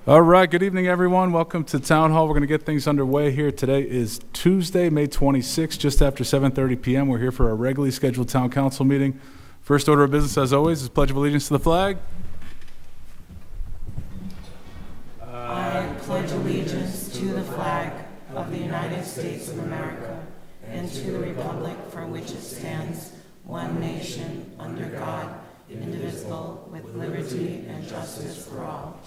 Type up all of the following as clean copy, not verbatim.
All right, good evening, everyone. Welcome to Town Hall. We're going to get things underway here. Today is Tuesday, May 26th, just after 7:30 p.m. We're here for our regularly scheduled Town Council meeting. First order of business, as always, is Pledge of Allegiance to the flag. I pledge allegiance to the flag of the United States of America and to the republic for which it stands, one nation, under God, indivisible, with liberty and justice for all.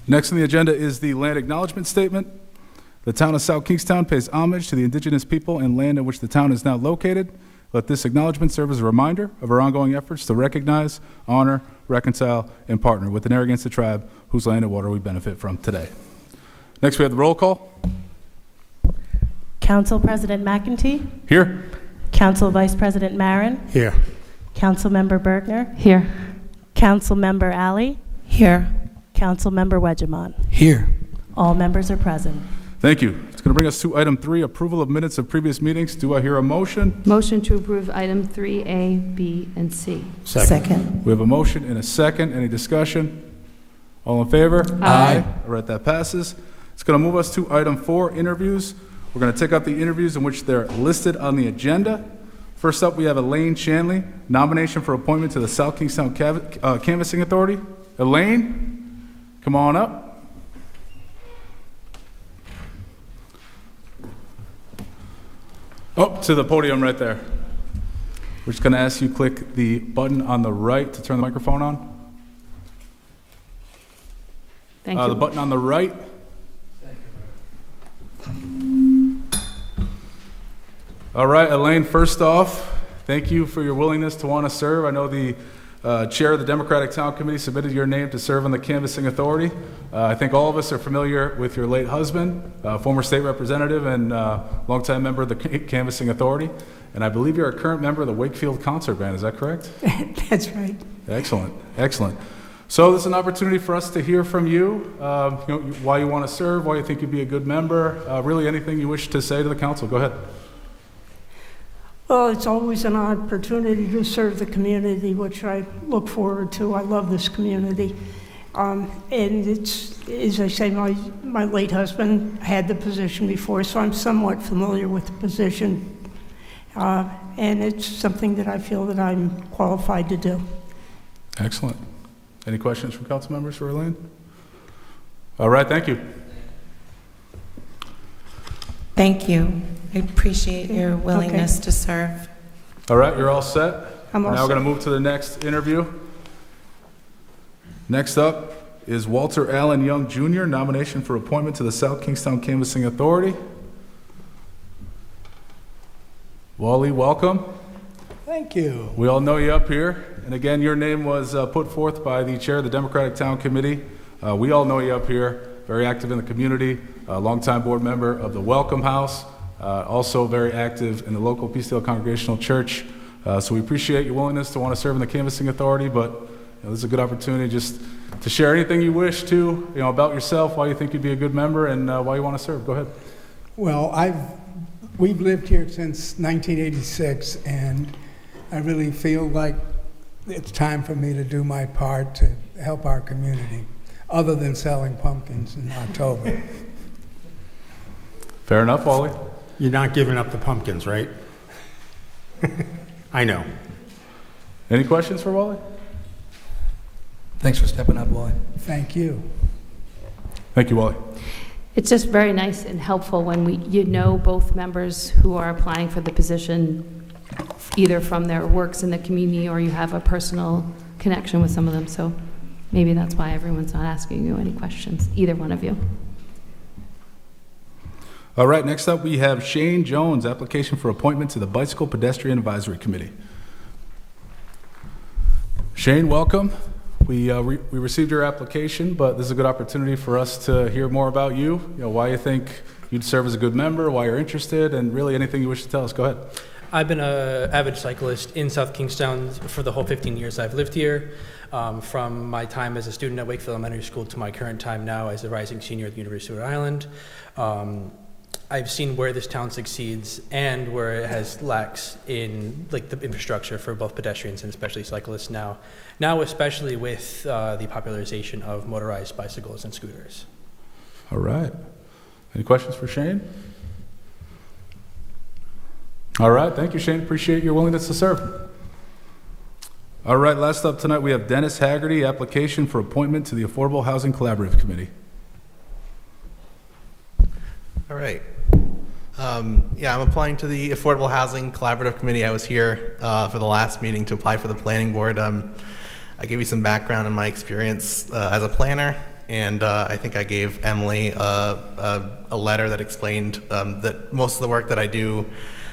Next on the agenda is the land acknowledgement statement. The town of South Kingstown pays homage to the indigenous people and land in which the town is now located. Let this acknowledgement serve as a reminder of our ongoing efforts to recognize, honor, reconcile, and partner with the Narragansett tribe whose land and water we benefit from today. Next, we have the roll call. Council President McEntee. Here. Council Vice President Marin. Here. Council Member Bergner. Here. Council Member Alley. Here. Council Member Wedgemont. Here. All members are present. Thank you. It's going to bring us to item 3, approval of minutes of previous meetings. Do I hear a motion? Motion to approve item 3A, B, and C. Second. We have a motion and a second. Any discussion? All in favor? Aye. All right, that passes. It's going to move us to item 4, interviews. We're going to take up the interviews in which they're listed on the agenda. First up, we have Elaine Shanley, nomination for appointment to the South Kingstown Canvassing Authority. Elaine, come on up. Up to the podium right there. We're just going to ask you click the button on the right to turn the microphone on. Thank you. The button on the right. All right, Elaine, first off, thank you for your willingness to want to serve. I know the chair of the Democratic Town Committee submitted your name to serve on the Canvassing Authority. I think all of us are familiar with your late husband, former state representative and longtime member of the Canvassing Authority. And I believe you're a current member of the Wakefield Concert Band. Is that correct? That's right. Excellent, excellent. So this is an opportunity for us to hear from you, why you want to serve, why you think you'd be a good member, really anything you wish to say to the council. Go ahead. Well, it's always an opportunity to serve the community, which I look forward to. I love this community. And it's, as I say, my late husband had the position before, so I'm somewhat familiar with the position. And it's something that I feel that I'm qualified to do. Excellent. Any questions from council members for Elaine? All right, thank you. Thank you. I appreciate your willingness to serve. All right, you're all set? I'm all Now we're set. going to move to the next interview. Next up is Walter Allen Young Jr., nomination for appointment to the South Kingstown Canvassing Authority. Wally, welcome. Thank you. We all know you up here. And again, your name was put forth by the chair of the Democratic Town Committee. We all know you up here, very active in the community, a longtime board member of the Welcome House, also very active in the local Peacedale Congregational Church. So we appreciate your willingness to want to serve in the Canvassing Authority, but this is a good opportunity just to share anything you wish to, about yourself, why you think you'd be a good member, and why you want to serve. Go ahead. Well, we've lived here since 1986, and I really feel like it's time for me to do my part to help our community, other than selling pumpkins in October. Fair enough, Wally. You're not giving up the pumpkins, right? I know. Any questions for Wally? Thanks for stepping up, Wally. Thank you. Thank you, Wally. It's just very nice and helpful when you know both members who are applying for the position, either from their works in the community or you have a personal connection with some of them. So maybe that's why everyone's not asking you any questions, either one of you. All right, next up we have Shane Jones, application for appointment to the Bicycle Pedestrian Advisory Committee. Shane, welcome. We received your application, but this is a good opportunity for us to hear more about you, why you think you'd serve as a good member, why you're interested, and really anything you wish to tell us. Go ahead. I've been an avid cyclist in South Kingstown for the whole 15 years I've lived here, from my time as a student at Wakefield Elementary School to my current time now as a rising senior at the University of Rhode Island. I've seen where this town succeeds and where it has lacks in like the infrastructure for both pedestrians and especially cyclists now especially with the popularization of motorized bicycles and scooters. All right. Any questions for Shane? All right, thank you, Shane. Appreciate your willingness to serve. All right, last up tonight, we have Dennis Haggerty, application for appointment to the Affordable Housing Collaborative Committee. All right. Yeah, I'm applying to the Affordable Housing Collaborative Committee. I was here for the last meeting to apply for the planning board. I gave you some background in my experience as a planner, and I think I gave Emily a letter that explained that most of the work that I do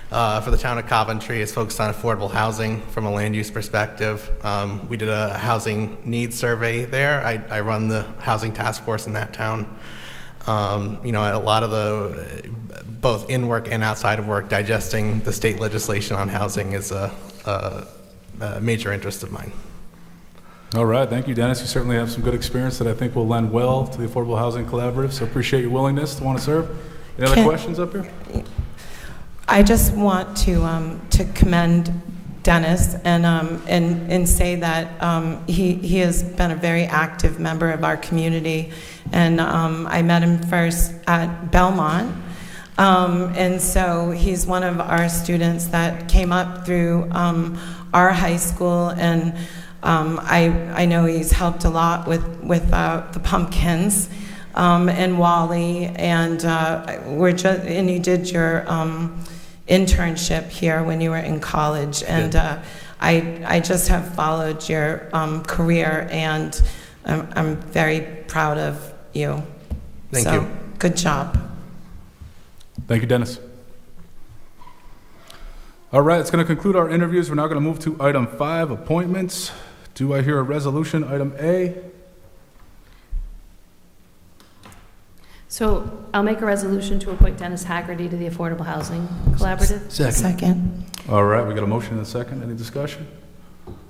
for the town of Coventry is focused on affordable housing from a land use perspective. We did a housing needs survey there. I run the housing task force in that town. You know, a lot of the, both in work and outside of work, digesting the state legislation on housing is a major interest of mine. All right, thank you, Dennis. You certainly have some good experience that I think will lend well to the Affordable Housing Collaborative, so appreciate your willingness to want to serve. Any other questions up here? I just want to commend Dennis and say that he has been a very active member of our community, and I met him first at Belmont, and so he's one of our students that came up through our high school, and I know he's helped a lot with the pumpkins and Wally, and and you did your internship here when you were in college, and I just have followed your career, and I'm very proud of you. Thank you. Good job. Thank you, Dennis. All right, it's going to conclude our interviews. We're now going to move to item 5, appointments. Do I hear a resolution, item A? So I'll make a resolution to appoint Dennis Haggerty to the Affordable Housing Collaborative. Second. All right, we got a motion and a second. Any discussion?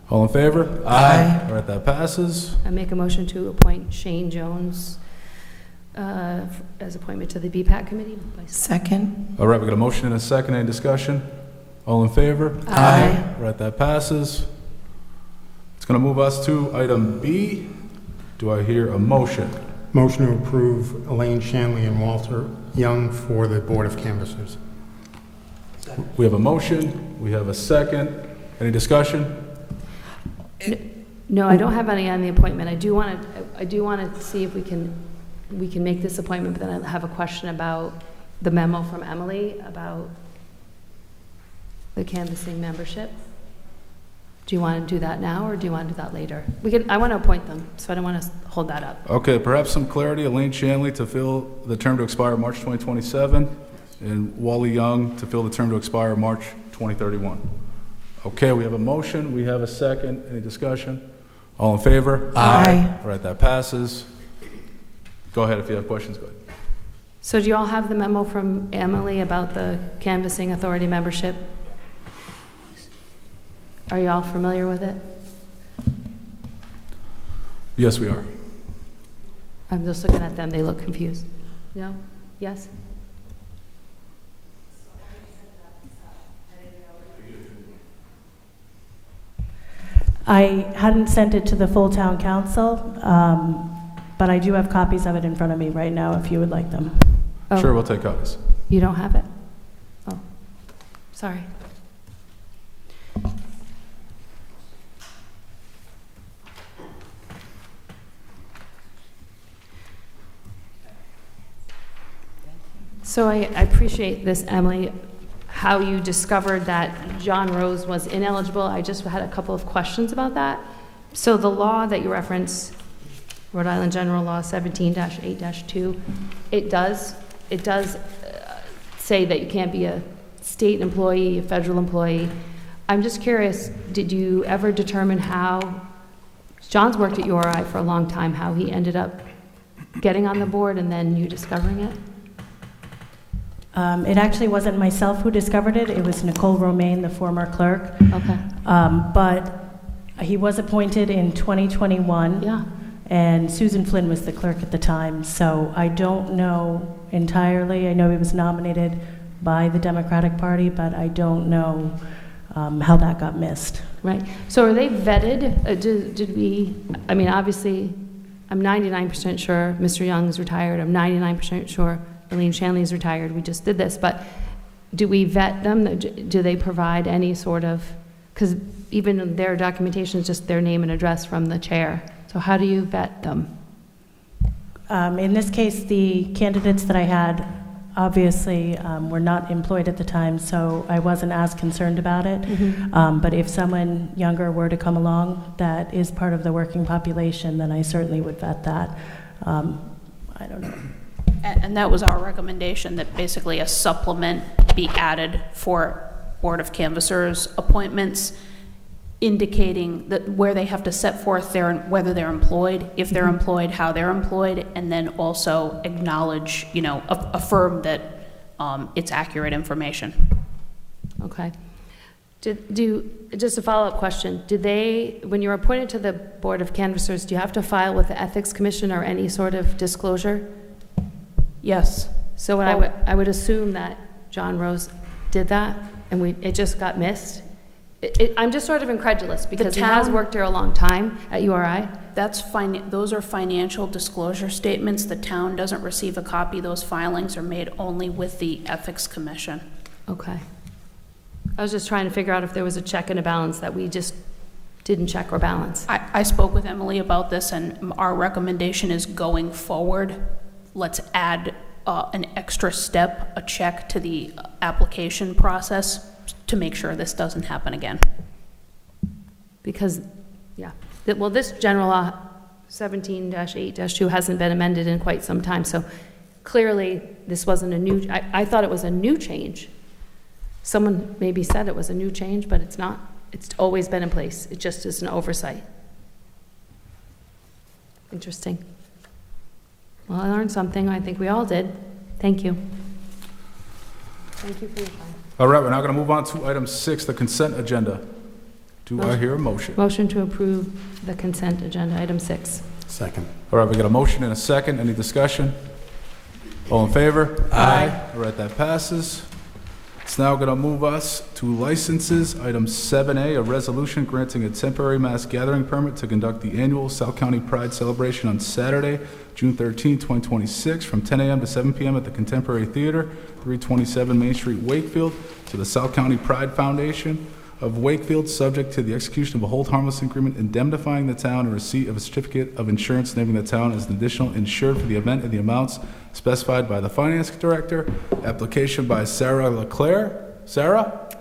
All in favor? Aye. All right, that passes. I make a motion to appoint Shane Jones as appointment to the BPAC committee. Second. All right, we got a motion and a second. Any discussion? All in favor? Aye. All right, that passes. It's going to move us to item B. Do I hear a motion? Motion to approve Elaine Shanley and Walter Young for the Board of Canvassers. We have a motion. We have a second. Any discussion? No, I don't have any on the appointment. I do want to see if we can make this appointment, but then I have a question about the memo from Emily about the canvassing membership. Do you want to do that now, or do you want to do that later? I want to appoint them, so I don't want to hold that up. Okay, perhaps some clarity. Elaine Shanley to fill the term to expire March 2027, and Wally Young to fill the term to expire March 2031. Okay, we have a motion. We have a second. Any discussion? All in favor? Aye. All right, that passes. Go ahead if you have questions. Go ahead. So do you all have the memo from Emily about the canvassing authority membership? Are you all familiar with it? Yes, we are. I'm just looking at them. They look confused. No? Yes? I hadn't sent it to the full town council, but I do have copies of it in front of me right now if you would like them. Oh, Sure, we'll take copies. you don't have it? Oh, sorry. So I appreciate this, Emily, how you discovered that John Rose was ineligible. I just had a couple of questions about that. So the law that you reference, Rhode Island General Law 17-8-2, it does say that you can't be a state employee, a federal employee. I'm just curious, did you ever determine how, John's worked at URI for a long time, how he ended up getting on the board and then you discovering it? It actually wasn't myself who discovered it. It was Nicole Romaine, the former clerk. Okay. But he was appointed in 2021. Yeah. And Susan Flynn was the clerk at the time. So I don't know entirely. I know he was nominated by the Democratic Party, but I don't know how that got missed. Right. So are they vetted? Did we, I mean, obviously, I'm 99% sure Mr. Young is retired. I'm 99% sure Elaine Shanley is retired. We just did this. But do we vet them? Do they provide any sort of, because even their documentation is just their name and address from the chair. So how do you vet them? In this case, the candidates that I had obviously were not employed at the time, so I wasn't as concerned about it. But if someone younger were to come along that is part of the working population, then I certainly would vet that. I don't know. And that was our recommendation, that basically a supplement be added for Board of Canvassers appointments, indicating that where they have to set forth whether they're employed, if they're employed, how they're employed, and then also acknowledge, affirm that it's accurate information. Okay. Just a follow-up question. When you're appointed to the Board of Canvassers, do you have to file with the Ethics Commission or any sort of disclosure? Yes. So I would assume that John Rose did that, and it just got missed? I'm just sort of incredulous, because he has worked here a long time at URI. Those are financial disclosure statements. The town doesn't receive a copy. Those filings are made only with the Ethics Commission. Okay. I was just trying to figure out if there was a check and a balance that we just didn't check or balance. I spoke with Emily about this, and our recommendation is, going forward, let's add an extra step, a check to the application process to make sure this doesn't happen again. Because, yeah, well, this general law 17-8-2 hasn't been amended in quite some time, so clearly this wasn't a new, I thought it was a new change. Someone maybe said it was a new change, but it's not. It's always been in place. It just is an oversight. Interesting. Well, I learned something. I think we all did. Thank you. Thank you for your time. All right, we're now going to move on to item 6, the consent agenda. Do I hear a motion? Motion to approve the consent agenda, item 6. Second. All right, we got a motion and a second. Any discussion? All in favor? Aye. All right, that passes. It's now going to move us to licenses. Item 7A, a resolution granting a temporary mass gathering permit to conduct the annual South County Pride celebration on Saturday, June 13, 2026, from 10 a.m. to 7 p.m. at the Contemporary Theater, 327 Main Street, Wakefield, to the South County Pride Foundation of Wakefield, subject to the execution of a hold harmless agreement indemnifying the town and receipt of a certificate of insurance naming the town as an additional insured for the event in the amounts specified by the finance director. Application by Sarah Leclerc. Sarah?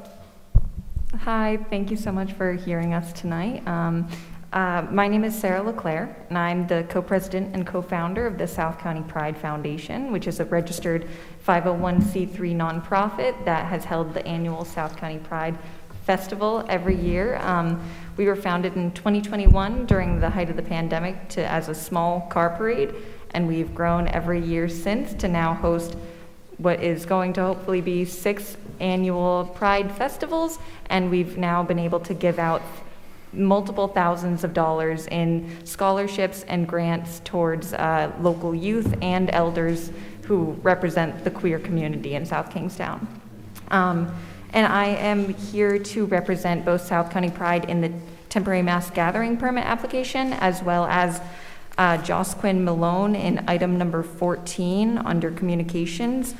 Hi, thank you so much for hearing us tonight. My name is Sarah Leclerc, and I'm the co-president and co-founder of the South County Pride Foundation, which is a registered 501c3 nonprofit that has held the annual South County Pride Festival every year. We were founded in 2021 during the height of the pandemic as a small car parade, and we've grown every year since to now host what is going to hopefully be 6 annual Pride festivals, and we've now been able to give out multiple thousands of dollars in scholarships and grants towards local youth and elders who represent the queer community in South Kingstown. And I am here to represent both South County Pride in the temporary mass gathering permit application, as well as Josquin Malone in item number 14 under communications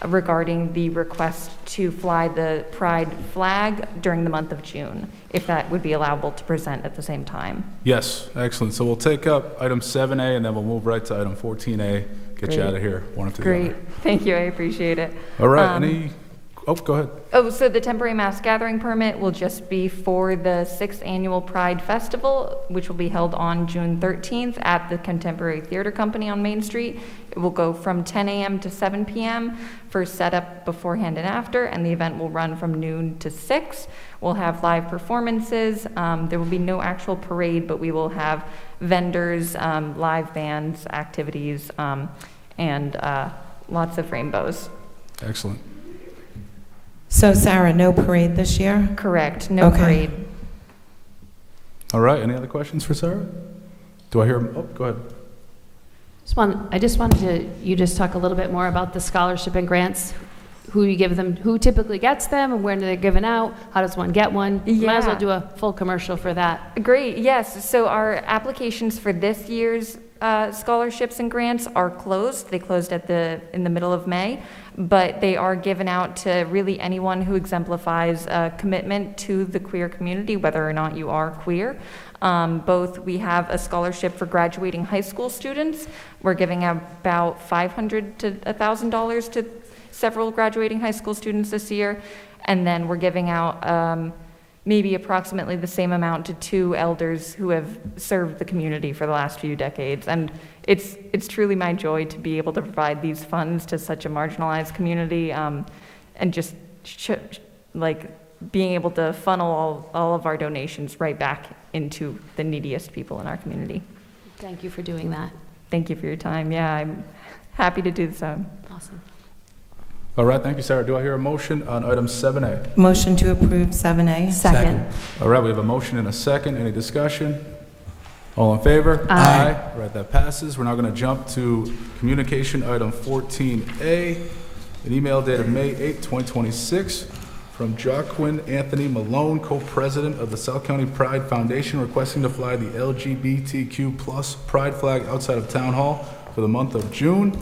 regarding the request to fly the Pride flag during the month of June, if that would be allowable to present at the same time. Yes, excellent. So we'll take up item 7A and then we'll move right to item 14A. Get you out of here, one after the other. Great, thank you, I appreciate it. All right, go ahead. Oh, so the temporary mass gathering permit will just be for the 6th annual Pride Festival, which will be held on June 13th at the Contemporary Theater Company on Main Street. It will go from 10 a.m. to 7 p.m. for setup beforehand and after, and the event will run from noon to 6. We'll have live performances. There will be no actual parade, but we will have vendors, live bands, activities, and lots of rainbows. Excellent. So Sarah, no parade this year? Correct, no Okay. parade. All right, any other questions for Sarah? Do I hear, oh, go ahead. I just wanted to, you just talk a little bit more about the scholarship and grants, who you give them, who typically gets them, and when they're given out, how does one get one? Might as well Yeah. do a full commercial for that. Great, yes. So our applications for this year's scholarships and grants are closed. They closed in the middle of May, but they are given out to really anyone who exemplifies a commitment to the queer community, whether or not you are queer. Both, we have a scholarship for graduating high school students. We're giving out about $500 to $1,000 to several graduating high school students this year. And then we're giving out maybe approximately the same amount to 2 elders who have served the community for the last few decades. And it's truly my joy to be able to provide these funds to such a marginalized community, and just like being able to funnel all of our donations right back into the neediest people in our community. Thank you for doing that. Thank you for your time. Yeah, I'm happy to do so. Awesome. All right, thank you, Sarah. Do I hear a motion on item 7A? Motion to approve 7A? Second. All right, we have a motion and a second. Any discussion? All in favor? Aye. All right, that passes. We're now going to jump to communication item 14A, an email dated May 8, 2026, from Joaquin Anthony Malone, co-president of the South County Pride Foundation, requesting to fly the LGBTQ plus pride flag outside of Town Hall for the month of June.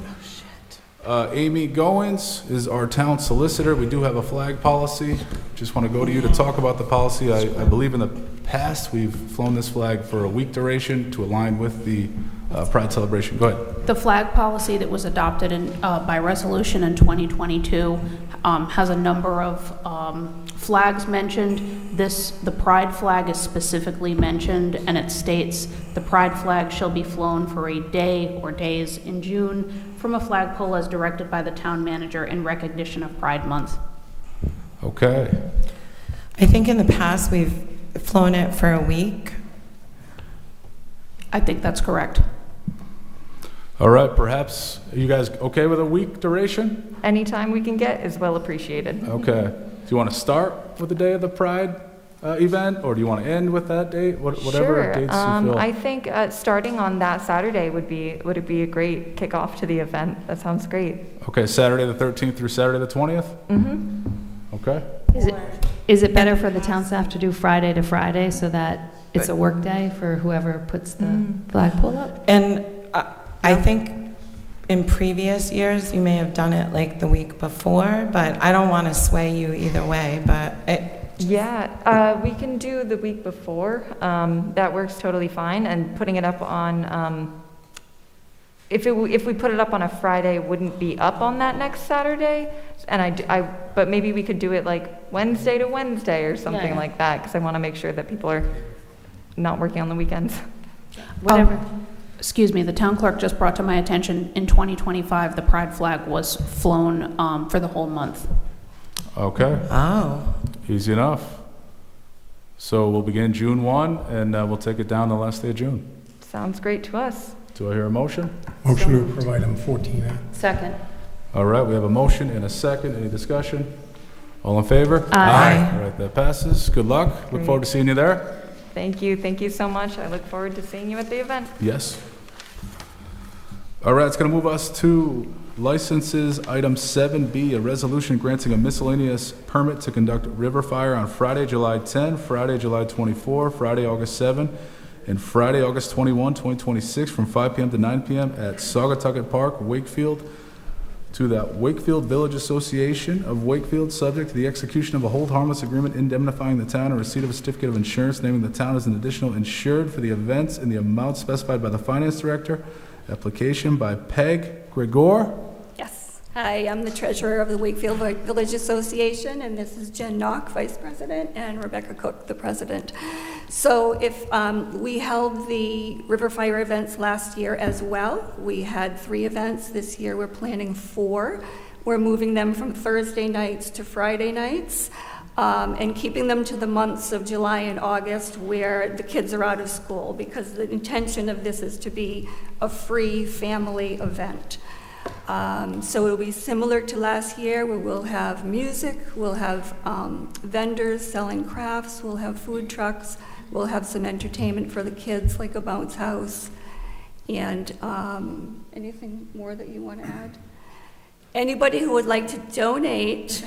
Amy Goins is our town solicitor. We do have a flag policy. Just want to go to you to talk about the policy. I believe in the past, we've flown this flag for a week duration to align with the Pride celebration. Go ahead. The flag policy that was adopted by resolution in 2022 has a number of flags mentioned. The Pride flag is specifically mentioned, and it states the Pride flag shall be flown for a day or days in June from a flagpole as directed by the town manager in recognition of Pride Month. Okay. I think in the past, we've flown it for a week. I think that's correct. All right, perhaps, are you guys okay with a week duration? Anytime we can get is well appreciated. Okay. Do you want to start with the day of the Pride event, or do you want to end with that date? Whatever Sure. dates you feel. I think starting on that Saturday would it be a great kickoff to the event. That sounds great. Okay, Saturday the 13th through Saturday the 20th? Mm-hmm. Okay. Is it better for the town staff to do Friday to Friday so that it's a work day for whoever puts the flagpole up? And I think in previous years, you may have done it like the week before, but I don't want to sway you either way, but Yeah, we can do the week before. That works totally fine. And putting it up on, if we put it up on a Friday, it wouldn't be up on that next Saturday. And but maybe we could do it like Wednesday to Wednesday or something Yeah. like that, because I want to make sure that people are not working on the weekends. Whatever. Excuse me, the town clerk just brought to my attention, in 2025, the Pride flag was flown for the whole month. Okay. oh, Easy enough. So we'll begin June 1, and we'll take it down the last day of June. Sounds great to us. Do I hear a motion? Motion to approve item 14A. Second. All right, we have a motion and a second. Any discussion? All in favor? Aye. All right, that passes. Good luck. Look Great. forward to seeing you there. Thank you. Thank you so much. I look forward to seeing you at the event. Yes. All right, it's going to move us to licenses. Item 7B, a resolution granting a miscellaneous permit to conduct river fire on Friday, July 10, Friday, July 24, Friday, August 7, and Friday, August 21, 2026, from 5 p.m. to 9 p.m. at Saugatucket Park, Wakefield, to the Wakefield Village Association of Wakefield, subject to the execution of a hold harmless agreement indemnifying the town and receipt of a certificate of insurance naming the town as an additional insured for the events in the amount specified by the finance director. Application by Peg Gregor. Yes. Hi, I'm the treasurer of the Wakefield Village Association, and this is Jen Knock, vice president, and Rebecca Cook, the president. So if we held the river fire events last year as well. We had 3 events. This year we're planning 4. We're moving them from Thursday nights to Friday nights, and keeping them to the months of July and August where the kids are out of school, because the intention of this is to be a free family event. So it'll be similar to last year, where we'll have music, we'll have vendors selling crafts, we'll have food trucks, we'll have some entertainment for the kids, like a bounce house. And anything more that you want to add? Anybody who would like to donate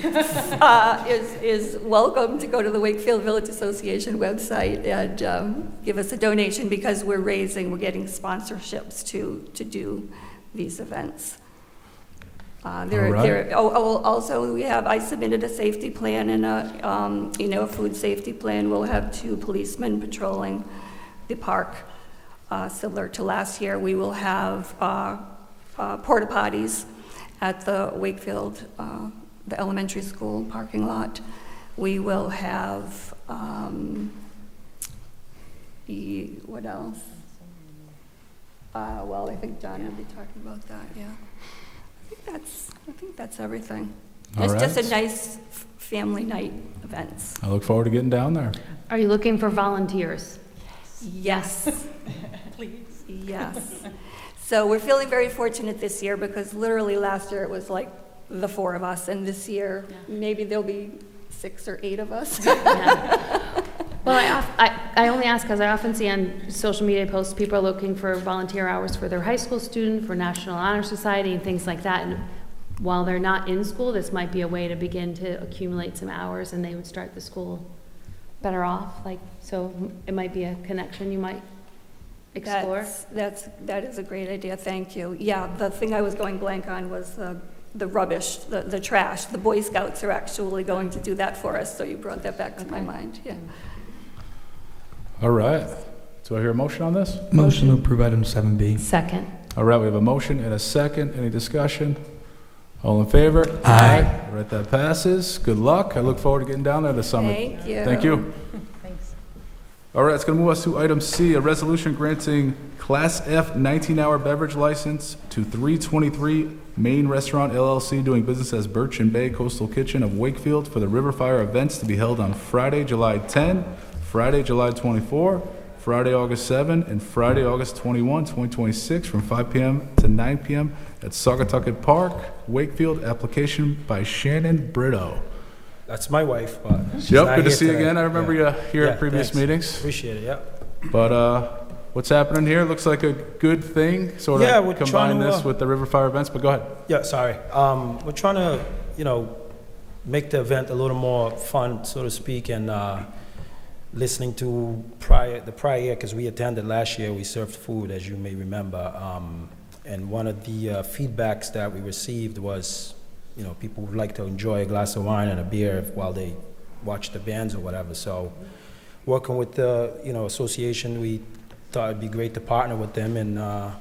is welcome to go to the Wakefield Village Association website and give us a donation, because we're getting sponsorships to do these events. Also, I submitted a safety plan and a food safety plan. We'll have 2 policemen patrolling the park, similar to last year. We will have porta potties at the Wakefield, the elementary school parking lot. We will have, what else? Well, I think John will be talking about that, yeah. I think that's everything. All It's just right. a nice family night events. I look forward to getting down there. Are you looking for volunteers? Yes. Please. Yes. So we're feeling very fortunate this year, because literally last year it was like the 4 of us, and this year maybe there'll be 6 or 8 of us. Yeah. Well, I only ask because I often see on social media posts people are looking for volunteer hours for their high school student, for National Honor Society, and things like that. And while they're not in school, this might be a way to begin to accumulate some hours, and they would start the school better off. So it might be a connection you might explore. That is a great idea, thank you. Yeah, the thing I was going blank on was the rubbish, the trash. The Boy Scouts are actually going to do that for us, so you brought that back to my mind, yeah. All right. Do I hear a motion on this? Motion to approve item 7B. Second. All right, we have a motion and a second. Any discussion? All in favor? Aye. All right, that passes. Good luck. I look forward to getting down there this summer. Thank you. Thank you. Thanks. All right, it's going to move us to item C, a resolution granting Class F 19-hour beverage license to 323 Main Restaurant LLC, doing business as Birch and Bay Coastal Kitchen of Wakefield, for the River Fire events to be held on Friday, July 10, Friday, July 24, Friday, August 7, and Friday, August 21, 2026, from 5 p.m. to 9 p.m. at Saugatucket Park, Wakefield. Application by Shannon Brito. That's my wife, but she's Yep, not good to here see you today. again. I remember you here Yeah, at previous thanks. meetings. Appreciate it, yeah. But what's happening here looks like a good thing, sort of Yeah, we're combine trying to, this with the River Fire events, but go ahead. Yeah, sorry. We're trying to, make the event a little more fun, so to speak, and listening to the prior year, because we attended last year, we served food, as you may remember. And one of the feedbacks that we received was, people would like to enjoy a glass of wine and a beer while they watch the bands or whatever. So working with the, association, we thought it'd be great to partner with them and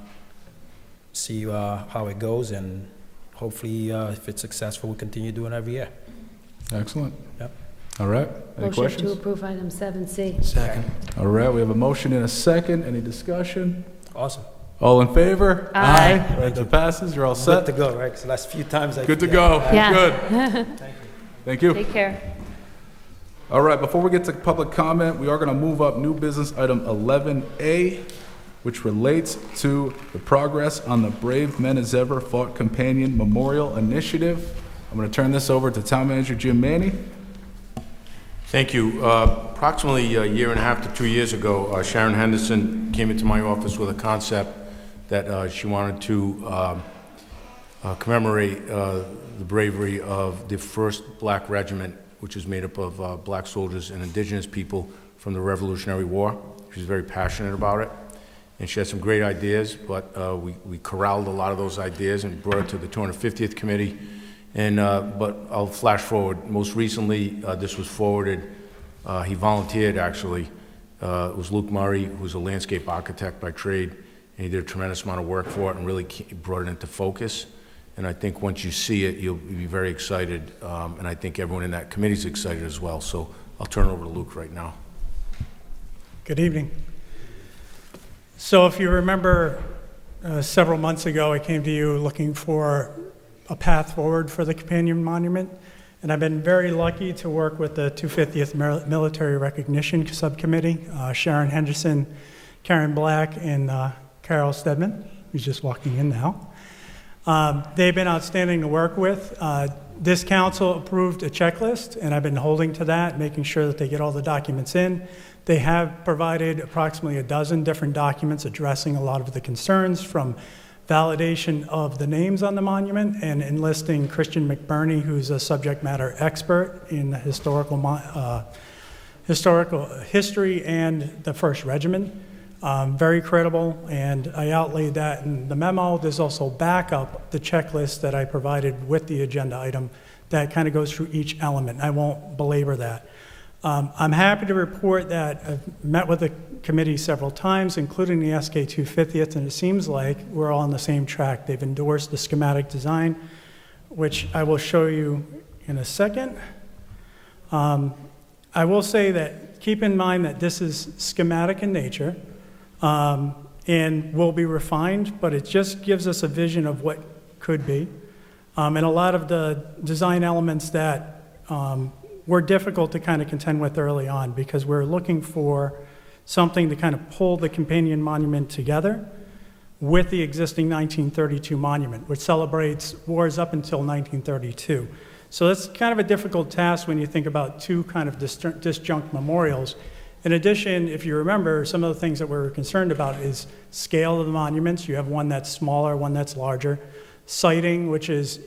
see how it goes, and hopefully, if it's successful, we'll continue doing it every year. Excellent. Yep. All right. Any Motion questions? to approve item 7C. Second. All right, we have a motion and a second. Any discussion? Awesome. All in favor? Aye. All right, that passes. You're all Good set. to go, right? Because the last few times I... Good to go. Yeah. Good. Thank you. Take care. All right, before we get to public comment, we are going to move up new business item 11A, which relates to the progress on the Brave Men As Ever Fought Companion Memorial Initiative. I'm going to turn this over to Town Manager Jim Manny. Thank you. Approximately a year and a half to 2 years ago, Sharon Henderson came into my office with a concept that she wanted to commemorate the bravery of the 1st Black Regiment, which is made up of black soldiers and indigenous people from the Revolutionary War. She's very passionate about it, and she had some great ideas, but we corralled a lot of those ideas and brought it to the 250th Committee. And but I'll flash forward. Most recently, this was forwarded. He volunteered, actually. It was Luke Murray, who's a landscape architect by trade, and he did a tremendous amount of work for it and really brought it into focus. And I think once you see it, you'll be very excited, and I think everyone in that committee is excited as well. So I'll turn it over to Luke right now. Good evening. So if you remember, several months ago, I came to you looking for a path forward for the Companion Monument, and I've been very lucky to work with the 250th Military Recognition Subcommittee, Sharon Henderson, Karen Black, and Carol Stedman, who's just walking in now. They've been outstanding to work with. This council approved a checklist, and I've been holding to that, making sure that they get all the documents in. They have provided approximately a dozen different documents addressing a lot of the concerns, from validation of the names on the monument and enlisting Christian McBurney, who's a subject matter expert in historical history and the First Regiment. Very credible, and I outlaid that in the memo. There's also backup, the checklist that I provided with the agenda item that kind of goes through each element. I won't belabor that. I'm happy to report that I've met with the committee several times, including the SK 250th, and it seems like we're all on the same track. They've endorsed the schematic design, which I will show you in a second. I will say that keep in mind that this is schematic in nature, and will be refined, but it just gives us a vision of what could be. And a lot of the design elements that were difficult to kind of contend with early on, because we're looking for something to kind of pull the companion monument together with the existing 1932 monument, which celebrates wars up until 1932. So that's kind of a difficult task when you think about two kind of disjunct memorials. In addition, if you remember, some of the things that we're concerned about is scale of the monuments. You have one that's smaller, one that's larger. Siting, which is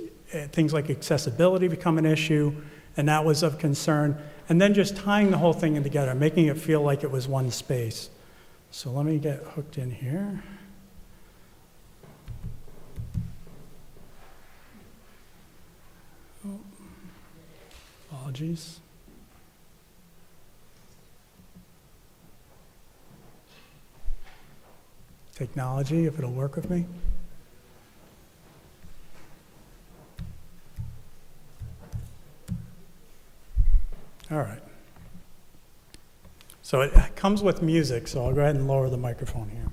things like accessibility become an issue, and that was of concern. And then just tying the whole thing in together, making it feel like it was one space. So let me get hooked in here. Oh, apologies. Technology, if it'll work with me. All right. So it comes with music, so I'll go ahead and lower the microphone here.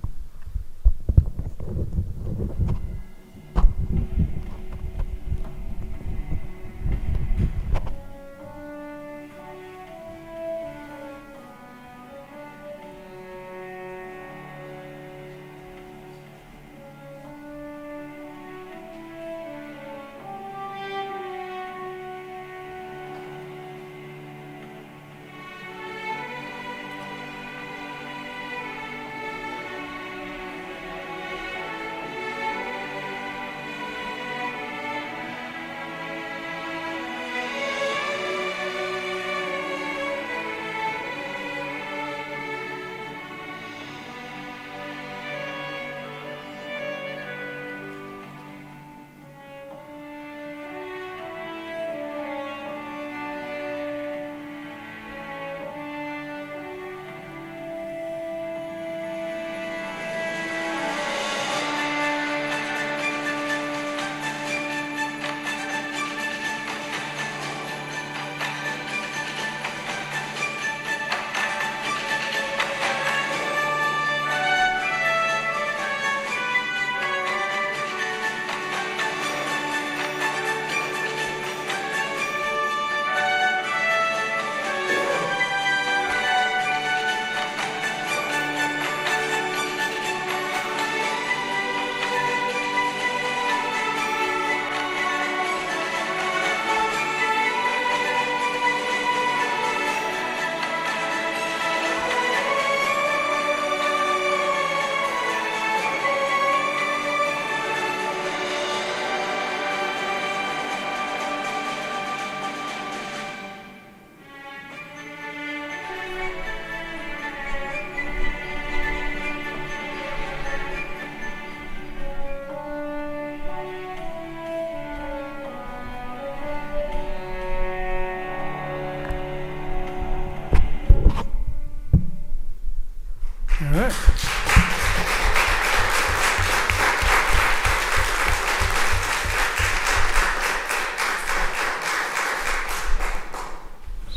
All right.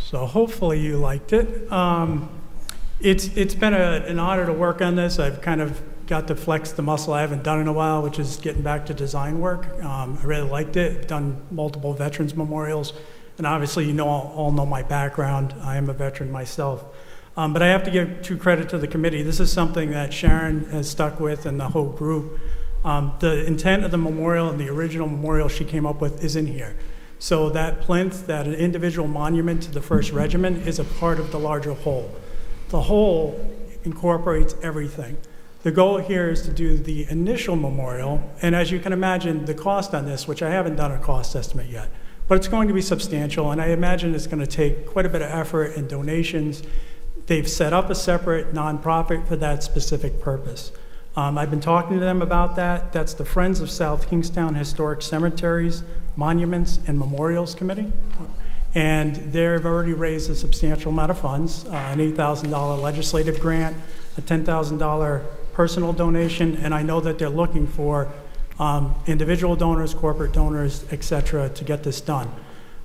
So hopefully you liked it. It's been an honor to work on this. I've kind of got to flex the muscle I haven't done in a while, which is getting back to design work. I really liked it. I've done multiple veterans memorials, and obviously you all know my background. I am a veteran myself. But I have to give true credit to the committee. This is something that Sharon has stuck with and the whole group. The intent of the memorial and the original memorial she came up with is in here. So that plinth, that an individual monument to the 1st Regiment, is a part of the larger whole. The whole incorporates everything. The goal here is to do the initial memorial, and as you can imagine, the cost on this, which I haven't done a cost estimate yet, but it's going to be substantial, and I imagine it's going to take quite a bit of effort and donations. They've set up a separate nonprofit for that specific purpose. I've been talking to them about that. That's the Friends of South Kingstown Historic Cemeteries, Monuments, and Memorials Committee. And they've already raised a substantial amount of funds, an $8,000 legislative grant, a $10,000 personal donation, and I know that they're looking for individual donors, corporate donors, et cetera, to get this done.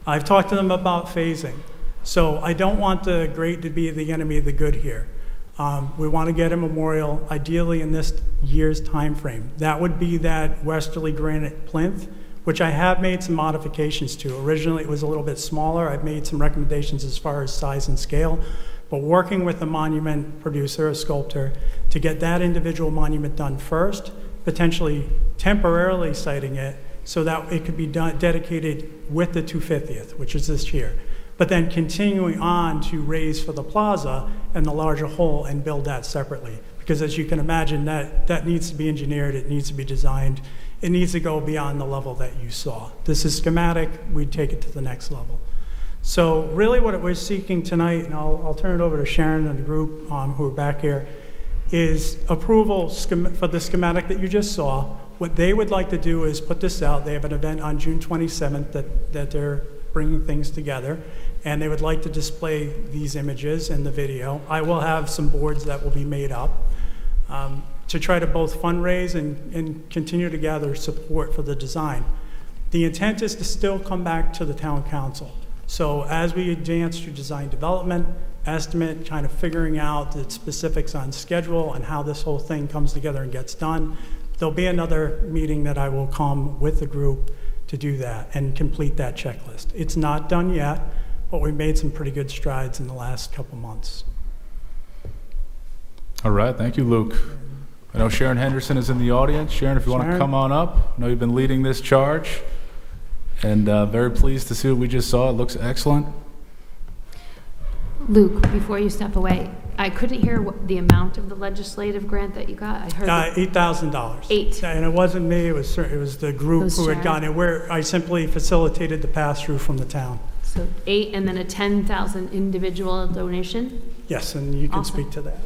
I've talked to them about phasing. So I don't want the great to be the enemy of the good here. We want to get a memorial, ideally in this year's time frame. That would be that westerly granite plinth, which I have made some modifications to. Originally, it was a little bit smaller. I've made some recommendations as far as size and scale, but working with a monument producer, a sculptor, to get that individual monument done first, potentially temporarily siting it so that it could be done, dedicated with the 250th, which is this year, but then continuing on to raise for the plaza and the larger whole and build that separately. Because as you can imagine, that needs to be engineered, it needs to be designed, it needs to go beyond the level that you saw. This is schematic, we'd take it to the next level. So really what we're seeking tonight, and I'll turn it over to Sharon and the group who are back here, is approval for the schematic that you just saw. What they would like to do is put this out. They have an event on June 27th that they're bringing things together, and they would like to display these images and the video. I will have some boards that will be made up to try to both fundraise and continue to gather support for the design. The intent is to still come back to the town council. So as we advance through design development, estimate, kind of figuring out the specifics on schedule and how this whole thing comes together and gets done, there'll be another meeting that I will come with the group to do that and complete that checklist. It's not done yet, but we made some pretty good strides in the last couple months. All right, thank you, Luke. I know Sharon Henderson is in the audience. Sharon, if you want to come on up. I know you've been leading this charge, and very pleased to see what we just saw. It looks excellent. Luke, before you step away, I couldn't hear what the amount of the legislative grant that you got. I heard $8,000. 8. And it wasn't me, it was the group who had gotten it, where I simply facilitated the pass-through from the town. So 8 and then a 10,000 individual donation? Yes, and you can speak to that.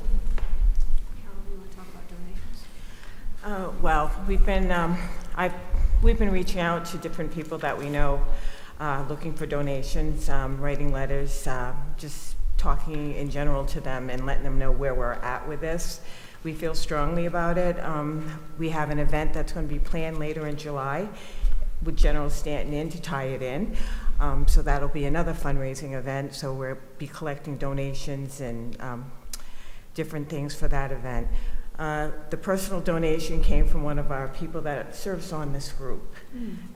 Well, we've been reaching out to different people that we know, looking for donations, writing letters, just talking in general to them and letting them know where we're at with this. We feel strongly about it. We have an event that's going to be planned later in July with General Stanton in to tie it in. So that'll be another fundraising event. So we'll be collecting donations and different things for that event. The personal donation came from one of our people that serves on this group,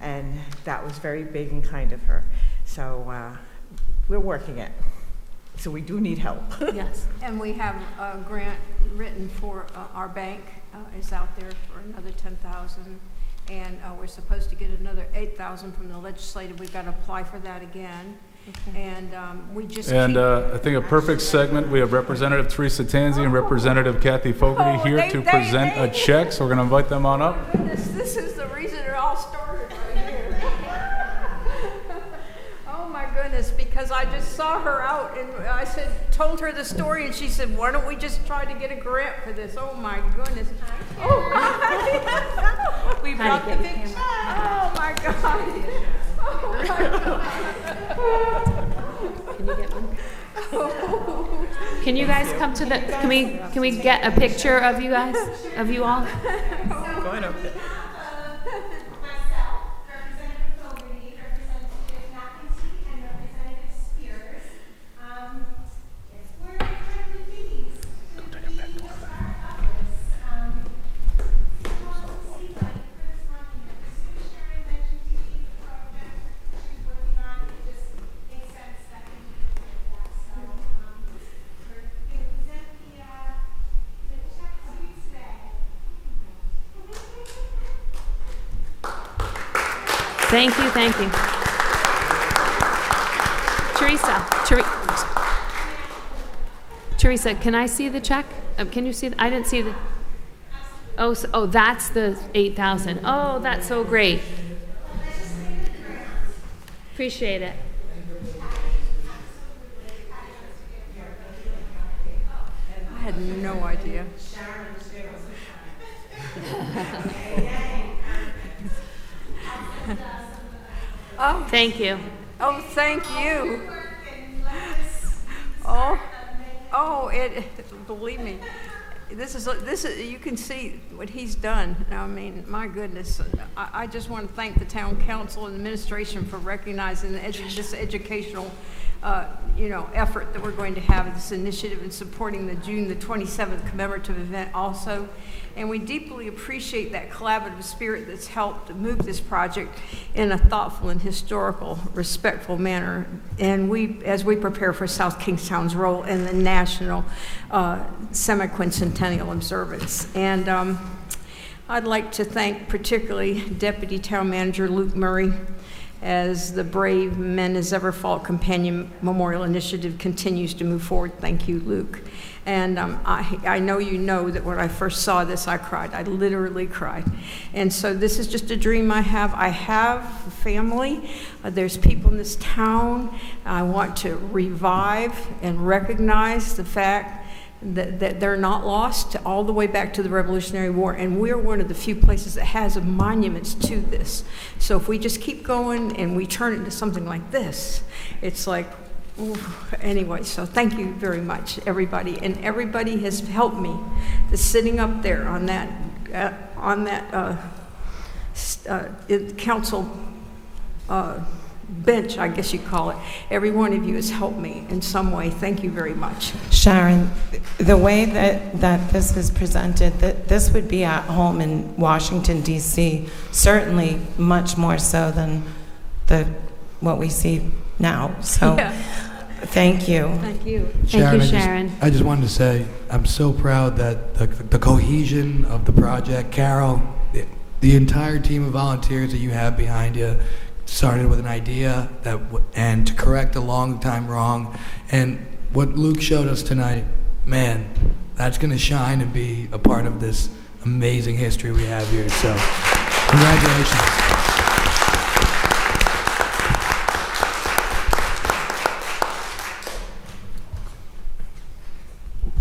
and that was very big and kind of her. So we're working it. So we do need help. Yes. And we have a grant written for our bank is out there for another 10,000, and we're supposed to get another 8,000 from the legislative. We've got to apply for that again. Okay. And we just I think a perfect segment. We have Representative Teresa Tanzi and Representative Kathy Fogarty here to present a check. So we're going to invite them on up. Goodness, this is the reason it all started right here. Oh my goodness, because I just saw her out and I told her the story, and she said, "Why don't we just try to get a grant for this?" Oh my goodness. Oh, we brought the big check. Oh my God. Oh my God. Can you get one? Can you guys come to the, can we get a picture of you guys, of you all? Going up there. Myself, Representative Fogarty, Representative McEntee, and Representative Spears. We're incredibly pleased to be part of this. Thank you, thank you. Teresa, can I see the check? Can you see, I didn't see the, oh, that's the 8,000. Oh, that's so great. Appreciate it. I had no idea. Oh, Thank you. oh, thank you. Believe me, this is, you can see what he's done. I mean, my goodness, I just want to thank the town council and administration for recognizing this educational, effort that we're going to have, this initiative, and supporting the June the 27th commemorative event also. And we deeply appreciate that collaborative spirit that's helped move this project in a thoughtful and historical, respectful manner. And as we prepare for South Kingstown's role in the national semi-quincentennial observance. And I'd like to thank particularly Deputy Town Manager Luke Murray, as the Brave Men As Ever Fought Companion Memorial Initiative continues to move forward. Thank you, Luke. And I know you know that when I first saw this, I cried. I literally cried. And so this is just a dream I have. I have a family. There's people in this town. I want to revive and recognize the fact that they're not lost all the way back to the Revolutionary War, and we're one of the few places that has monuments to this. So if we just keep going and we turn it into something like this, it's like, ooh. Anyway, so thank you very much, everybody, and everybody has helped me. The sitting up there on that council bench, I guess you call it. Every one of you has helped me in some way. Thank you very much. Sharon, the way that this is presented, that this would be at home in Washington, D.C., certainly much more so than what we see now. So Yeah. thank you. Thank you. Thank you, Sharon. I just wanted to say, I'm so proud that the cohesion of the project, Carol, the entire team of volunteers that you have behind you, started with an idea and to correct a long time wrong. And what Luke showed us tonight, man, that's going to shine and be a part of this amazing history we have here. So, congratulations.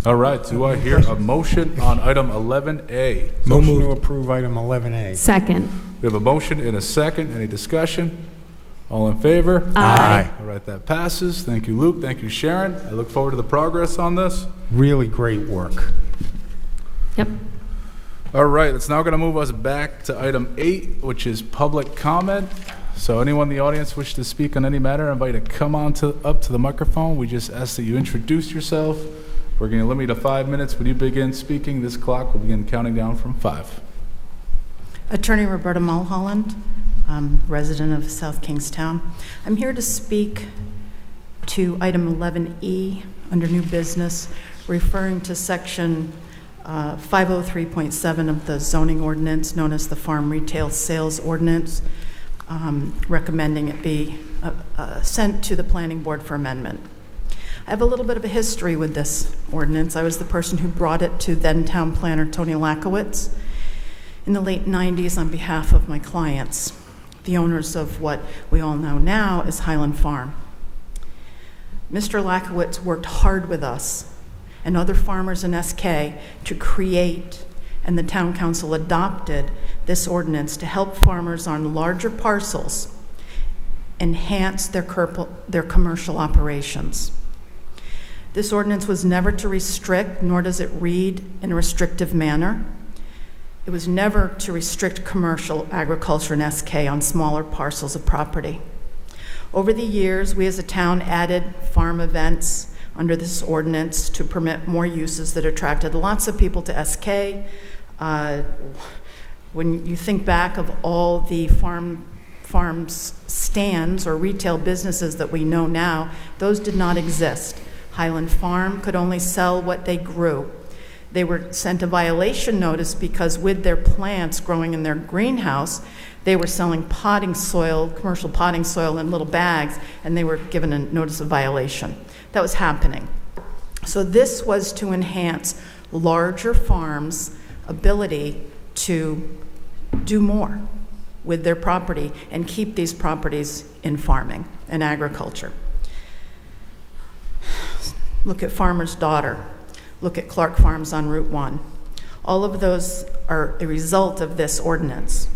All right, do I hear a motion on item 11A? Motion to approve item 11A. Second. We have a motion and a second. Any discussion? All in favor? Aye. All right, that passes. Thank you, Luke. Thank you, Sharon. I look forward to the progress on this. Really great work. Yep. All right, it's now going to move us back to item 8, which is public comment. So anyone in the audience wish to speak on any matter, I invite you to come on up to the microphone. We just ask that you introduce yourself. We're going to limit you to 5 minutes. When you begin speaking, this clock will begin counting down from 5. Attorney Roberta Mulholland, resident of South Kingstown. I'm here to speak to item 11E under new business, referring to section 503.7 of the zoning ordinance known as the Farm Retail Sales Ordinance, recommending it be sent to the planning board for amendment. I have a little bit of a history with this ordinance. I was the person who brought it to then town planner Tony Lakowitz in the late 90s on behalf of my clients, the owners of what we all know now as Highland Farm. Mr. Lakowitz worked hard with us and other farmers in SK to create, and the town council adopted this ordinance to help farmers on larger parcels enhance their commercial operations. This ordinance was never to restrict, nor does it read in a restrictive manner. It was never to restrict commercial agriculture in SK on smaller parcels of property. Over the years, we as a town added farm events under this ordinance to permit more uses that attracted lots of people to SK. When you think back of all the farms stands or retail businesses that we know now, those did not exist. Highland Farm could only sell what they grew. They were sent a violation notice because with their plants growing in their greenhouse, they were selling potting soil, commercial potting soil in little bags, and they were given a notice of violation. That was happening. So this was to enhance larger farms' ability to do more with their property and keep these properties in farming and agriculture. Look at Farmer's Daughter. Look at Clark Farms on Route 1. All of those are a result of this ordinance.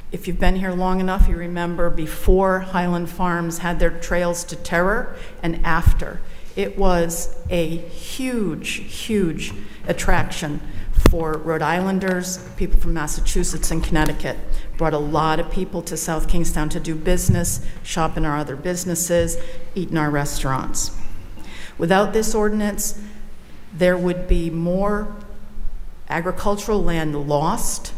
If you've been here long enough, you remember before Highland Farms had their Trails to Terror and after. It was a huge, huge attraction for Rhode Islanders, people from Massachusetts and Connecticut. Brought a lot of people to South Kingstown to do business, shop in our other businesses, eat in our restaurants. Without this ordinance, there would be more agricultural land lost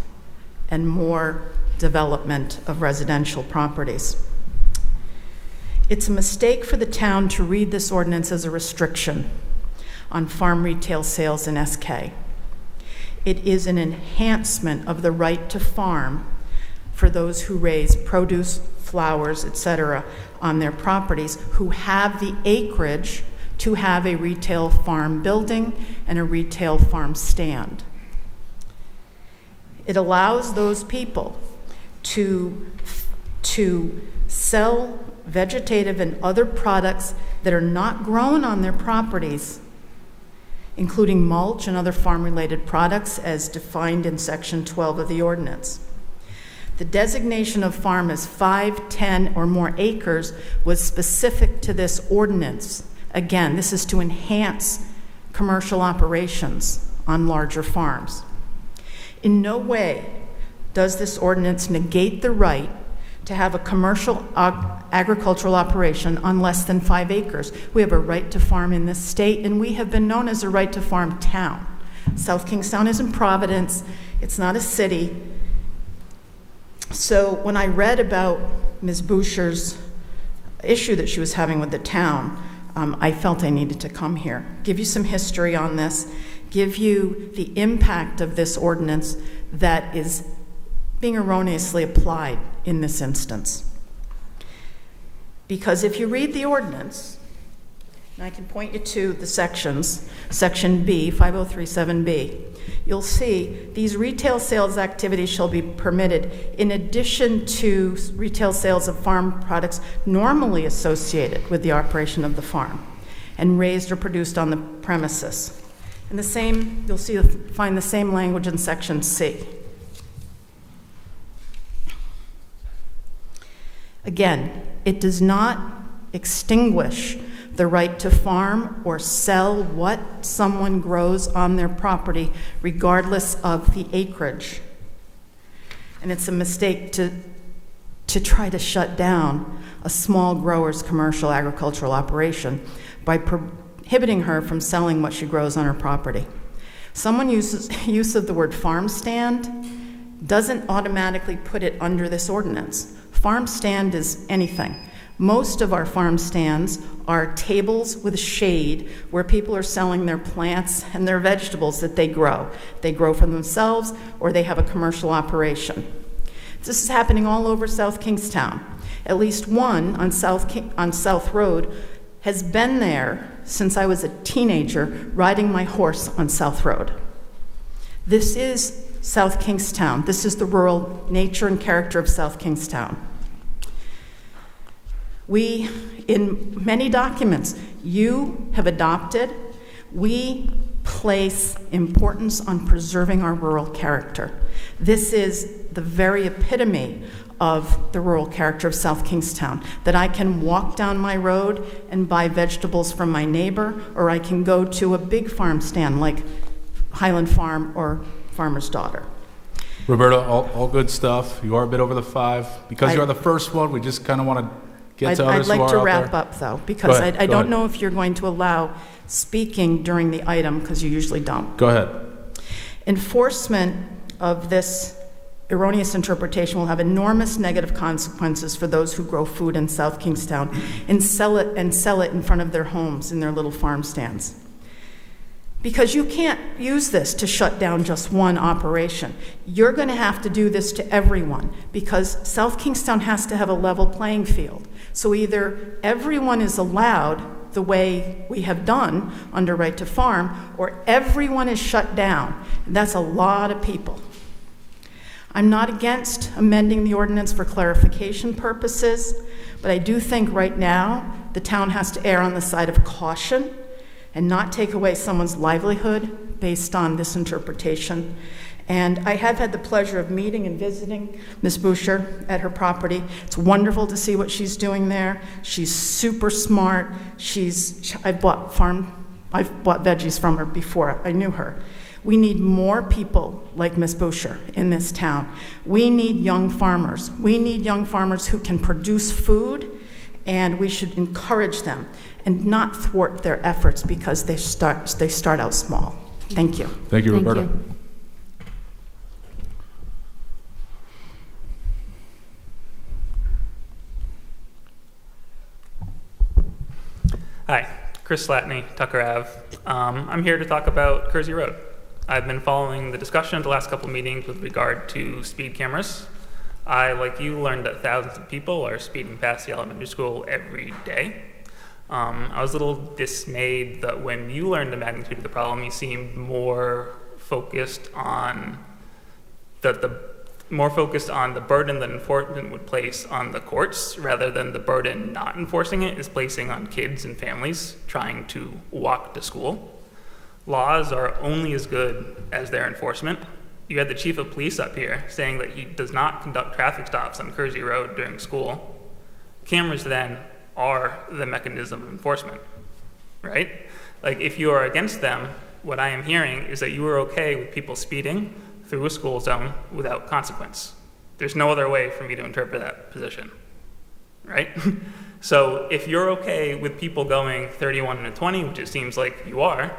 and more development of residential properties. It's a mistake for the town to read this ordinance as a restriction on farm retail sales in SK. It is an enhancement of the right to farm for those who raise produce, flowers, etc. on their properties, who have the acreage to have a retail farm building and a retail farm stand. It allows those people to sell vegetative and other products that are not grown on their properties, including mulch and other farm-related products as defined in Section 12 of the ordinance. The designation of farm as 5, 10, or more acres was specific to this ordinance. Again, this is to enhance commercial operations on larger farms. In no way does this ordinance negate the right to have a commercial agricultural operation on less than 5 acres. We have a right to farm in this state, and we have been known as a right to farm town. South Kingstown is in Providence. It's not a city. So when I read about Ms. Boucher's issue that she was having with the town, I felt I needed to come here, give you some history on this, give you the impact of this ordinance that is being erroneously applied in this instance. Because if you read the ordinance, and I can point you to the sections, Section B, 5037B, you'll see these retail sales activities shall be permitted in addition to retail sales of farm products normally associated with the operation of the farm and raised or produced on the premises. And the same, you'll find the same language in Section C. Again, it does not extinguish the right to farm or sell what someone grows on their property, regardless of the acreage. And it's a mistake to try to shut down a small grower's commercial agricultural operation by prohibiting her from selling what she grows on her property. Someone use of the word farm stand doesn't automatically put it under this ordinance. Farm stand is anything. Most of our farm stands are tables with shade where people are selling their plants and their vegetables that they grow. They grow for themselves or they have a commercial operation. This is happening all over South Kingstown. At least one on South Road has been there since I was a teenager riding my horse on South Road. This is South Kingstown. This is the rural nature and character of South Kingstown. We, in many documents you have adopted, we place importance on preserving our rural character. This is the very epitome of the rural character of South Kingstown, that I can walk down my road and buy vegetables from my neighbor, or I can go to a big farm stand like Highland Farm or Farmer's Daughter. Roberta, all good stuff. You are a bit over the 5. Because you're the first one, we just kind of want to get to others who are out there. I'd like to wrap up, though, because I don't know if you're going to allow speaking during the item, because you usually don't. Go ahead. Enforcement of this erroneous interpretation will have enormous negative consequences for those who grow food in South Kingstown and sell it in front of their homes in their little farm stands. Because you can't use this to shut down just one operation. You're going to have to do this to everyone because South Kingstown has to have a level playing field. So either everyone is allowed the way we have done under Right to Farm, or everyone is shut down. And that's a lot of people. I'm not against amending the ordinance for clarification purposes, but I do think right now the town has to err on the side of caution and not take away someone's livelihood based on this interpretation. And I have had the pleasure of meeting and visiting Ms. Boucher at her property. It's wonderful to see what she's doing there. She's super smart. I've bought veggies from her before I knew her. We need more people like Ms. Boucher in this town. We need young farmers. We need young farmers who can produce food, and we should encourage them and not thwart their efforts because they start out small. Thank you. Thank you, Roberta. Thank you. Hi, Chris Slatney, Tucker Ave. I'm here to talk about Kersey Road. I've been following the discussion at the last couple meetings with regard to speed cameras. I, like you, learned that thousands of people are speeding past the elementary school every day. I was a little dismayed that when you learned the magnitude of the problem, you seemed more focused on the burden that enforcement would place on the courts rather than the burden not enforcing it is placing on kids and families trying to walk to school. Laws are only as good as their enforcement. You had the chief of police up here saying that he does not conduct traffic stops on Kersey Road during school. Cameras then are the mechanism of enforcement, right? Like if you are against them, what I am hearing is that you are okay with people speeding through a school zone without consequence. There's no other way for me to interpret that position, right? So if you're okay with people going 31 and 20, which it seems like you are,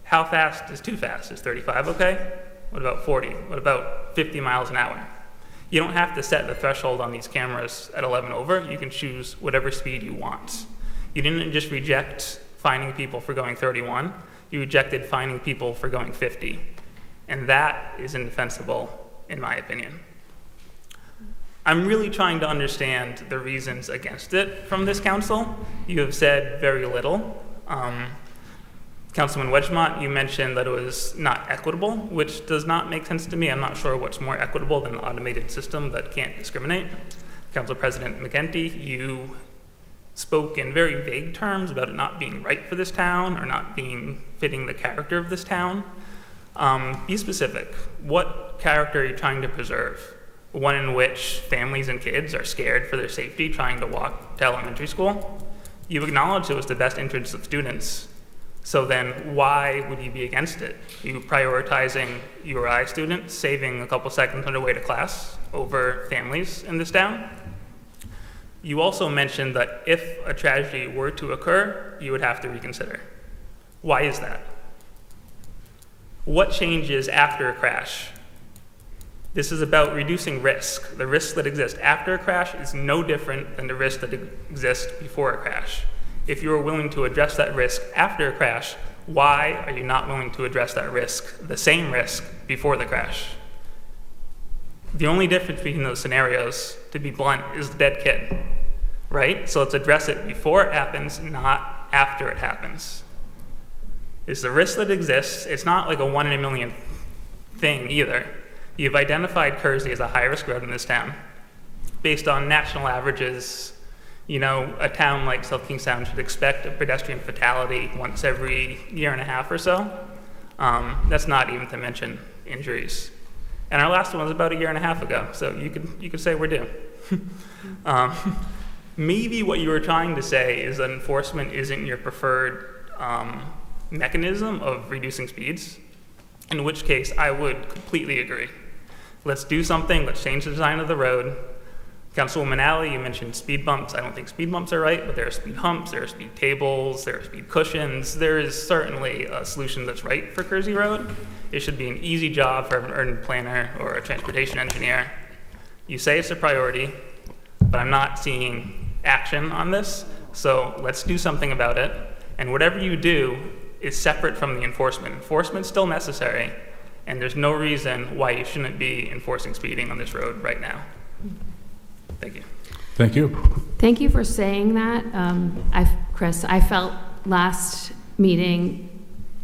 how fast is too fast? Is 35 okay? What about 40? What about 50 miles an hour? You don't have to set the threshold on these cameras at 11 over. You can choose whatever speed you want. You didn't just reject fining people for going 31. You rejected fining people for going 50. And that is indefensible, in my opinion. I'm really trying to understand the reasons against it from this council. You have said very little. Councilman Wedgemont, you mentioned that it was not equitable, which does not make sense to me. I'm not sure what's more equitable than an automated system that can't discriminate. Council President McEntee, you spoke in very vague terms about it not being right for this town or not being fitting the character of this town. Be specific. What character are you trying to preserve? One in which families and kids are scared for their safety trying to walk to elementary school? You acknowledge it was the best interest of students. So then why would you be against it? You prioritizing URI students, saving a couple seconds on their way to class over families in this town? You also mentioned that if a tragedy were to occur, you would have to reconsider. Why is that? What changes after a crash? This is about reducing risk. The risk that exists after a crash is no different than the risk that exists before a crash. If you are willing to address that risk after a crash, why are you not willing to address that risk, the same risk, before the crash? The only difference between those scenarios, to be blunt, is the dead kid, right? So let's address it before it happens, not after it happens. It's the risk that exists. It's not like a 1 in a million thing either. You've identified Kersey as a high-risk road in this town. Based on national averages, you know, a town like South Kingstown should expect a pedestrian fatality once every year and a half or so. That's not even to mention injuries. And our last one was about a year and a half ago, so you could say we're due. Maybe what you were trying to say is that enforcement isn't your preferred mechanism of reducing speeds, in which case I would completely agree. Let's do something, let's change the design of the road. Councilwoman Alley, you mentioned speed bumps. I don't think speed bumps are right, but there are speed humps, there are speed tables, there are speed cushions. There is certainly a solution that's right for Kersey Road. It should be an easy job for an urban planner or a transportation engineer. You say it's a priority, but I'm not seeing action on this, so let's do something about it. And whatever you do, is separate from the enforcement. Enforcement's still necessary, and there's no reason why you shouldn't be enforcing speeding on this road right now. Thank you. Thank you. Thank you for saying that. Chris, I felt last meeting,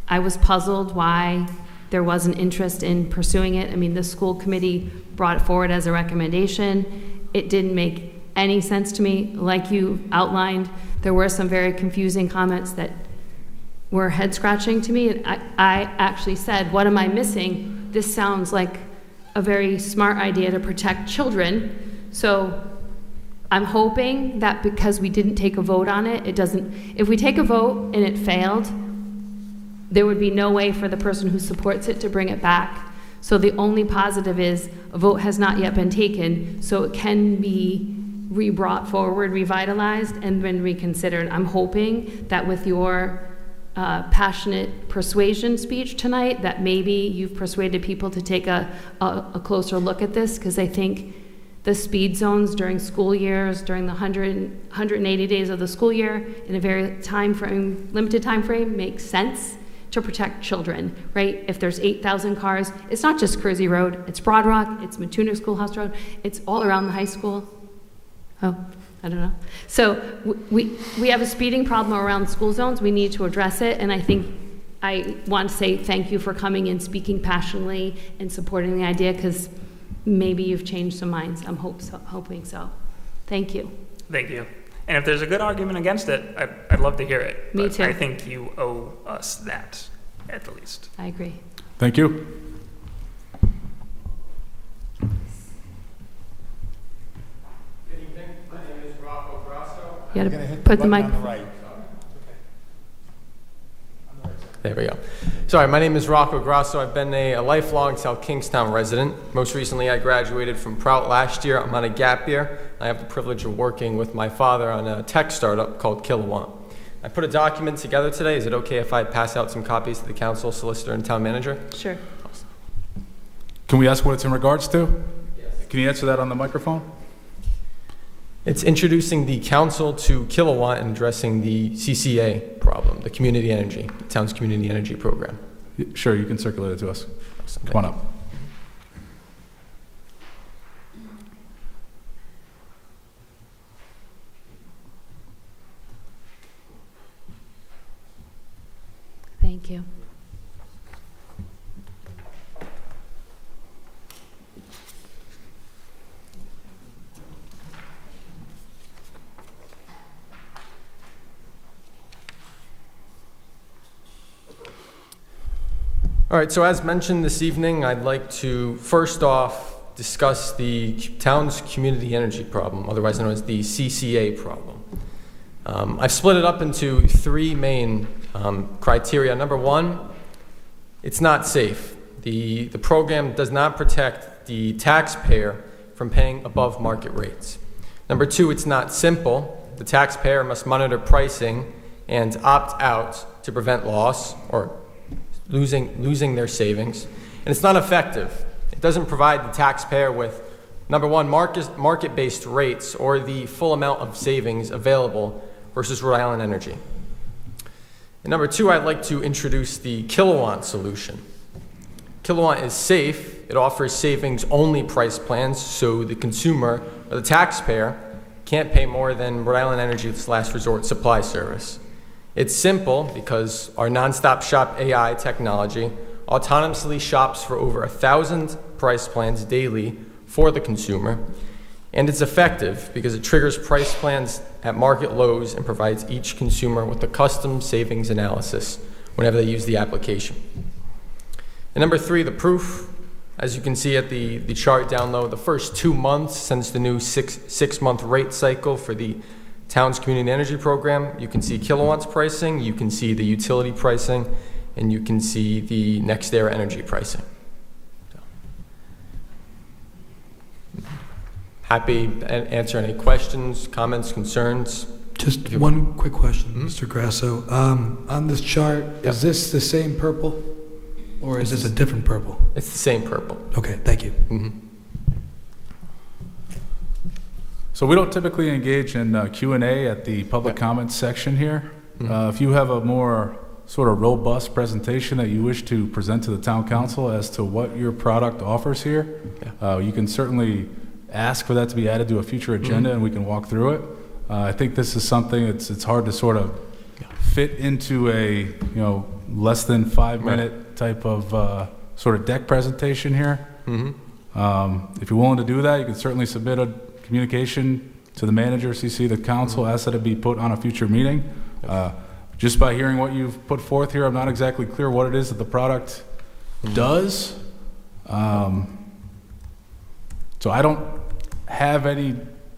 I was puzzled why there wasn't interest in pursuing it. I mean, the school committee brought it forward as a recommendation. It didn't make any sense to me. Like you outlined, there were some very confusing comments that were head scratching to me. I actually said, what am I missing? This sounds like a very smart idea to protect children. So I'm hoping that because we didn't take a vote on it, if we take a vote and it failed, there would be no way for the person who supports it to bring it back. So the only positive is a vote has not yet been taken, so it can be brought forward, revitalized, and then reconsidered. I'm hoping that with your passionate persuasion speech tonight, that maybe you've persuaded people to take a closer look at this, because I think the speed zones during school years, during the 180 days of the school year, in a very limited time frame, makes sense to protect children, right? If there's 8,000 cars, it's not just Kersey Road, it's Broad Rock, it's Matuna Schoolhouse Road, it's all around the high school. Oh, I don't know. So we have a speeding problem around school zones. We need to address it, and I think I want to say thank you for coming and speaking passionately and supporting the idea, because maybe you've changed some minds. I'm hoping so. Thank you. Thank you. And if there's a good argument against it, I'd love to hear it. Me But too. I think you owe us that, at the least. I agree. Thank you. My name is Rocco Grasso. You gotta put the mic. There we go. Sorry, my name is Rocco Grasso. I've been a lifelong South Kingstown resident. Most recently, I graduated from Prout last year. I'm on a gap year. I have the privilege of working with my father on a tech startup called Kilowatt. I put a document together today. Is it okay if I pass out some copies to the council, solicitor, and town manager? Sure. Can we ask what it's in regards to? Yes. Can you answer that on the microphone? It's introducing the council to Kilowatt and addressing the CCA problem, the community energy, the town's community energy program. Sure, you can circulate it to us. Come on up. Thank you. All right, so as mentioned this evening, I'd like to first off discuss the town's community energy problem, otherwise known as the CCA problem. I've split it up into three main criteria. Number one, it's not safe. The program does not protect the taxpayer from paying above market rates. Number two, it's not simple. The taxpayer must monitor pricing and opt out to prevent loss or losing their savings. And it's not effective. It doesn't provide the taxpayer with, number one, market-based rates or the full amount of savings available versus Rhode Island Energy. And number two, I'd like to introduce the Kilowatt solution. Kilowatt is safe. It offers savings-only price plans, so the consumer or the taxpayer can't pay more than Rhode Island Energy's last resort supply service. It's simple because our nonstop shop AI technology autonomously shops for over 1,000 price plans daily for the consumer. And it's effective because it triggers price plans at market lows and provides each consumer with a custom savings analysis whenever they use the application. And number three, the proof. As you can see at the chart down low, the first 2 months since the new six-month rate cycle for the town's community energy program, you can see kilowatts pricing, you can see the utility pricing, and you can see the NextEra energy pricing. Happy to answer any questions, comments, concerns. Just one quick question, Mr. Grasso. On this chart, is this the same purple, or is this a different purple? It's the same purple. Okay, thank you. So we don't typically engage in Q&A at the public comments section here. If you have a more sort of robust presentation that you wish to present to the town council as to what your product offers here, you can certainly ask for that to be added to a future agenda and we can walk through it. I think this is something it's hard to sort of fit into a less than 5-minute type of sort of deck presentation here. If you're willing to do that, you can certainly submit a communication to the manager, CC the council, ask that it be put on a future meeting. Just by hearing what you've put forth here, I'm not exactly clear what it is that the product does. So I don't have any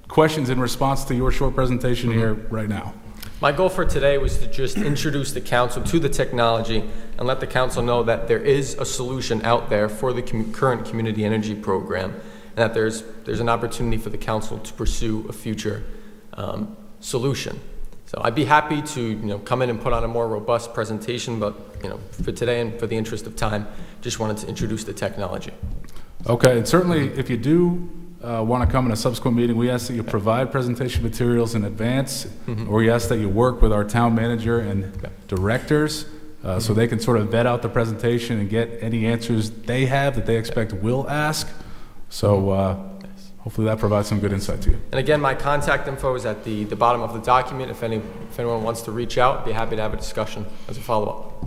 questions in response to your short presentation here right now. My goal for today was to just introduce the council to the technology and let the council know that there is a solution out there for the current community energy program, and that there's an opportunity for the council to pursue a future solution. So I'd be happy to come in and put on a more robust presentation, but for today and for the interest of time, just wanted to introduce the technology. Okay, and certainly if you do want to come in a subsequent meeting, we ask that you provide presentation materials in advance, or we ask that you work with our town manager and directors so they can sort of vet out the presentation and get any answers they have that they expect we'll ask. So hopefully that provides some good insight to you. And again, my contact info is at the bottom of the document. If anyone wants to reach out, I'd be happy to have a discussion as a follow-up.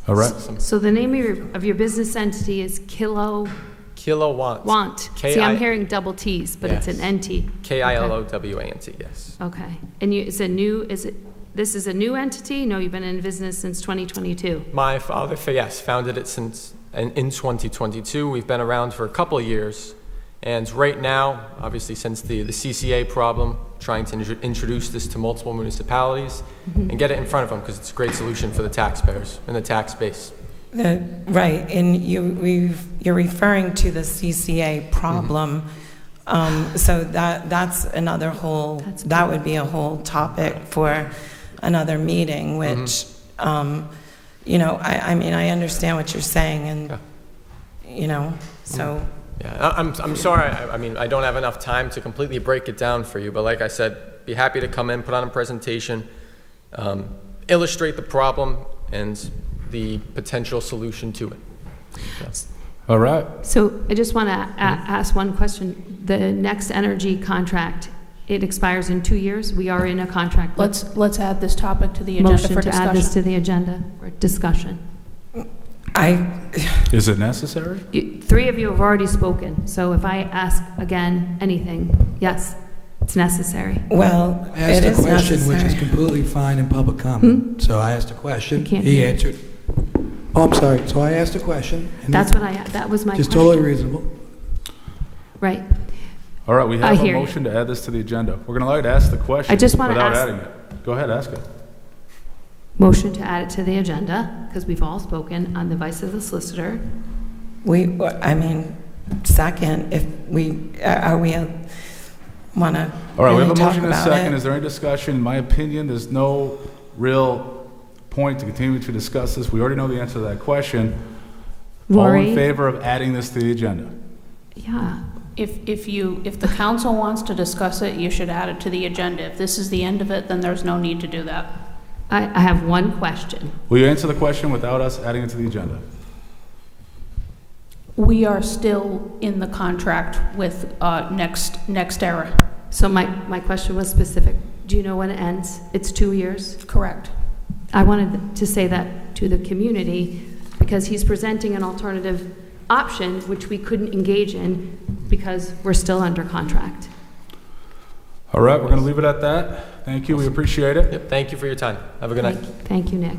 All right. So the name of your business entity is Kilowant. Want. See, I'm hearing double T's, but it's an NT. KILOWANT, yes. Okay. And this is a new entity? No, you've been in business since 2022. My father, founded it in 2022. We've been around for a couple of years. And right now, obviously, since the CCA problem, trying to introduce this to multiple municipalities and get it in front of them because it's a great solution for the taxpayers and the tax base. Right, and you're referring to the CCA problem. So that's another that would be a whole topic for another meeting, which, I mean, I understand what you're saying, and, so. Yeah, I'm sorry. I mean, I don't have enough time to completely break it down for you, but like I said, be happy to come in, put on a presentation, illustrate the problem and the potential solution to it. Yes. All right. So I just want to ask one question. The Next Energy contract, it expires in 2 years. We are in a contract. Let's add this topic to the agenda Motion for to discussion. add this to the agenda for discussion. Is it necessary? Three of you have already spoken, so if I ask again anything, yes, it's necessary. Well, I asked a question which is completely fine in public comment. So I asked a question. He answered. Oh, I'm sorry. So I asked a question. That was my just question. totally reasonable. Right. All right, we have a motion to add this to the agenda. We're going to allow you to ask the question I just want to without ask, adding it. Go ahead, ask it. Motion to add it to the agenda, because we've all spoken on the advice of the solicitor. Second, if we want to. All right, we have a talk motion and a about second. it. Is there any discussion? In my opinion, there's no real point to continue to discuss this. We already know the answer to that question. All in favor of adding this to the agenda? Yeah. If the council wants to discuss it, you should add it to the agenda. If this is the end of it, then there's no need to do that. I have one question. Will you answer the question without us adding it to the agenda? We are still in the contract with Next Era. So my question was specific. Do you know when it ends? It's 2 years? Correct. I wanted to say that to the community because he's presenting an alternative option which we couldn't engage in because we're still under contract. All right, we're going to leave it at that. Thank you. We appreciate it. Yep, thank you for your time. Have a good night. Thank you, Nick.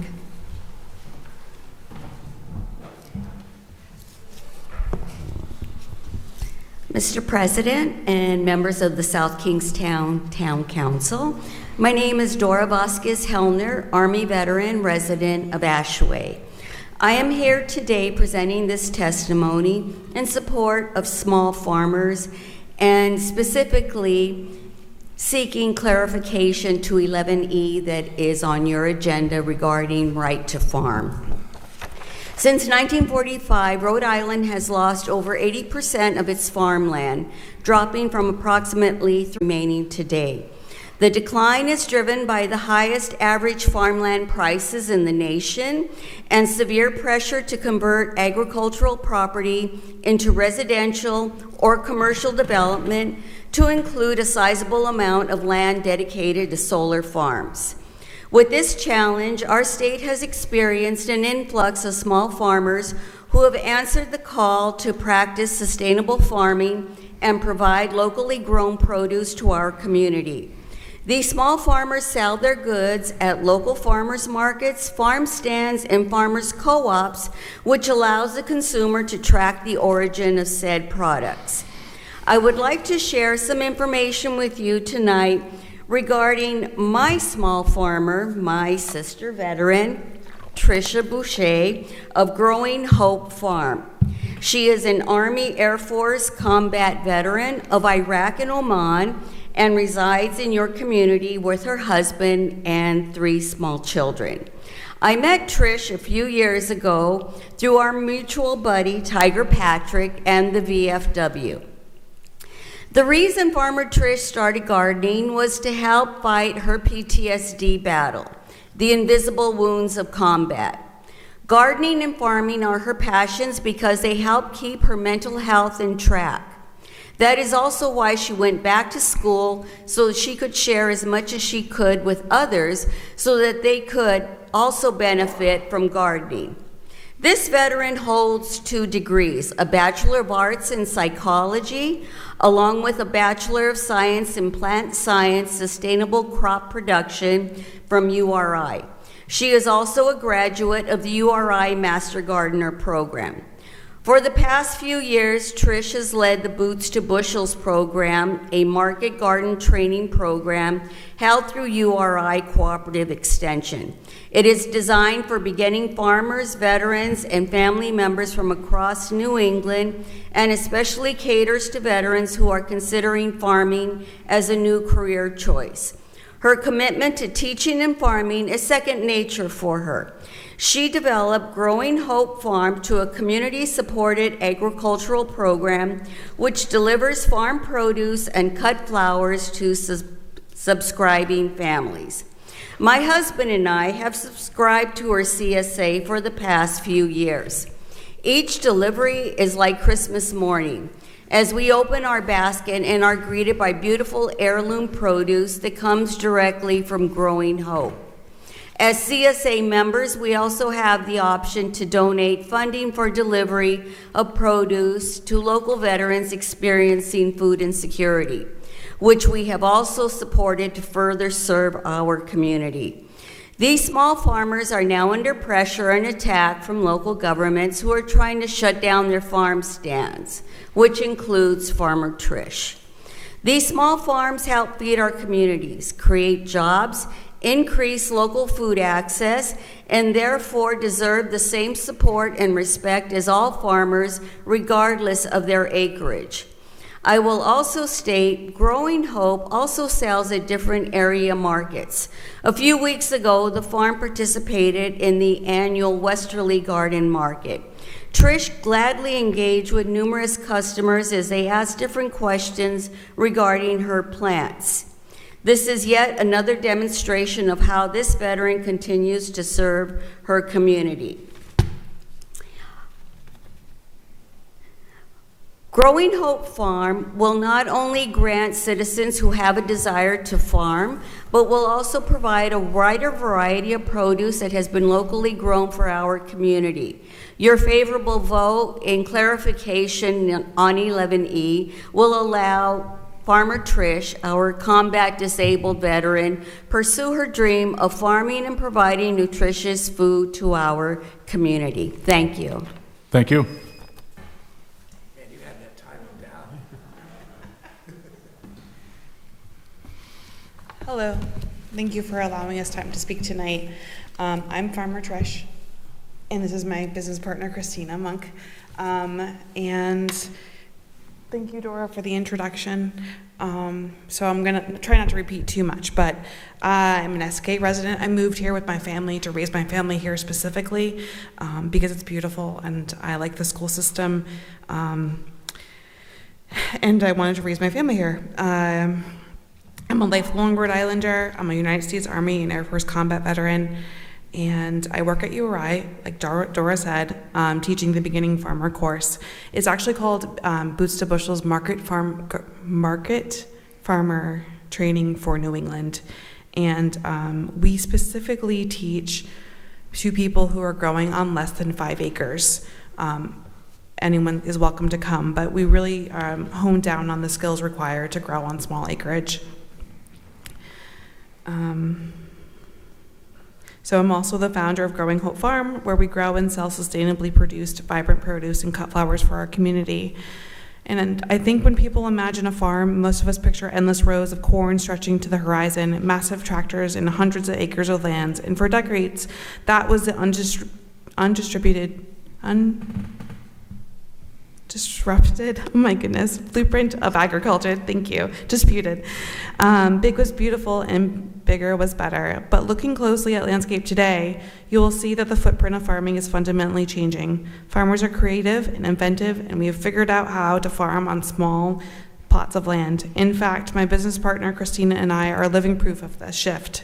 Mr. President and members of the South Kingstown Town Council, my name is Dora Vasquez-Hellner, Army veteran, resident of Ashway. I am here today presenting this testimony in support of small farmers and specifically seeking clarification to 11E that is on your agenda regarding right to farm. Since 1945, Rhode Island has lost over 80% of its farmland, dropping from approximately remaining today. The decline is driven by the highest average farmland prices in the nation and severe pressure to convert agricultural property into residential or commercial development, to include a sizable amount of land dedicated to solar farms. With this challenge, our state has experienced an influx of small farmers who have answered the call to practice sustainable farming and provide locally grown produce to our community. These small farmers sell their goods at local farmers markets, farm stands, and farmers co-ops, which allows the consumer to track the origin of said products. I would like to share some information with you tonight regarding my small farmer, my sister veteran, Tricia Boucher of Growing Hope Farm. She is an Army Air Force combat veteran of Iraq and Oman and resides in your community with her husband and 3 small children. I met Trish a few years ago through our mutual buddy, Tiger Patrick, and the VFW. The reason Farmer Trish started gardening was to help fight her PTSD battle, the invisible wounds of combat. Gardening and farming are her passions because they help keep her mental health in track. That is also why she went back to school, so that she could share as much as she could with others so that they could also benefit from gardening. This veteran holds 2 degrees, a Bachelor of Arts in Psychology, along with a Bachelor of Science in Plant Science, Sustainable Crop Production from URI. She is also a graduate of the URI Master Gardener program. For the past few years, Trish has led the Boots to Bushels program, a market garden training program held through URI Cooperative Extension. It is designed for beginning farmers, veterans, and family members from across New England, and especially caters to veterans who are considering farming as a new career choice. Her commitment to teaching and farming is second nature for her. She developed Growing Hope Farm to a community-supported agricultural program which delivers farm produce and cut flowers to subscribing families. My husband and I have subscribed to her CSA for the past few years. Each delivery is like Christmas morning, as we open our basket and are greeted by beautiful heirloom produce that comes directly from Growing Hope. As CSA members, we also have the option to donate funding for delivery of produce to local veterans experiencing food insecurity, which we have also supported to further serve our community. These small farmers are now under pressure and attack from local governments who are trying to shut down their farm stands, which includes Farmer Trish. These small farms help feed our communities, create jobs, increase local food access, and therefore deserve the same support and respect as all farmers, regardless of their acreage. I will also state Growing Hope also sells at different area markets. A few weeks ago, the farm participated in the annual Westerly Garden Market. Trish gladly engaged with numerous customers as they asked different questions regarding her plants. This is yet another demonstration of how this veteran continues to serve her community. Growing Hope Farm will not only grant citizens who have a desire to farm, but will also provide a wider variety of produce that has been locally grown for our community. Your favorable vote in clarification on 11E will allow Farmer Trish, our combat disabled veteran, pursue her dream of farming and providing nutritious food to our community. Thank you. Thank you. Hello. Thank you for allowing us time to speak tonight. I'm Farmer Trish, and this is my business partner, Christina Monk. And thank you, Dora, for the introduction. So I'm going to try not to repeat too much, but I'm an SK resident. I moved here with my family to raise my family here specifically because it's beautiful, and I like the school system, and I wanted to raise my family here. I'm a lifelong Rhode Islander. I'm a United States Army and Air Force combat veteran. And I work at URI, like Dora said, teaching the beginning farmer course. It's actually called Boots to Bushels Market Farmer Training for New England. And we specifically teach to people who are growing on less than 5 acres. Anyone is welcome to come, but we really hone down on the skills required to grow on small acreage. So I'm also the founder of Growing Hope Farm, where we grow and sell sustainably produced, vibrant produce and cut flowers for our community. And I think when people imagine a farm, most of us picture endless rows of corn stretching to the horizon, massive tractors and hundreds of acres of land. And for decades, that was the undisrupted, oh my goodness, blueprint of agriculture. Thank you. Disputed. Big was beautiful and bigger was better. But looking closely at landscape today, you will see that the footprint of farming is fundamentally changing. Farmers are creative and inventive, and we have figured out how to farm on small plots of land. In fact, my business partner, Christina, and I are living proof of this shift.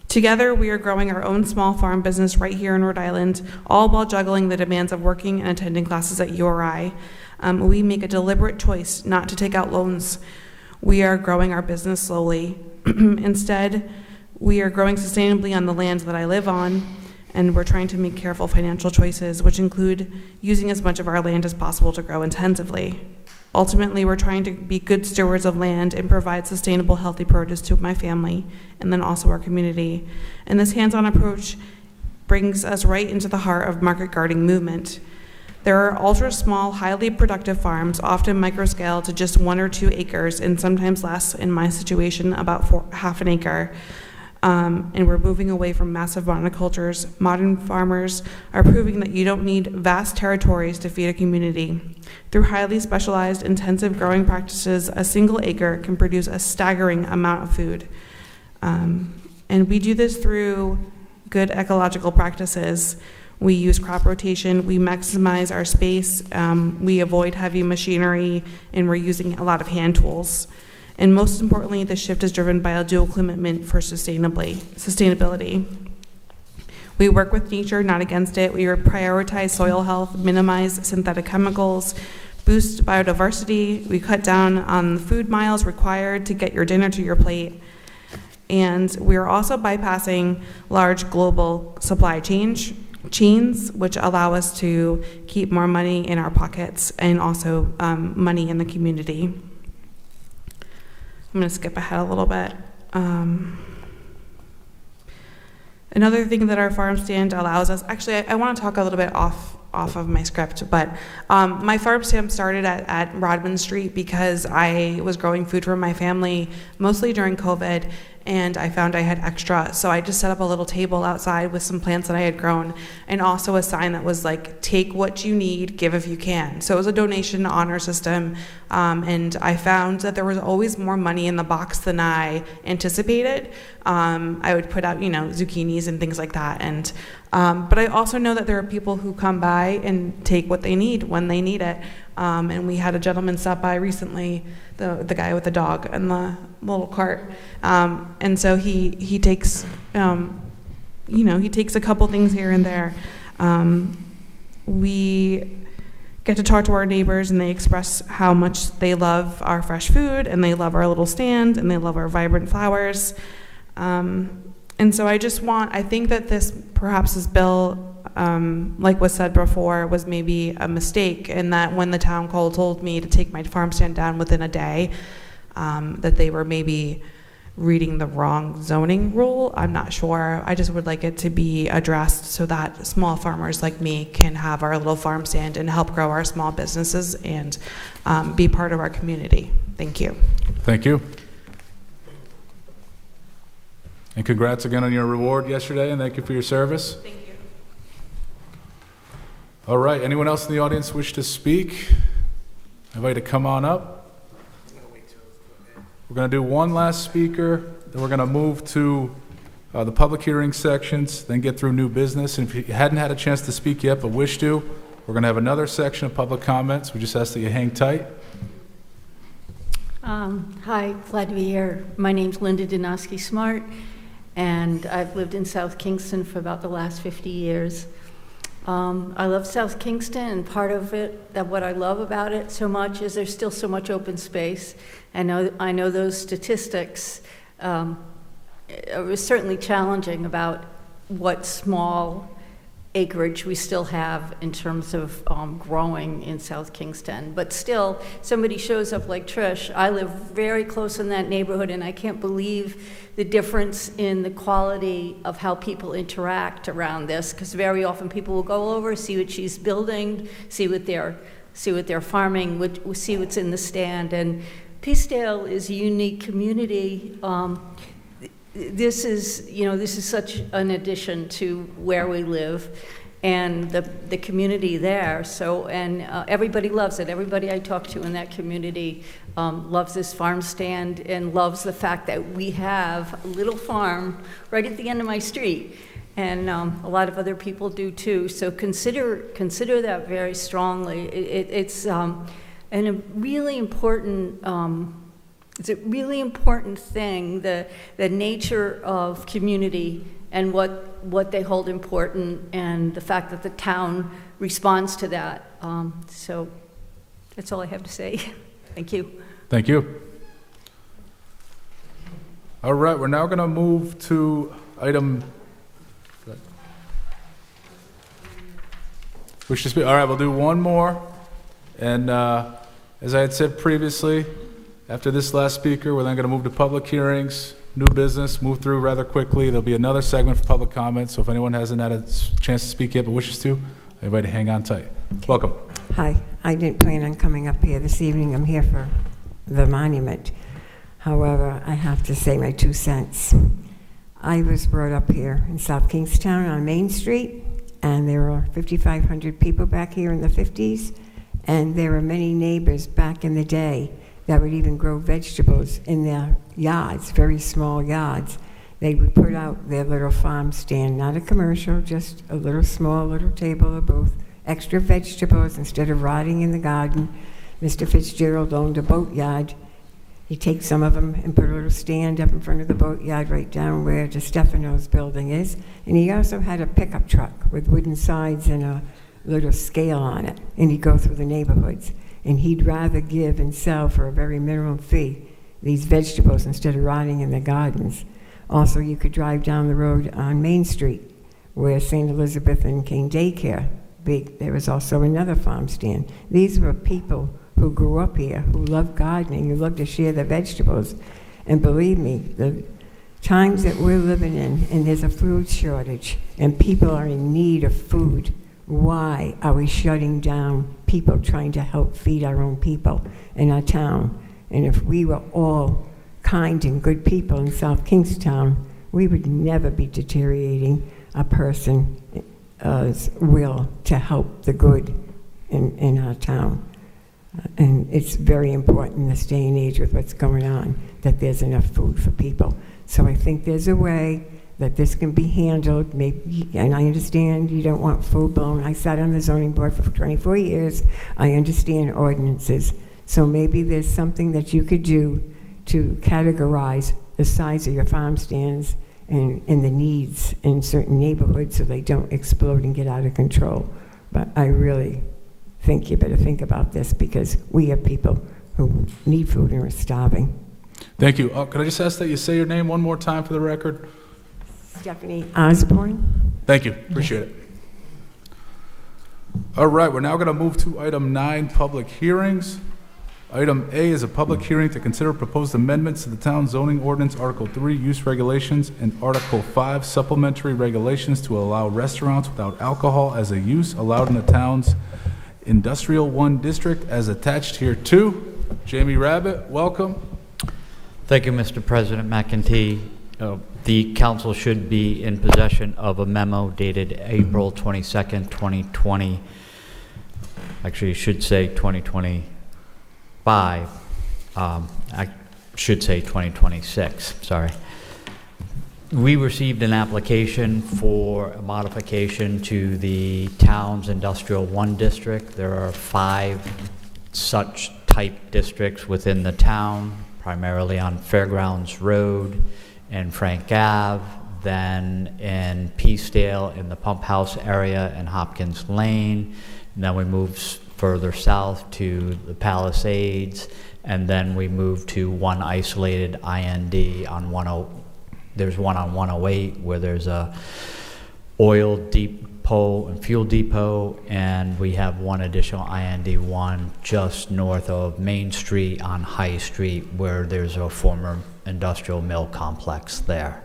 Together, we are growing our own small farm business right here in Rhode Island, all while juggling the demands of working and attending classes at URI. We make a deliberate choice not to take out loans. We are growing our business slowly. Instead, we are growing sustainably on the land that I live on, and we're trying to make careful financial choices, which include using as much of our land as possible to grow intensively. Ultimately, we're trying to be good stewards of land and provide sustainable, healthy produce to my family and then also our community. And this hands-on approach brings us right into the heart of market gardening movement. There are ultra-small, highly productive farms, often micro-scale to just 1 or 2 acres, and sometimes less, in my situation, about half an acre. And we're moving away from massive monocultures. Modern farmers are proving that you don't need vast territories to feed a community. Through highly specialized, intensive growing practices, a single acre can produce a staggering amount of food. And we do this through good ecological practices. We use crop rotation, we maximize our space, we avoid heavy machinery, and we're using a lot of hand tools. And most importantly, the shift is driven by a dual commitment for sustainability. We work with nature, not against it. We prioritize soil health, minimize synthetic chemicals, boost biodiversity. We cut down on the food miles required to get your dinner to your plate. And we are also bypassing large global supply chains, which allow us to keep more money in our pockets and also money in the community. I'm going to skip ahead a little bit. Another thing that our farm stand allows us, actually, I want to talk a little bit off of my script, but my farm stand started at Rodman Street because I was growing food for my family, mostly during COVID, and I found I had extra. So I just set up a little table outside with some plants that I had grown, and also a sign that was like, take what you need, give if you can. So it was a donation honor system, and I found that there was always more money in the box than I anticipated. I would put out, zucchinis and things like that. And but I also know that there are people who come by and take what they need when they need it. And we had a gentleman stop by recently, the guy with the dog and the little cart. And so he takes, he takes a couple things here and there. We get to talk to our neighbors, and they express how much they love our fresh food, and they love our little stand, and they love our vibrant flowers. And so I think that this bill, like was said before, was maybe a mistake, in that when the town told me to take my farm stand down within a day, that they were maybe reading the wrong zoning rule. I'm not sure. I just would like it to be addressed so that small farmers like me can have our little farm stand and help grow our small businesses and be part of our community. Thank you. Thank you. And congrats again on your reward yesterday, and thank you for your service. Thank you. All right, anyone else in the audience wish to speak? I invite you to come on up. We're going to do one last speaker, then we're going to move to the public hearing sections, then get through new business. And if you hadn't had a chance to speak yet but wish to, we're going to have another section of public comments. We just ask that you hang tight. Hi, glad to be here. My name's Linda Donosky Smart, and I've lived in South Kingston for about the last 50 years. I love South Kingston, and part of it, that what I love about it so much is there's still so much open space. I know those statistics are certainly challenging about what small acreage we still have in terms of growing in South Kingston. But still, somebody shows up like Trish. I live very close in that neighborhood, and I can't believe the difference in the quality of how people interact around this, because very often people will go over, see what she's building, see what they're farming, see what's in the stand. And Peacedale is a unique community. This is such an addition to where we live and the community there. So, and everybody loves it. Everybody I talk to in that community loves this farm stand and loves the fact that we have a little farm right at the end of my street. And a lot of other people do too. So consider that very strongly. It's a really important. It's a really important thing, the nature of community and what they hold important, and the fact that the town responds to that. So that's all I have to say. Thank you. Thank you. All right, we're now going to move to item. Wish to speak. All right, we'll do one more. And as I had said previously, after this last speaker, we're then going to move to public hearings, new business, move through rather quickly. There'll be another segment for public comment, so if anyone hasn't had a chance to speak yet but wishes to, I invite you to hang on tight. Welcome. Hi, I didn't plan on coming up here this evening. I'm here for the monument. However, I have to say my 2 cents. I was brought up here in South Kingstown on Main Street, and there were 5,500 people back here in the 50s, and there were many neighbors back in the day that would even grow vegetables in their yards, very small yards. They would put out their little farm stand, not a commercial, just a little small little table of both extra vegetables instead of rotting in the garden. Mr. Fitzgerald owned a boatyard. He'd take some of them and put a little stand up in front of the boatyard right down where DeStefano's building is. And he also had a pickup truck with wooden sides and a little scale on it. And he'd go through the neighborhoods. And he'd rather give and sell for a very minimum fee these vegetables instead of rotting in the gardens. Also, you could drive down the road on Main Street where St. Elizabeth and King Daycare, there was also another farm stand. These were people who grew up here, who loved gardening, who loved to share their vegetables. And believe me, the times that we're living in, and there's a food shortage, and people are in need of food, why are we shutting down people trying to help feed our own people in our town? And if we were all kind and good people in South Kingstown, we would never be deteriorating a person's will to help the good in our town. And it's very important in this day and age with what's going on that there's enough food for people. So I think there's a way that this can be handled, maybe, and I understand you don't want full-blown. I sat on the zoning board for 24 years. I understand ordinances. So maybe there's something that you could do to categorize the size of your farm stands and the needs in certain neighborhoods so they don't explode and get out of control. But I really think you better think about this because we have people who need food and are starving. Thank you. Could I just ask that you say your name one more time for the record? Stephanie Osborne. Thank you. Appreciate it. All right, we're now going to move to item 9, public hearings. Item A is a public hearing to consider proposed amendments to the town zoning ordinance, Article 3, use regulations, and Article 5, supplementary regulations to allow restaurants without alcohol as a use allowed in the town's Industrial 1 district as attached here too. Jamie Rabbit, welcome. Thank you, Mr. President McEntee. The council should be in possession of a memo dated April 22nd, 2020. Actually, it should say 2025. I should say 2026, sorry. We received an application for a modification to the town's Industrial 1 district. There are 5 such type districts within the town, primarily on Fairgrounds Road and Frank Ave, then in Peacedale in the Pump House area and Hopkins Lane. And then we moved further south to the Palisades, and then we moved to one isolated IND on there's one on 108 where there's a oil depot and fuel depot, and we have one additional IND1 just north of Main Street on High Street where there's a former industrial mill complex there.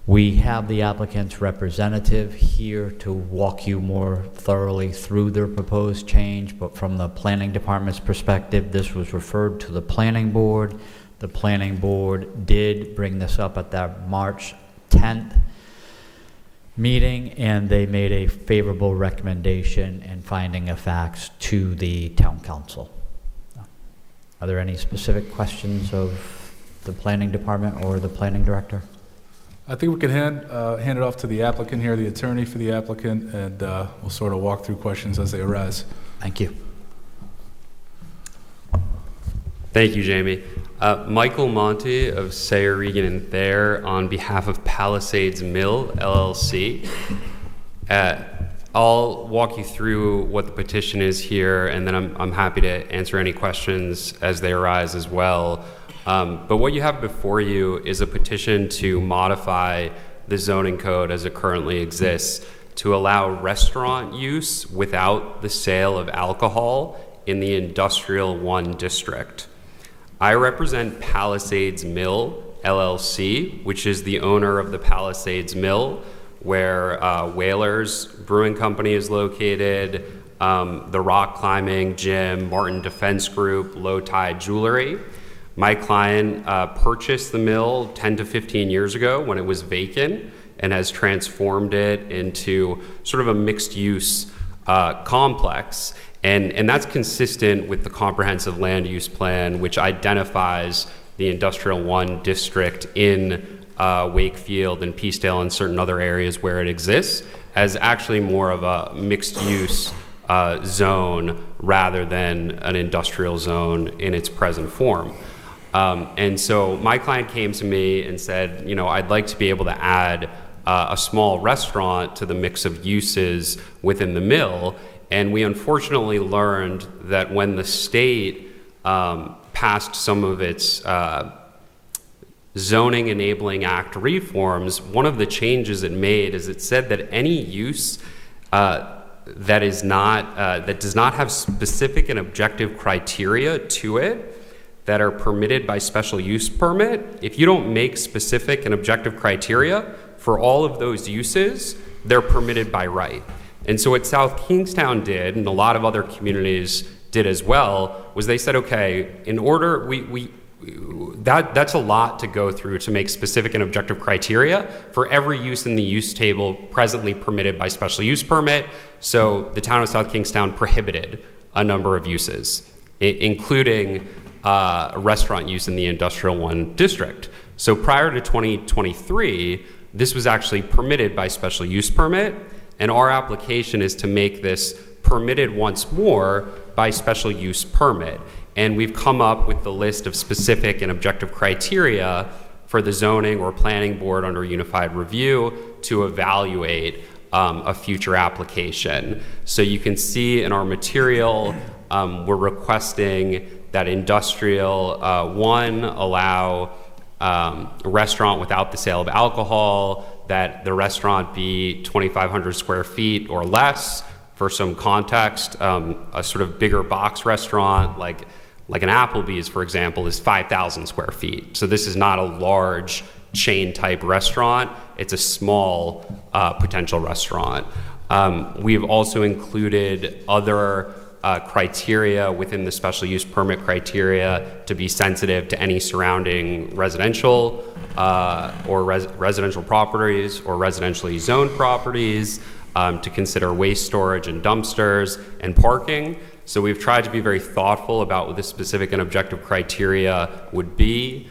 We have the applicant's representative here to walk you more thoroughly through their proposed change, but from the planning department's perspective, this was referred to the planning board. The planning board did bring this up at that March 10th meeting, and they made a favorable recommendation and finding of facts to the town council. Are there any specific questions of the planning department or the planning director? I think we can hand it off to the applicant here, the attorney for the applicant, and we'll sort of walk through questions as they arise. Thank you. Thank you, Jamie. Michael Monty of Sayer, Regan and Thayer on behalf of Palisades Mill, LLC. I'll walk you through what the petition is here, and then I'm happy to answer any questions as they arise as well. But what you have before you is a petition to modify the zoning code as it currently exists to allow restaurant use without the sale of alcohol in the Industrial 1 district. I represent Palisades Mill, LLC, which is the owner of the Palisades Mill, where Whalers Brewing Company is located, the rock climbing gym, Martin Defense Group, Low Tide Jewelry. My client purchased the mill 10 to 15 years ago when it was vacant and has transformed it into sort of a mixed-use complex. And that's consistent with the comprehensive land use plan, which identifies the Industrial 1 district in Wakefield and Peacedale and certain other areas where it exists as actually more of a mixed-use zone rather than an industrial zone in its present form. And so my client came to me and said, you know, I'd like to be able to add a small restaurant to the mix of uses within the mill. And we unfortunately learned that when the state passed some of its zoning enabling act reforms, one of the changes it made is it said that any use that does not have specific and objective criteria to it that are permitted by special use permit, if you don't make specific and objective criteria for all of those uses, they're permitted by right. And so what South Kingstown did, and a lot of other communities did as well, was they said, okay, in order, that's a lot to go through to make specific and objective criteria for every use in the use table presently permitted by special use permit. So the town of South Kingstown prohibited a number of uses, including restaurant use in the Industrial 1 district. So prior to 2023, this was actually permitted by special use permit, and our application is to make this permitted once more by special use permit. And we've come up with the list of specific and objective criteria for the zoning or planning board under unified review to evaluate a future application. So you can see in our material, we're requesting that Industrial 1 allow a restaurant without the sale of alcohol, that the restaurant be 2,500 square feet or less. For some context, a sort of bigger box restaurant like an Applebee's, for example, is 5,000 square feet. So this is not a large chain type restaurant. It's a small potential restaurant. We've also included other criteria within the special use permit criteria to be sensitive to any surrounding residential or residential properties or residentially zoned properties, to consider waste storage and dumpsters and parking. So we've tried to be very thoughtful about what the specific and objective criteria would be.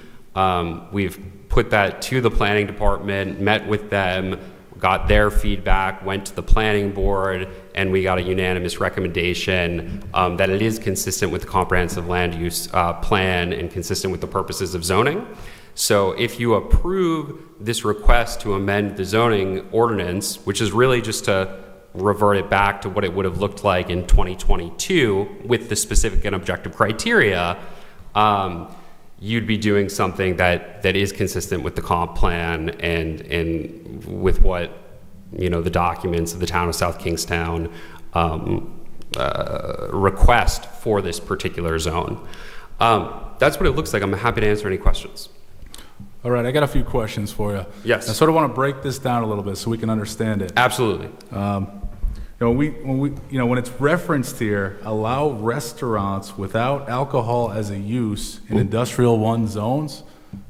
We've put that to the planning department, met with them, got their feedback, went to the planning board, and we got a unanimous recommendation that it is consistent with the comprehensive land use plan and consistent with the purposes of zoning. So if you approve this request to amend the zoning ordinance, which is really just to revert it back to what it would have looked like in 2022 with the specific and objective criteria, you'd be doing something that is consistent with the comp plan and with what, you know, the documents of the town of South Kingstown request for this particular zone. That's what it looks like. I'm happy to answer any questions. All right, I got a few questions for you. Yes. I sort of want to break this down a little bit so we can understand it. Absolutely. When it's referenced here, allow restaurants without alcohol as a use in industrial 1 zones.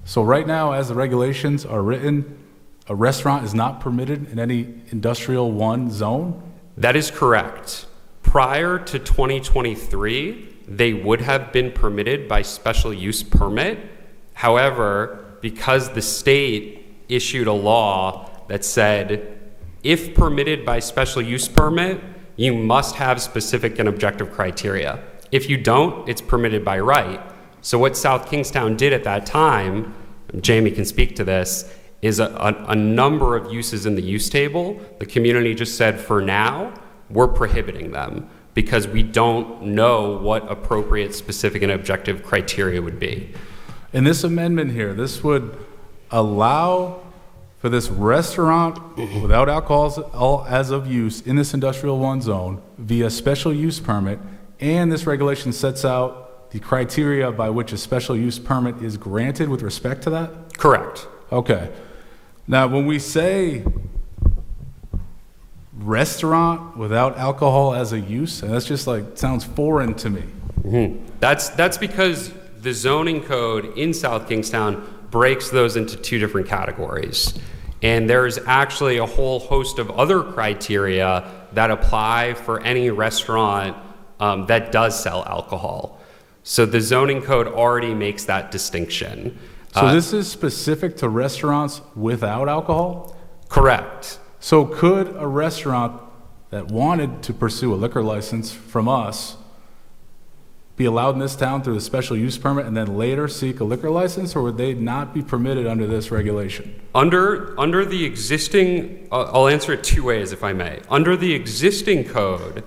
So right now, as the regulations are written, a restaurant is not permitted in any industrial 1 zone? That is correct. Prior to 2023, they would have been permitted by special use permit. However, because the state issued a law that said, if permitted by special use permit, you must have specific and objective criteria. If you don't, it's permitted by right. So what South Kingstown did at that time, Jamie can speak to this, is a number of uses in the use table. The community just said, for now, we're prohibiting them because we don't know what appropriate, specific, and objective criteria would be. In this amendment here, this would allow for this restaurant without alcohol as of use in this industrial 1 zone via special use permit, and this regulation sets out the criteria by which a special use permit is granted with respect to that? Correct. Okay. Now, when we say restaurant without alcohol as a use, and that's just like, sounds foreign to me. Mm-hmm. That's because the zoning code in South Kingstown breaks those into 2 different categories. And there's actually a whole host of other criteria that apply for any restaurant that does sell alcohol. So the zoning code already makes that distinction. So this is specific to restaurants without alcohol? Correct. So could a restaurant that wanted to pursue a liquor license from us be allowed in this town through the special use permit and then later seek a liquor license, or would they not be permitted under this regulation? Under the existing, I'll answer it 2 ways if I may. Under the existing code,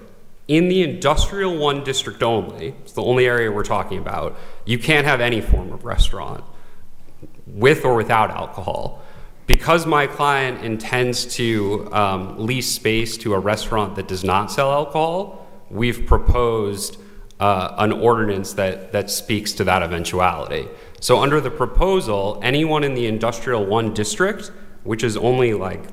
in the industrial 1 district only, it's the only area we're talking about, you can't have any form of restaurant with or without alcohol. Because my client intends to lease space to a restaurant that does not sell alcohol, we've proposed an ordinance that speaks to that eventuality. So under the proposal, anyone in the industrial 1 district, which is only like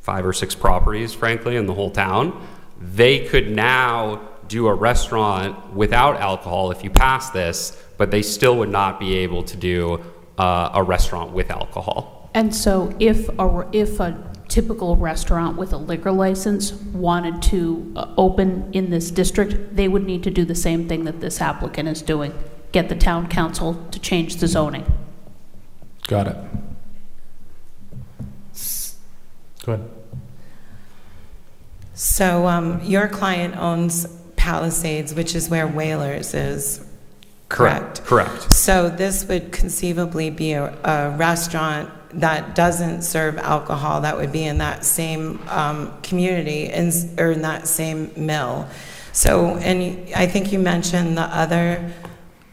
5 or 6 properties, frankly, in the whole town, they could now do a restaurant without alcohol if you pass this, but they still would not be able to do a restaurant with alcohol. And so if a typical restaurant with a liquor license wanted to open in this district, they would need to do the same thing that this applicant is doing, get the town council to change the zoning. Got it. Go ahead. So your client owns Palisades, which is where Whalers is, correct? Correct. So this would conceivably be a restaurant that doesn't serve alcohol that would be in that same community or in that same mill. So, and I think you mentioned the other,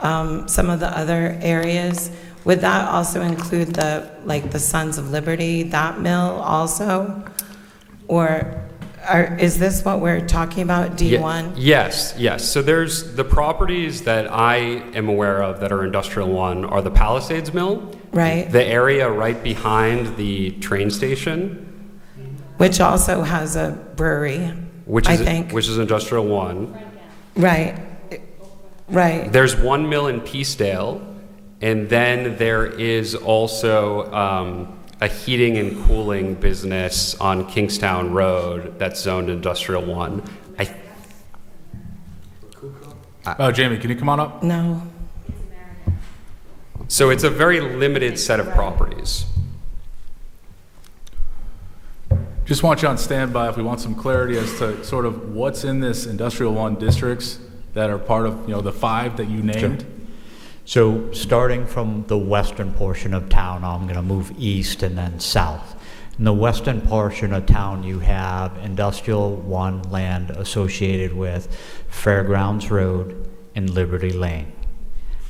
some of the other areas. Would that also include the Sons of Liberty, that mill also? Or is this what we're talking about, D1? Yes. So there's the properties that I am aware of that are industrial 1 are the Palisades Mill. Right. The area right behind the train station. Which also has a brewery, I think. Which is industrial 1. Right. There's 1 mill in Peacedale, and then there is also a heating and cooling business on Kingstown Road that's zoned industrial 1. Jamie, can you come on up? No. So it's a very limited set of properties. Just want you on standby if we want some clarity as to sort of what's in this Industrial 1 districts that are part of, the 5 that you named. So starting from the western portion of town, I'm going to move east and then south. In the western portion of town, you have Industrial 1 land associated with Fairgrounds Road and Liberty Lane,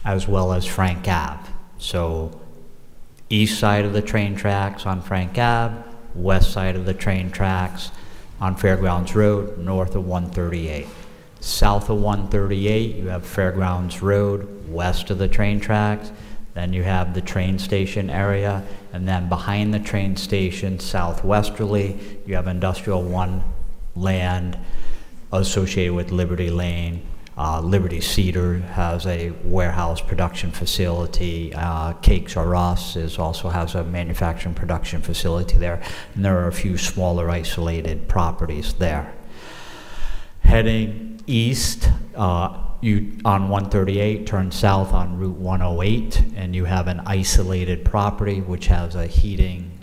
as well as Frank Ave. So east side of the train tracks on Frank Ave, west side of the train tracks on Fairgrounds Road, north of 138. South of 138, you have Fairgrounds Road, west of the train tracks. Then you have the train station area, and then behind the train station, southwesterly, you have Industrial 1 land associated with Liberty Lane. Liberty Cedar has a warehouse production facility. Cakes R Us also has a manufacturing production facility there, and there are a few smaller isolated properties there. Heading east, you on 138 turn south on Route 108, and you have an isolated property which has a heating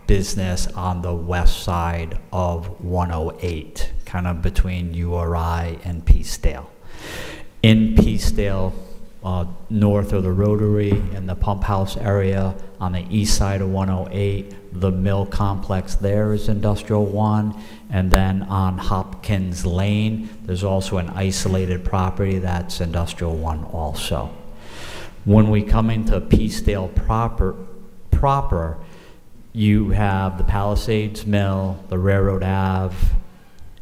business on the west side of 108, kind of between URI and Peacedale. In Peacedale, north of the Rotary and the pump house area, on the east side of 108, the mill complex there is Industrial 1, and then on Hopkins Lane, there's also an isolated property that's Industrial 1 also. When we come into Peacedale proper, you have the Palisades Mill, the Railroad Ave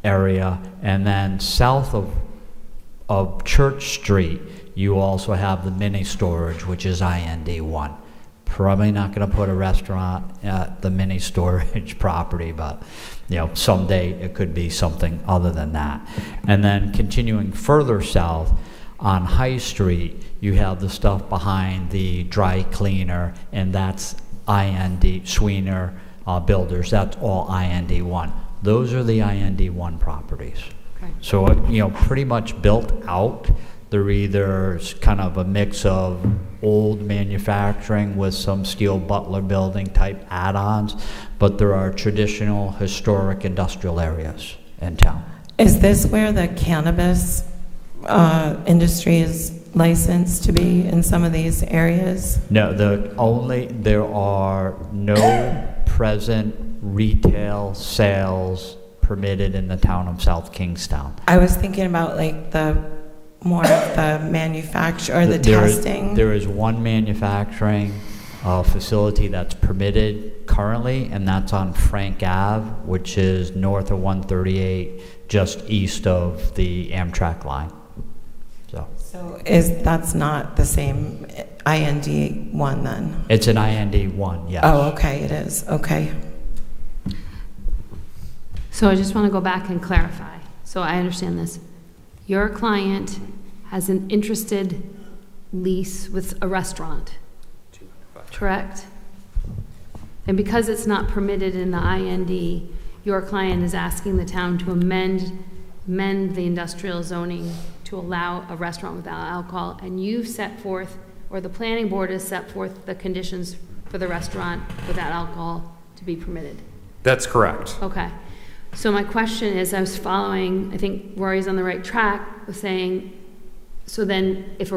area, and then south of Church Street, you also have the mini storage, which is IND1. Probably not going to put a restaurant at the mini storage property, but someday it could be something other than that. And then continuing further south on High Street, you have the stuff behind the dry cleaner, and that's IND Sweener Builders. That's all IND1. Those are the IND1 properties. Okay. So pretty much built out. They're either kind of a mix of old manufacturing with some steel Butler building type add-ons, but there are traditional historic industrial areas in town. Is this where the cannabis industry is licensed to be in some of these areas? No, there are no present retail sales permitted in the town of South Kingstown. I was thinking about like more of the manufacture or the testing. There is one manufacturing facility that's permitted currently, and that's on Frank Ave, which is north of 138, just east of the Amtrak line. So that's not the same IND1 then? It's an IND1, yes. Oh, okay, it is. Okay. So I just want to go back and clarify, so I understand this. Your client has an interested lease with a restaurant, correct? And because it's not permitted in the IND, your client is asking the town to amend the industrial zoning to allow a restaurant without alcohol, and you've set forth, or the planning board has set forth the conditions for the restaurant without alcohol to be permitted. That's correct. Okay. So my question is, I was following, I think Rory's on the right track with saying, so then if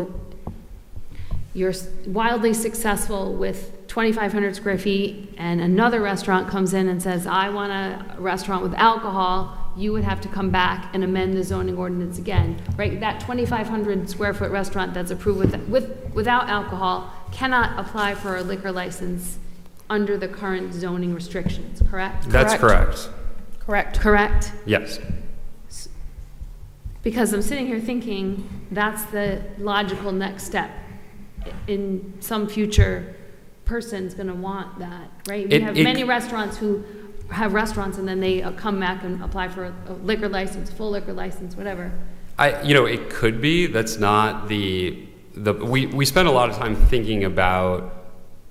you're wildly successful with 2,500 square feet and another restaurant comes in and says, I want a restaurant with alcohol, you would have to come back and amend the zoning ordinance again, right? That 2,500 square foot restaurant that's approved without alcohol cannot apply for a liquor license under the current zoning restrictions, correct? That's correct. Correct? Yes. Because I'm sitting here thinking that's the logical next step. In some future person's going to want that, right? We have many restaurants who have restaurants and then they come back and apply for a liquor license, full liquor license, whatever. It could be. That's not we spend a lot of time thinking about,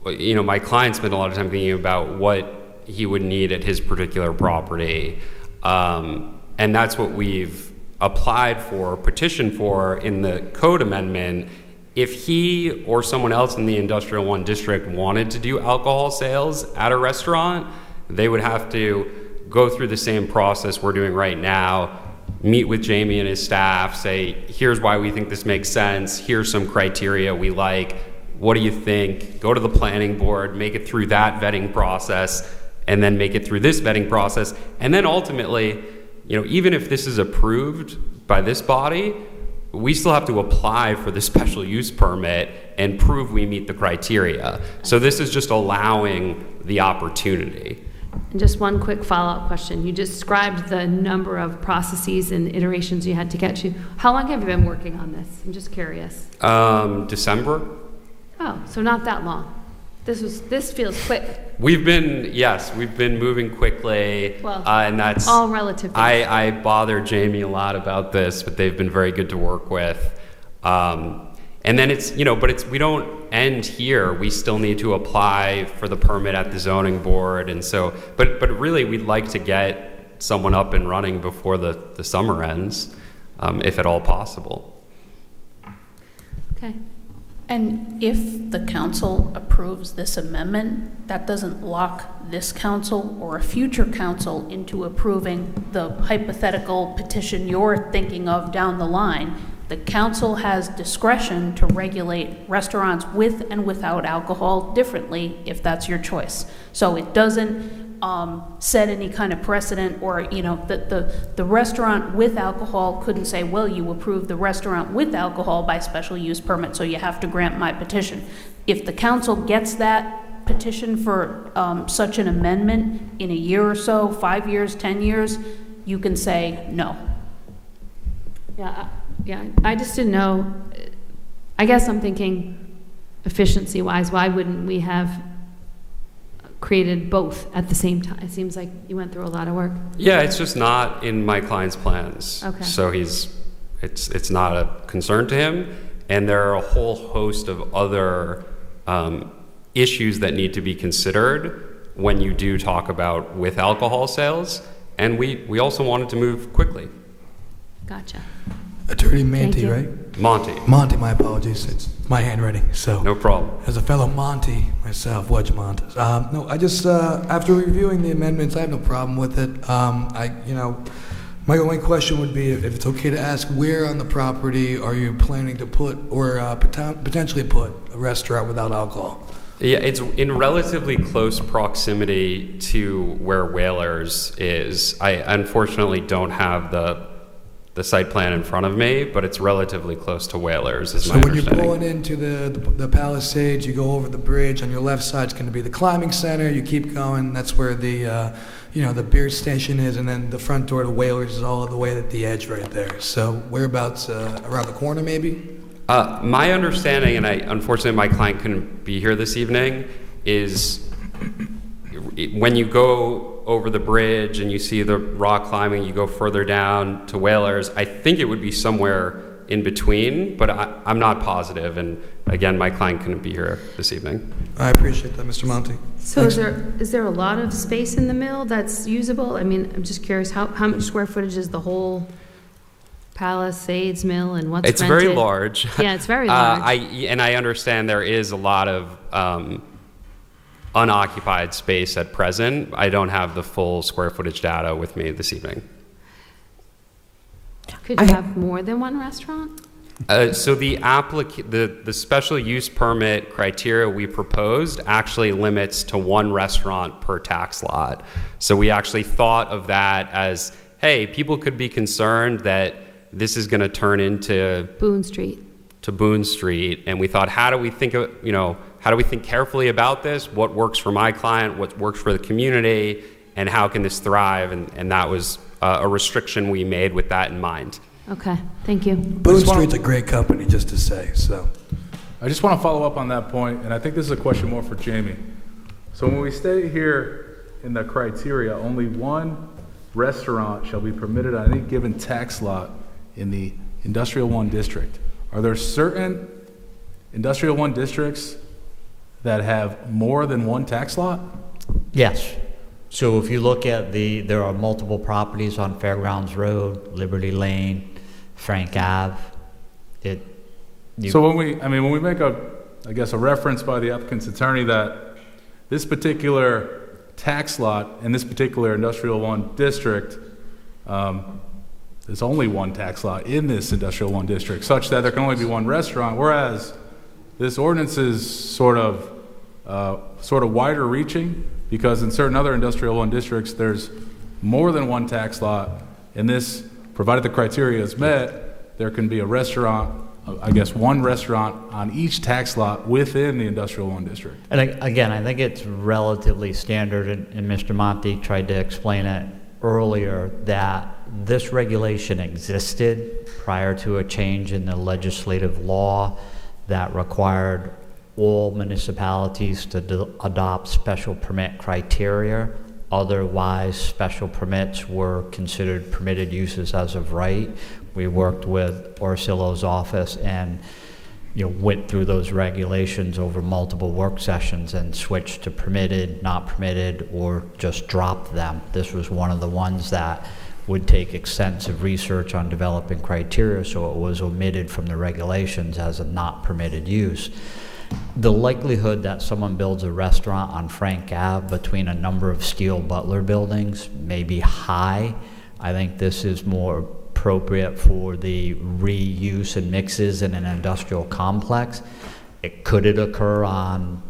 my client spent a lot of time thinking about what he would need at his particular property. And that's what we've applied for, petitioned for in the code amendment. If he or someone else in the Industrial 1 district wanted to do alcohol sales at a restaurant, they would have to go through the same process we're doing right now, meet with Jamie and his staff, say, here's why we think this makes sense, here's some criteria we like, what do you think? Go to the planning board, make it through that vetting process, and then make it through this vetting process. And then ultimately, even if this is approved by this body, we still have to apply for the special use permit and prove we meet the criteria. So this is just allowing the opportunity. And just one quick follow-up question. You described the number of processes and iterations you had to get to. How long have you been working on this? I'm just curious. December. Oh, so not that long. This feels quick. We've been moving quickly, Well, and that's all relative. I bother Jamie a lot about this, but they've been very good to work with. And then we don't end here. We still need to apply for the permit at the zoning board, and so, but really, we'd like to get someone up and running before the summer ends, if at all possible. Okay. And if the council approves this amendment, that doesn't lock this council or a future council into approving the hypothetical petition you're thinking of down the line. The council has discretion to regulate restaurants with and without alcohol differently if that's your choice. So it doesn't set any kind of precedent, or the restaurant with alcohol couldn't say, well, you approved the restaurant with alcohol by special use permit, so you have to grant my petition. If the council gets that petition for such an amendment in a year or so, 5 years, 10 years, you can say no. Yeah, I just didn't know. I guess I'm thinking efficiency-wise, why wouldn't we have created both at the same time? It seems like you went through a lot of work. Yeah, it's just not in my client's plans. Okay. So it's not a concern to him, and there are a whole host of other issues that need to be considered when you do talk about with alcohol sales, and we also wanted to move quickly. Gotcha. Attorney Manti, Thank you. right? Monty, my apologies. It's my handwriting, so. no problem. As a fellow Monty myself, Wedge Montes. No, I just, after reviewing the amendments, I have no problem with it. My only question would be, if it's okay to ask, where on the property are you planning to put, or potentially put, a restaurant without alcohol? Yeah, it's in relatively close proximity to where Whalers is. I unfortunately don't have the site plan in front of me, but it's relatively close to Whalers, is my understanding. So when you're pulling into the Palisades, you go over the bridge. On your left side is going to be the climbing center. You keep going. That's where the beer station is, and then the front door to Whalers is all the way at the edge right there. So whereabouts, around the corner maybe? My understanding, and unfortunately my client couldn't be here this evening, is when you go over the bridge and you see the rock climbing, you go further down to Whalers. I think it would be somewhere in between, but I'm not positive. And again, my client couldn't be here this evening. I appreciate that, Mr. Monty. So is there a lot of space in the mill that's usable? I mean, I'm just curious, how much square footage is the whole Palisades mill, and what's It's rented? very large. Yeah, it's very large. I understand there is a lot of unoccupied space at present. I don't have the full square footage data with me this evening. Could you have more than one restaurant? So the special use permit criteria we proposed actually limits to one restaurant per tax lot. So we actually thought of that as, hey, people could be concerned that this is going to turn into Boone Street. And we thought, how do we think carefully about this? What works for my client? What works for the community? And how can this thrive? And that was a restriction we made with that in mind. Okay, thank you. Boone Street's a great company, just to say, so. I just want to follow up on that point, and I think this is a question more for Jamie. So when we stay here in the criteria, only one restaurant shall be permitted on any given tax lot in the Industrial 1 district. Are there certain Industrial 1 districts that have more than one tax lot? Yes. So if you look at there are multiple properties on Fairgrounds Road, Liberty Lane, Frank Ave. So when we make a reference by the applicant's attorney that this particular tax lot in this particular Industrial 1 district, there's only one tax lot in this Industrial 1 district, such that there can only be one restaurant, whereas this ordinance is sort of wider reaching, because in certain other Industrial 1 districts, there's more than one tax lot, and this, provided the criteria is met, there can be a restaurant, I guess one restaurant on each tax lot within the Industrial 1 district. And again, I think it's relatively standard, and Mr. Monti tried to explain it earlier, that this regulation existed prior to a change in the legislative law that required all municipalities to adopt special permit criteria. Otherwise, special permits were considered permitted uses as of right. We worked with Orsillo's office and went through those regulations over multiple work sessions and switched to permitted, not permitted, or just dropped them. This was one of the ones that would take extensive research on developing criteria, so it was omitted from the regulations as a not permitted use. The likelihood that someone builds a restaurant on Frank Ave between a number of steel Butler buildings may be high. I think this is more appropriate for the reuse and mixes in an industrial complex. Could it occur on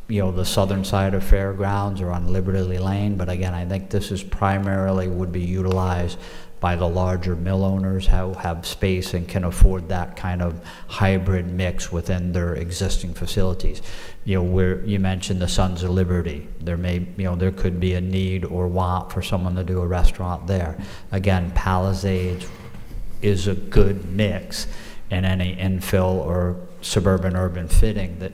the southern side of Fairgrounds or on Liberty Lane? But again, I think this is primarily would be utilized by the larger mill owners who have space and can afford that kind of hybrid mix within their existing facilities. Where you mentioned the Sons of Liberty, there could be a need or want for someone to do a restaurant there. Again, Palisades is a good mix in any infill or suburban urban fitting that,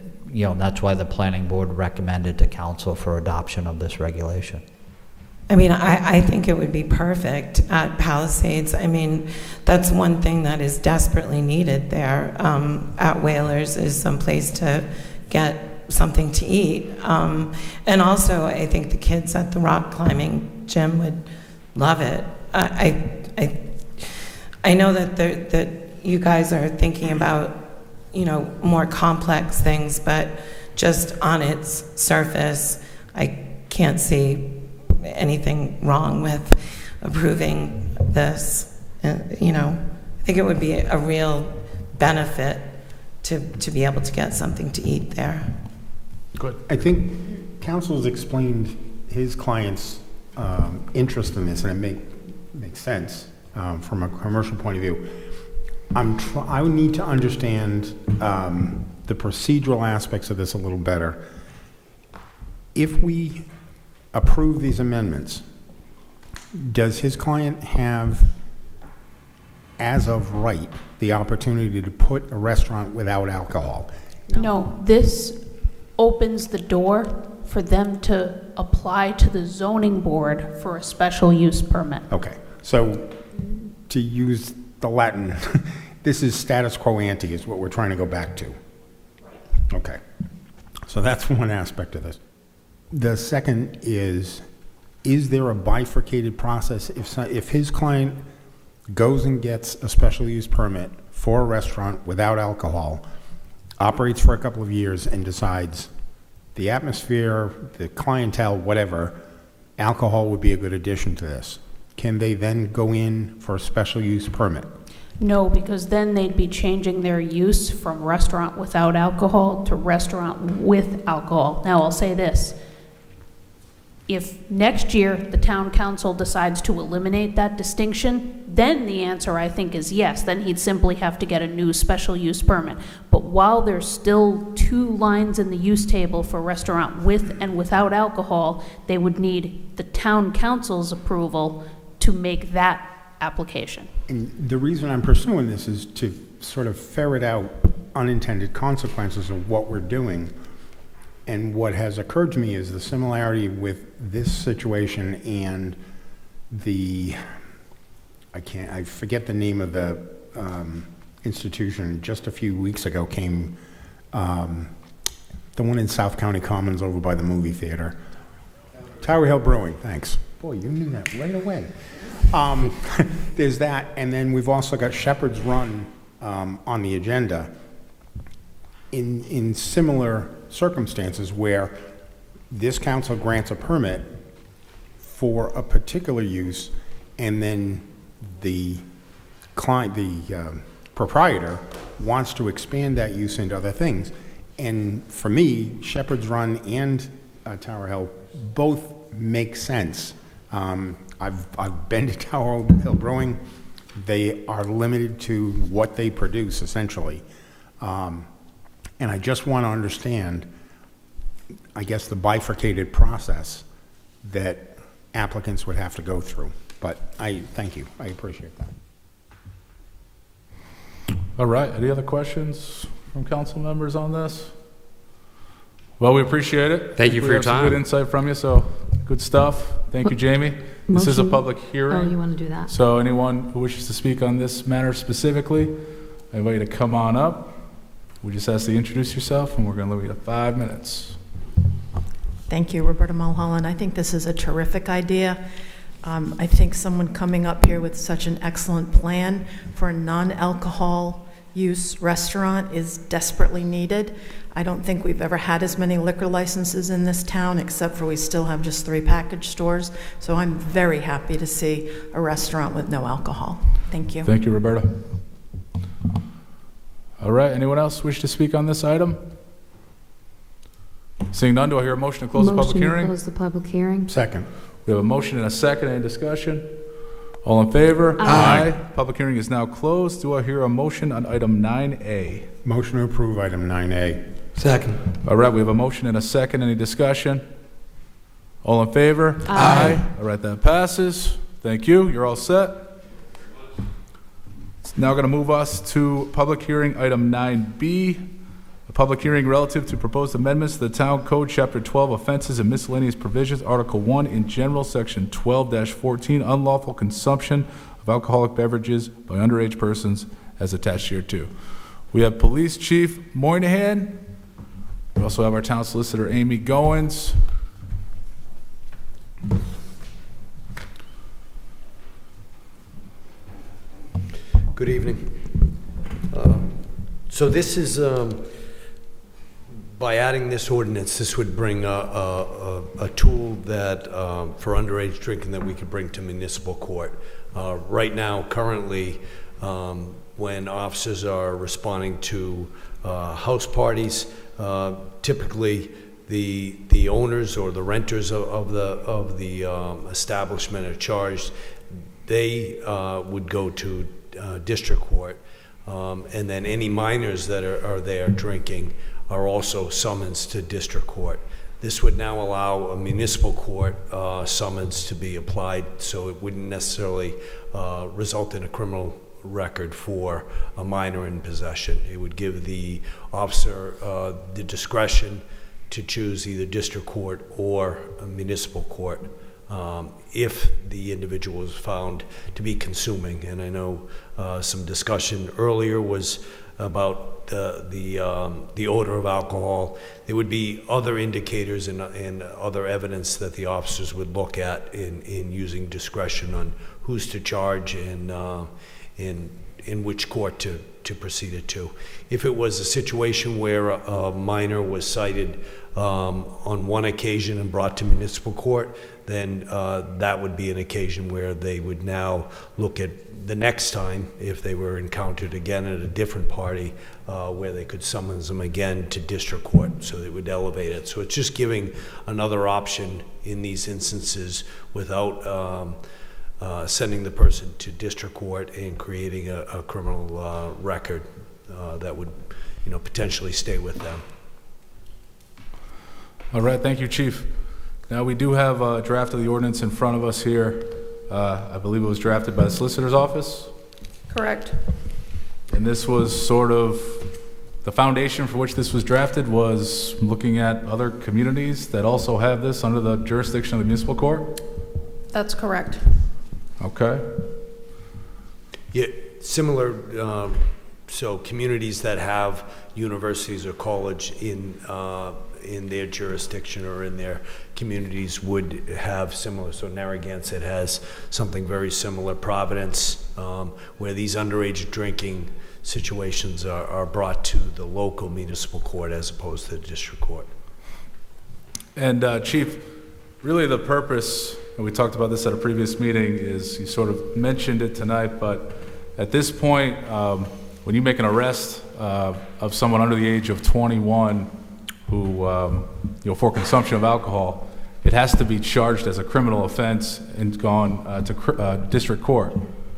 that's why the planning board recommended to council for adoption of this regulation. I mean, I think it would be perfect at Palisades. I mean, that's one thing that is desperately needed there at Whalers, is some place to get something to eat. And also, I think the kids at the rock climbing gym would love it. I know that you guys are thinking about, more complex things, but just on its surface, I can't see anything wrong with approving this. I think it would be a real benefit to be able to get something to eat there. Good. I think council's explained his client's interest in this, and it makes sense from a commercial point of view. I would need to understand the procedural aspects of this a little better. If we approve these amendments, does his client have, as of right, the opportunity to put a restaurant without alcohol? No, this opens the door for them to apply to the zoning board for a special use permit. Okay, so to use the Latin, this is status quo ante is what we're trying to go back to. Okay, so that's one aspect of this. The second is there a bifurcated process if his client goes and gets a special use permit for a restaurant without alcohol, operates for a couple of years, and decides the atmosphere, the clientele, whatever, alcohol would be a good addition to this? Can they then go in for a special use permit? No, because then they'd be changing their use from restaurant without alcohol to restaurant with alcohol. Now, I'll say this. If next year the town council decides to eliminate that distinction, then the answer, I think, is yes. Then he'd simply have to get a new special use permit. But while there's still two lines in the use table for restaurant with and without alcohol, they would need the town council's approval to make that application. And the reason I'm pursuing this is to sort of ferret out unintended consequences of what we're doing. And what has occurred to me is the similarity with this situation and I forget the name of the institution just a few weeks ago came, the one in South County Commons over by the movie theater. Tower Hill Brewing, thanks. Boy, you knew that right away. There's that, and then we've also got Shepherd's Run on the agenda in similar circumstances where this council grants a permit, for a particular use, and then the client, the proprietor wants to expand that use into other things. And for me, Shepherd's Run and Tower Hill both make sense. I've been to Tower Hill Brewing. They are limited to what they produce, essentially. And I just want to understand, I guess, the bifurcated process that applicants would have to go through. But I thank you. I appreciate that. All right, any other questions from council members on this? Well, we appreciate it. Thank you for your We have some time. good insight from you, so good stuff. Thank you, Jamie. This is a Motion- public hearing. Oh, you want to do that? So anyone who wishes to speak on this matter specifically, I invite you to come on up. We just ask that you introduce yourself, and we're going to limit you to 5 minutes. Thank you, Roberta Mulholland. I think this is a terrific idea. I think someone coming up here with such an excellent plan for a non-alcohol use restaurant is desperately needed. I don't think we've ever had as many liquor licenses in this town, except for we still have just 3 package stores. So I'm very happy to see a restaurant with no alcohol. Thank you. Thank you, Roberta. All right, anyone else wish to speak on this item? Seeing none, do I hear a motion to close the public Motion to hearing? close the public hearing. Second. We have a motion and a second. Any discussion? All in favor? Aye. Public hearing is now closed. Do I hear a motion on item 9A? Motion to approve item 9A. Second. All right, we have a motion and a second. Any discussion? All in favor? Aye. All right, that passes. Thank you. You're all set. It's now going to move us to public hearing item 9B, a public hearing relative to proposed amendments to the Town Code, Chapter 12, Offenses and Miscellaneous Provisions, Article 1 in general, Section 12-14, Unlawful Consumption of Alcoholic Beverages by Underage Persons, as attached here too. We have Police Chief Moynihan. We also have our Town Solicitor, Amy Goins. Good evening. So this is, by adding this ordinance, this would bring a tool that, for underage drinking, that we could bring to municipal court. Right now, currently, when officers are responding to house parties, typically the owners or the renters of the establishment are charged. They would go to district court, and then any minors that are there drinking are also summoned to district court. This would now allow a municipal court summons to be applied, so it wouldn't necessarily result in a criminal record for a minor in possession. It would give the officer the discretion to choose either district court or a municipal court if the individual is found to be consuming. And I know some discussion earlier was about the odor of alcohol. There would be other indicators and other evidence that the officers would look at in using discretion on who's to charge and in which court to proceed it to. If it was a situation where a minor was cited on one occasion and brought to municipal court, then that would be an occasion where they would now look at the next time, if they were encountered again at a different party, where they could summons them again to district court, so they would elevate it. So it's just giving another option in these instances without sending the person to district court and creating a criminal record that would, potentially stay with them. All right, thank you, Chief. Now, we do have a draft of the ordinance in front of us here. I believe it was drafted by the Solicitor's Office, Correct. and this was sort of, the foundation for which this was drafted was looking at other communities that also have this under the jurisdiction of the municipal court? That's correct. Okay. Yeah, similar, so communities that have universities or college in their jurisdiction or in their communities would have similar. So Narragansett has something very similar. Providence, where these underage drinking situations are brought to the local municipal court as opposed to the district court. And Chief, really the purpose and we talked about this at a previous meeting, is you sort of mentioned it tonight, but at this point, when you make an arrest of someone under the age of 21 who, for consumption of alcohol, it has to be charged as a criminal offense and gone to district court.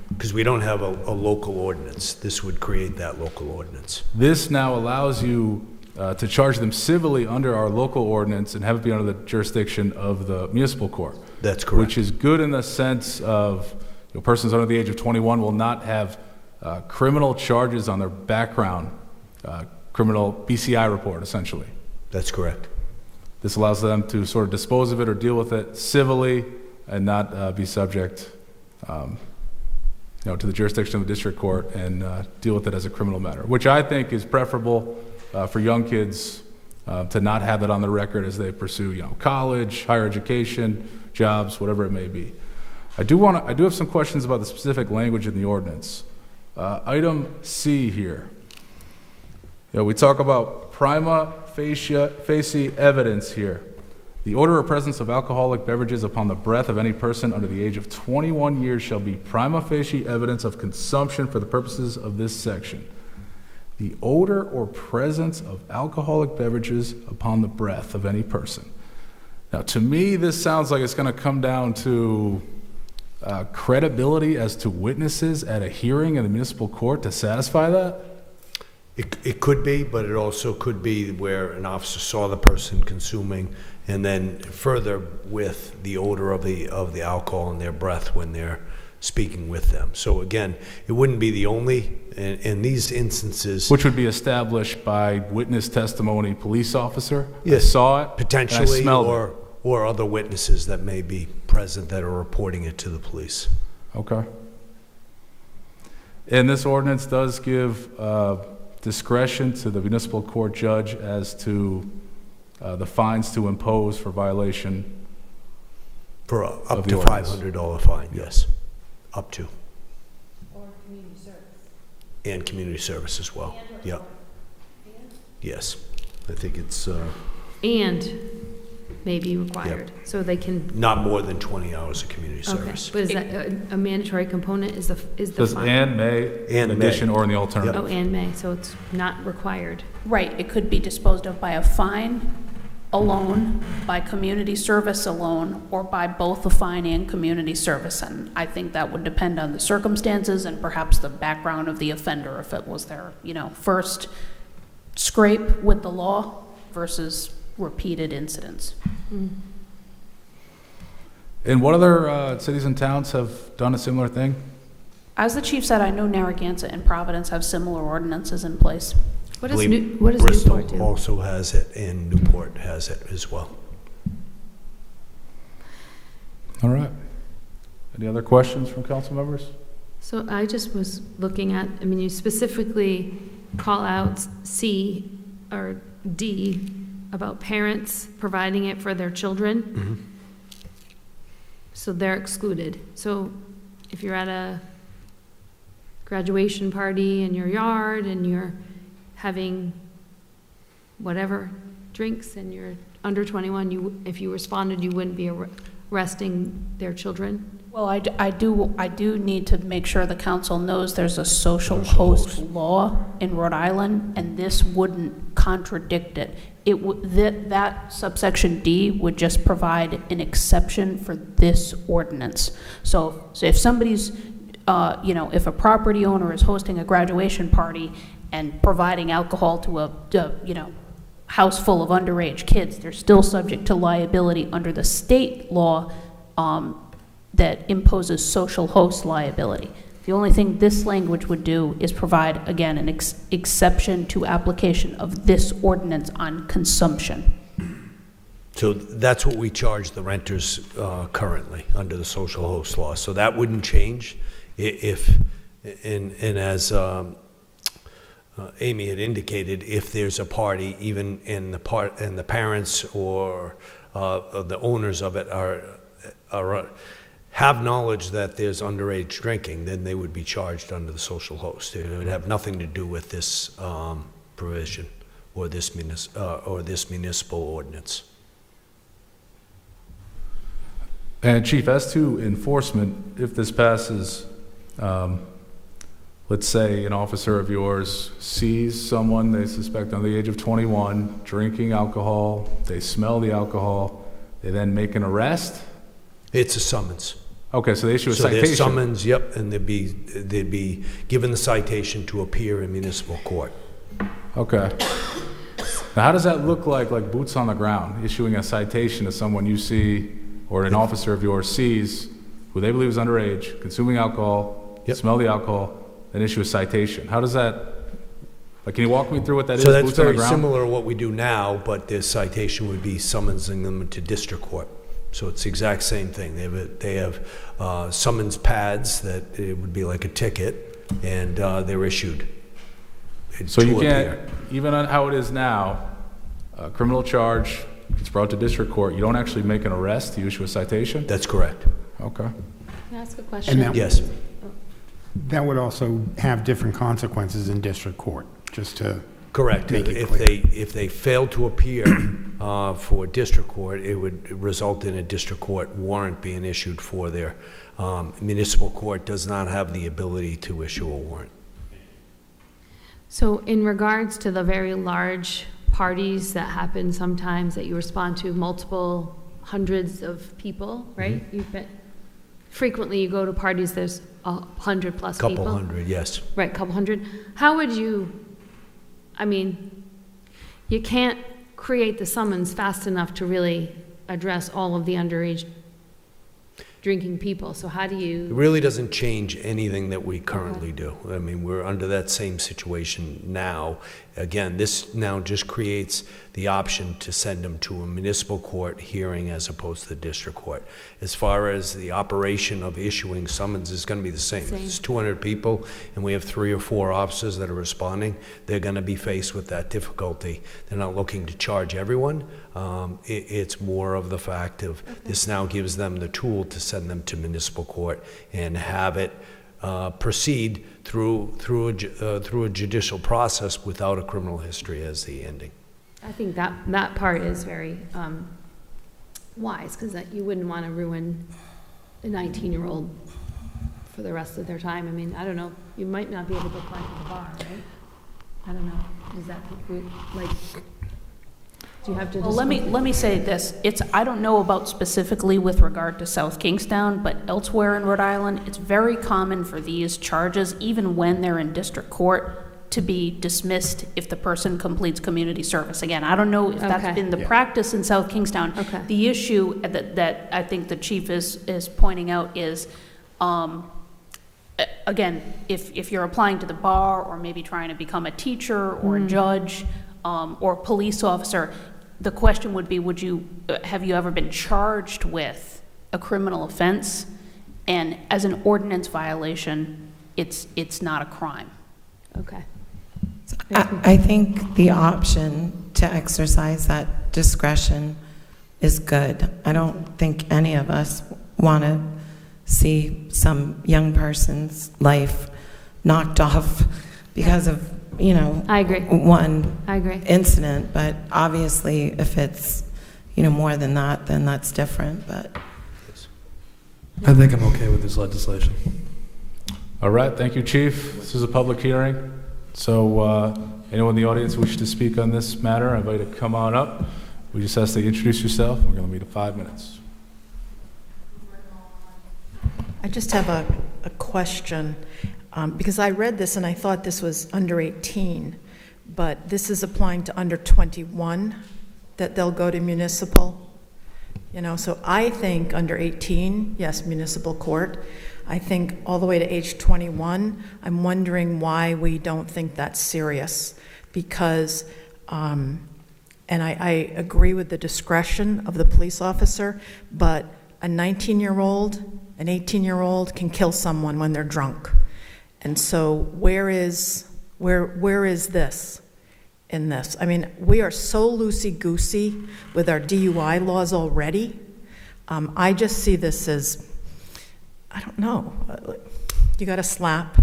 Because we don't have a local ordinance. This would create that local ordinance. This now allows you to charge them civilly under our local ordinance and have it be under the jurisdiction of the municipal court. That's correct. Which is good in the sense of persons under the age of 21 will not have criminal charges on their background, criminal BCI report, essentially. That's correct. This allows them to sort of dispose of it or deal with it civilly and not be subject to the jurisdiction of the district court and deal with it as a criminal matter, which I think is preferable for young kids to not have that on the record as they pursue college, higher education, jobs, whatever it may be. I do have some questions about the specific language in the ordinance. Item C here. We talk about prima facie evidence here. The odor or presence of alcoholic beverages upon the breath of any person under the age of 21 years shall be prima facie evidence of consumption for the purposes of this section. The odor or presence of alcoholic beverages upon the breath of any person. Now, to me, this sounds like it's going to come down to credibility as to witnesses at a hearing in the municipal court to satisfy that. It could be, but it also could be where an officer saw the person consuming, and then further with the odor of the alcohol in their breath when they're speaking with them. So again, it wouldn't be the only in these instances. Which would be established by witness testimony, police officer. Yes, I saw it, potentially, and I smelled it. or other witnesses that may be present that are reporting it to the police. Okay. And this ordinance does give discretion to the municipal court judge as to the fines to impose for violation For up the to ordinance. $500 fine, yes. Up to. Or community service. And community service as well. Yeah. Yes. I think it's And may be required, so they can, not more than 20 hours of community okay. service. But is that a mandatory component, is the Says fine? and may, And in may. addition, or in the alternative. Oh, and may, so it's not required. Right, it could be disposed of by a fine alone, by community service alone, or by both the fine and community service. And I think that would depend on the circumstances and perhaps the background of the offender, if it was their, first scrape with the law versus repeated incidents. And what other cities and towns have done a similar thing? As the chief said, I know Narragansett and Providence have similar ordinances in place. What I does believe What does Bristol Newport do? also has it, and Newport has it as well. All right. Any other questions from council members? So I just was looking at, you specifically call out C or D about parents providing it for their children. So they're excluded. So if you're at a graduation party in your yard and you're having whatever drinks and you're under 21, if you responded, you wouldn't be arresting their children? Well, I do need to make sure the council knows there's a social host law in Rhode Island, and this wouldn't contradict it. That subsection D would just provide an exception for this ordinance. So if somebody's, if a property owner is hosting a graduation party and providing alcohol to a house full of underage kids, they're still subject to liability under the state law that imposes social host liability. The only thing this language would do is provide, again, an exception to application of this ordinance on consumption. So that's what we charge the renters currently under the social host law. So that wouldn't change and as Amy had indicated, if there's a party, even in the parents or the owners of it have knowledge that there's underage drinking, then they would be charged under the social host. It would have nothing to do with this provision or this municipal ordinance. And Chief, as to enforcement, if this passes, let's say an officer of yours sees someone they suspect under the age of 21 drinking alcohol, they smell the alcohol, they then make an arrest? It's a summons. Okay, so they issue a So citation. there's summons, yep, and they'd be given the citation to appear in municipal court. Okay. Now, how does that look like boots on the ground, issuing a citation to someone you see or an officer of yours sees who they believe is underage, consuming alcohol, smell the alcohol, then issue a citation? How does that, can you walk me through what that is? So that's boots on the very ground? similar to what we do now, but the citation would be summoning them to district court. So it's the exact same thing. They have summons pads that it would be like a ticket, and they're issued. So to you can't, appear. even on how it is now, a criminal charge gets brought to district court, you don't actually make an arrest, you issue a citation? That's correct. Okay. Can I ask a question? And Yes. that would also have different consequences in district court, just to Correct. make it If clear. if they fail to appear for district court, it would result in a district court warrant being issued for their municipal court does not have the ability to issue a warrant. So in regards to the very large parties that happen sometimes that you respond to, multiple hundreds of people, right? You've been, frequently you go to parties, there's 100 plus people. Couple hundred, yes. Right, couple hundred. How would you, I mean, you can't create the summons fast enough to really address all of the underage drinking people, so how do It you? really doesn't change anything that we currently do. I mean, we're under that same situation now. Again, this now just creates the option to send them to a municipal court hearing as opposed to the district court. As far as the operation of issuing summons is going to be the same. If it's 200 people and we have 3 or 4 officers that are responding, they're going to be faced with that difficulty. They're not looking to charge everyone. It's more of the fact of this now gives them the tool to send them to municipal court and have it proceed through a judicial process without a criminal history as the ending. I think that part is very wise, because you wouldn't want to ruin a 19-year-old for the rest of their time. I mean, I don't know, you might not be able to apply for the bar, right? I don't know, is that, like, do you have to? Well, let me say this, I don't know about specifically with regard to South Kingstown, but elsewhere in Rhode Island, it's very common for these charges, even when they're in district court, to be dismissed if the person completes community service. Again, I don't know if Okay. that's been the practice in South Kingstown. Okay. The issue that I think the chief is pointing out is, again, if you're applying to the bar or maybe trying to become a teacher or a judge or police officer, the question would be, have you ever been charged with a criminal offense? And as an ordinance violation, it's not a crime. Okay. I think the option to exercise that discretion is good. I don't think any of us want to see some young person's life knocked off because of, I agree. one I agree. incident. But obviously, if it's, more than that, then that's different. But I think I'm okay with this legislation. All right, thank you, Chief. This is a public hearing, so anyone in the audience who wishes to speak on this matter, I invite you to come on up. We just ask that you introduce yourself. We're going to meet in 5 minutes. I just have a question, because I read this and I thought this was under 18, but this is applying to under 21, that they'll go to municipal. So I think under 18, yes, municipal court. I think all the way to age 21, I'm wondering why we don't think that's serious, because, and I agree with the discretion of the police officer, but a 19-year-old, an 18-year-old can kill someone when they're drunk. And so where is this in this? I mean, we are so loosey-goosey with our DUI laws already. I just see this as, I don't know, you got a slap.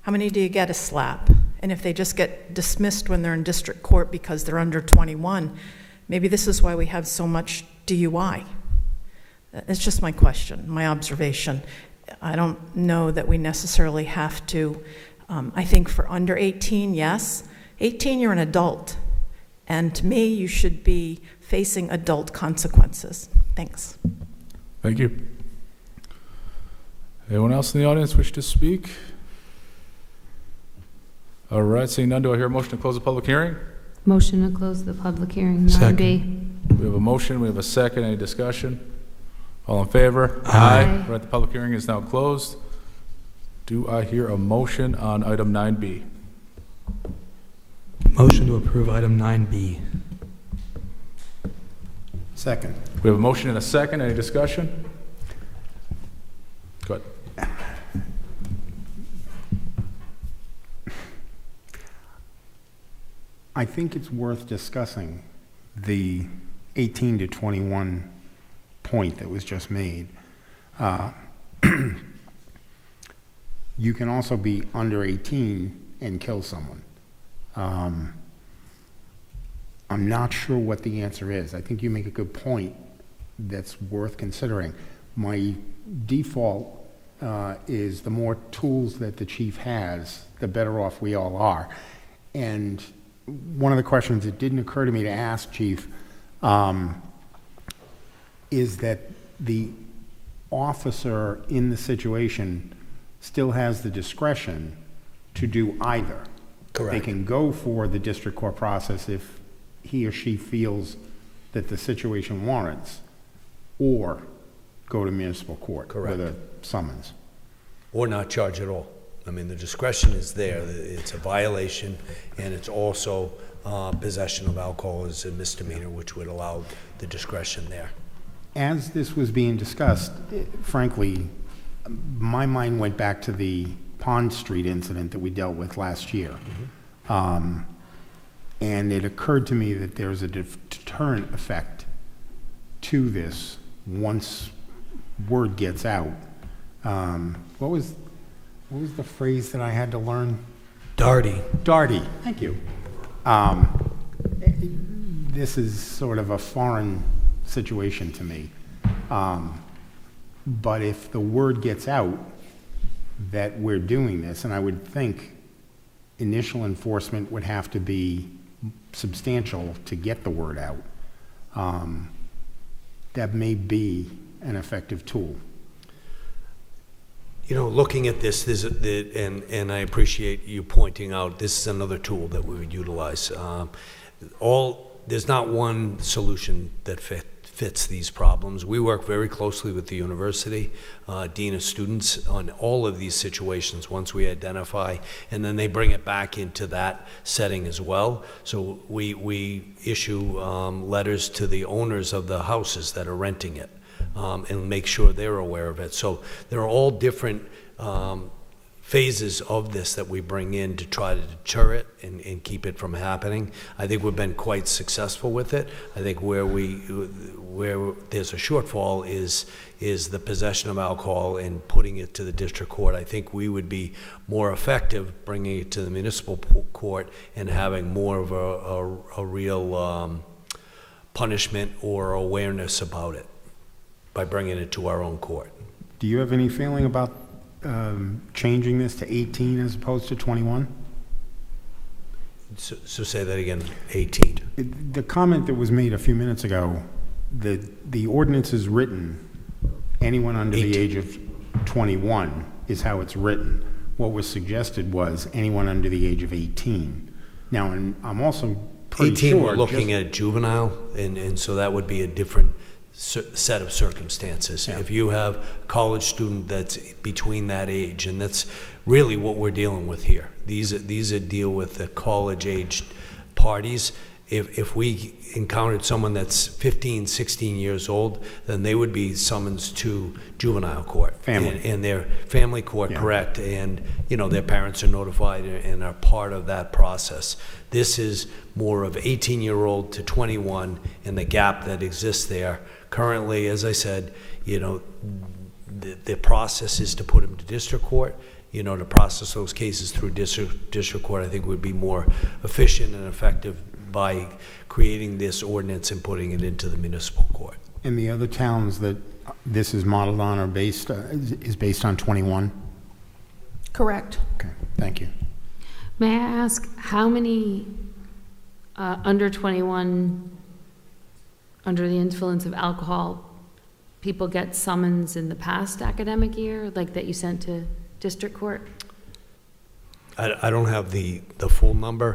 How many do you get a slap? And if they just get dismissed when they're in district court because they're under 21, maybe this is why we have so much DUI. It's just my question, my observation. I don't know that we necessarily have to, I think for under 18, yes. 18, you're an adult. And to me, you should be facing adult consequences. Thanks. Thank you. Anyone else in the audience wish to speak? All right, seeing none, do I hear a motion to close the public hearing? Motion to close the public hearing, 9B. Second. We have a motion, we have a second, any discussion? All in favor? Aye. All right, the public hearing is now closed. Do I hear a motion on item 9B? Motion to approve item 9B. Second. We have a motion and a second, any discussion? Go ahead. I think it's worth discussing the 18 to 21 point that was just made. You can also be under 18 and kill someone. I'm not sure what the answer is. I think you make a good point that's worth considering. My default is the more tools that the chief has, the better off we all are. And one of the questions that didn't occur to me to ask, Chief, is that the officer in the situation still has the discretion to do either. Correct. They can go for the district court process if he or she feels that the situation warrants, or go to municipal court. Correct. With a summons. Or not charge at all. I mean, the discretion is there. It's a violation, and it's also possession of alcohol is a misdemeanor, which would allow the discretion there. As this was being discussed, frankly, my mind went back to the Pond Street incident that we dealt with last year. And it occurred to me that there's a deterrent effect to this once word gets out. What was the phrase that I had to learn? Darty. Darty, thank you. This is sort of a foreign situation to me. But if the word gets out that we're doing this, and I would think initial enforcement would have to be substantial to get the word out, that may be an effective tool. You know, looking at this, and I appreciate you pointing out, this is another tool that we would utilize. There's not one solution that fits these problems. We work very closely with the university, dean of students, on all of these situations once we identify, and then they bring it back into that setting as well. So we issue letters to the owners of the houses that are renting it. And make sure they're aware of it. So there are all different phases of this that we bring in to try to deter it and keep it from happening. I think we've been quite successful with it. I think where there's a shortfall is the possession of alcohol and putting it to the district court. I think we would be more effective bringing it to the municipal court and having more of a real punishment or awareness about it by bringing it to our own court. Do you have any feeling about changing this to 18 as opposed to 21? So say that again, 18. The comment that was made a few minutes ago, the ordinance is written, anyone under the age of 21 is how it's written. What was suggested was anyone under the age of 18. Now, and I'm also pretty 18, sure... we're looking at juvenile, and so that would be a different set of circumstances. Yeah. If you have a college student that's between that age, and that's really what we're dealing with here. These are deal with the college-aged parties. If we encountered someone that's 15, 16 years old, then they would be summoned to juvenile court. Family. And their family court, yeah. Correct. And, you know, their parents are notified and are part of that process. This is more of 18-year-old to 21 and the gap that exists there. Currently, as I said, you know, the process is to put them to district court. You know, to process those cases through district court, I think would be more efficient and effective by creating this ordinance and putting it into the municipal court. In the other towns that this is modeled on or is based on 21? Correct. Okay, thank you. May I ask how many under 21, under the influence of alcohol, people get summons in the past academic year, like that you sent to district court? I don't have the full number.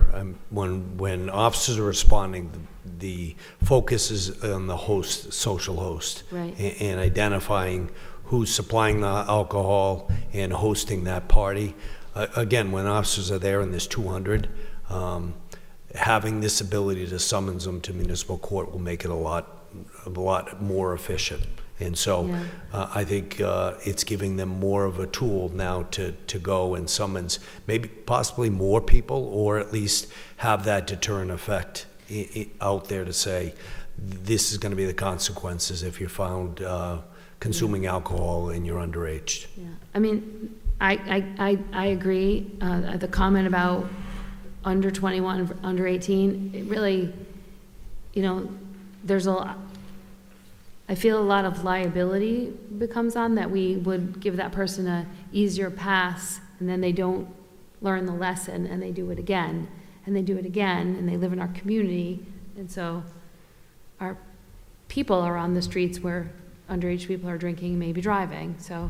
When officers are responding, the focus is on the host, social host, Right. and identifying who's supplying the alcohol and hosting that party. Again, when officers are there and there's 200, having this ability to summons them to municipal court will make it a lot more efficient. And so I think it's giving them more of a tool now to go and summons maybe possibly more people, or at least have that deterrent effect out there to say, this is going to be the consequences if you're found consuming alcohol and you're underage. Yeah, I mean, I agree. The comment about under 21, under 18, it really, there's I feel a lot of liability becomes on that. We would give that person a easier pass, and then they don't learn the lesson, and they do it again, and they do it again, and they live in our community, and so our people are on the streets where underage people are drinking, maybe driving. So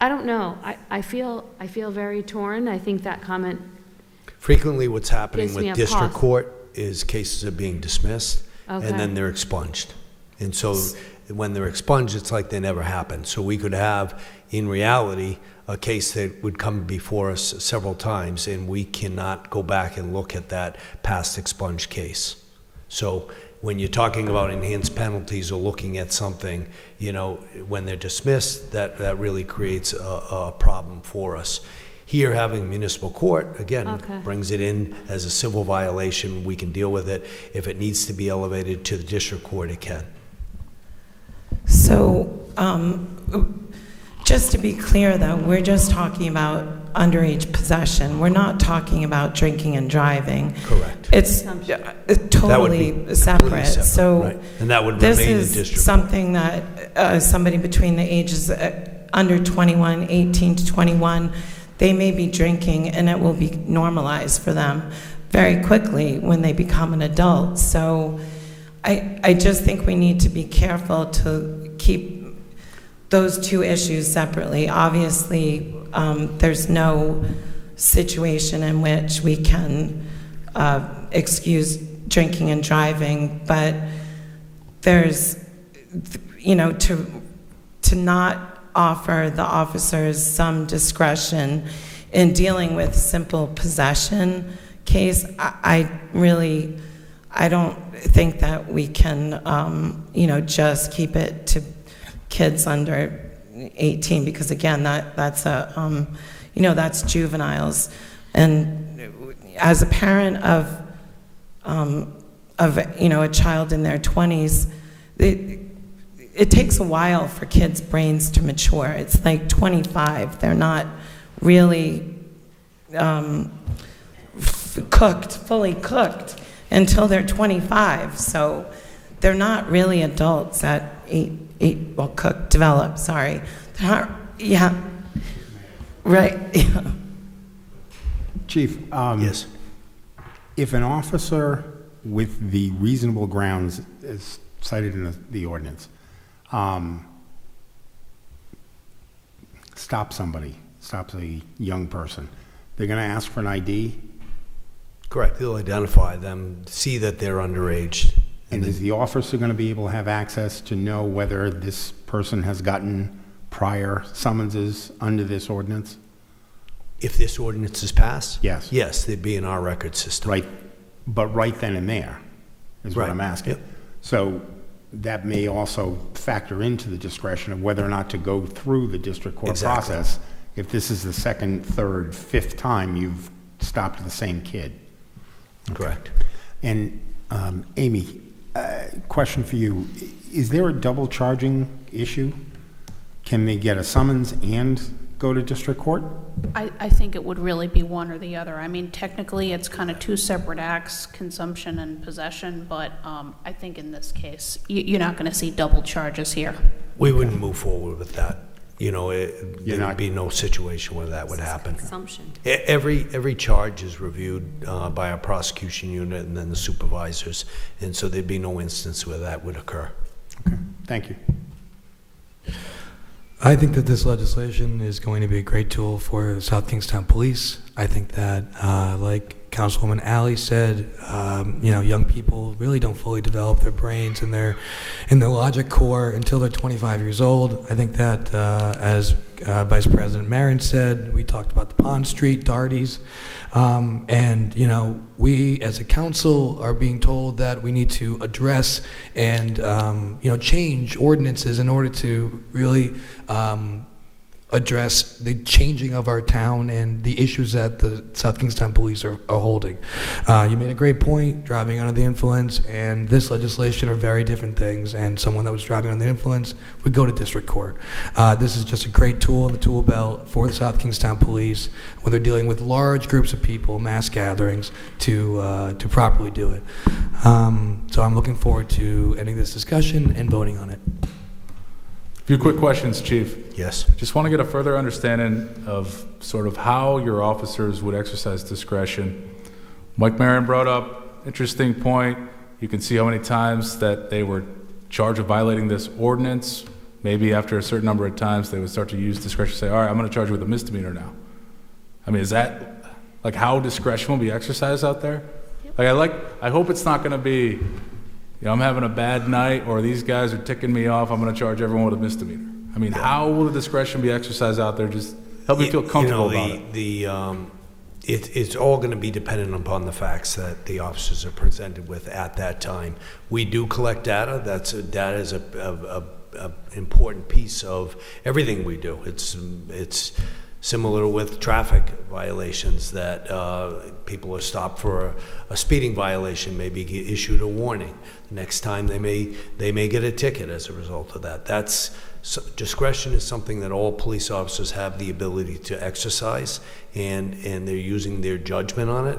I don't know. I feel very torn. I think that comment Frequently what's happening gives me with a district pause. court is cases are being dismissed, Okay. and then they're expunged. And so when they're expunged, it's like they never happened. So we could have, in reality, a case that would come before us several times, and we cannot go back and look at that past expunged case. So when you're talking about enhanced penalties or looking at something, when they're dismissed, that really creates a problem for us. Here, having municipal court, again, Okay. brings it in as a civil violation. We can deal with it. If it needs to be elevated to the district court, it can. So, just to be clear, though, we're just talking about underage possession. We're not talking about drinking and driving. Correct. It's That would totally be separate. completely separate, So right. And that would this remain in is district. something that somebody between the ages under 21, 18 to 21, they may be drinking, and it will be normalized for them very quickly when they become an adult. So I just think we need to be careful to keep those two issues separately. Obviously, there's no situation in which we can excuse drinking and driving, but there's, to not offer the officers some discretion in dealing with simple possession case, I don't think that we can, just keep it to kids under 18, because again, that's juveniles. And as a parent of a child in their 20s, it takes a while for kids' brains to mature. It's like 25. They're not really fully cooked until they're 25. So they're not really adults at 8, developed, sorry. They're not, yeah. Right, yeah. Chief, Yes. if an officer with the reasonable grounds is cited in the ordinance, stops a young person, they're going to ask for an ID? Correct. They'll identify them, see that they're underage. And is the officer going to be able to have access to know whether this person has gotten prior summonses under this ordinance? If this ordinance is passed? Yes. Yes, they'd be in our record system. Right, but right then and there is what Right. I'm asking. Yep. So that may also factor into the discretion of whether or not to go through the district court Exactly. process if this is the second, third, fifth time you've stopped the same kid. Correct. And Amy, question for you. Is there a double charging issue? Can they get a summons and go to district court? I think it would really be one or the other. I mean, technically, it's kind of two separate acts, consumption and possession, but I think in this case, you're not going to see double charges here. We wouldn't move forward with that. There'd be no situation where that would happen. Assumption. Every charge is reviewed by our prosecution unit and then the supervisors, and so there'd be no instance where that would occur. Okay, thank you. I think that this legislation is going to be a great tool for South Kingstown Police. I think that, like Councilwoman Alley said, young people really don't fully develop their brains and their logic core until they're 25 years old. I think that, as Vice President Marin said, we talked about the Pond Street Darties, and we as a council are being told that we need to address and change ordinances in order to really address the changing of our town and the issues that the South Kingstown Police are holding. You made a great point, driving under the influence and this legislation are very different things, and someone that was driving under the influence would go to district court. This is just a great tool in the tool belt for the South Kingstown Police when they're dealing with large groups of people, mass gatherings, to properly do it. So I'm looking forward to ending this discussion and voting on it. A few quick questions, Chief. Yes. Just want to get a further understanding of sort of how your officers would exercise discretion. Mike Marin brought up interesting point. You can see how many times that they were charged with violating this ordinance. Maybe after a certain number of times, they would start to use discretion, say, all right, I'm going to charge you with a misdemeanor now. I mean, is that like how discretion will be exercised out there? I hope it's not going to be, I'm having a bad night, or these guys are ticking me off, I'm going to charge everyone with a misdemeanor. I mean, how will the discretion be exercised out there? Just help me feel comfortable about it. It's all going to be dependent upon the facts that the officers are presented with at that time. We do collect data. Data is a important piece of everything we do. It's similar with traffic violations, that people are stopped for a speeding violation, maybe get issued a warning. The next time they may get a ticket as a result of that. Discretion is something that all police officers have the ability to exercise, and they're using their judgment on it.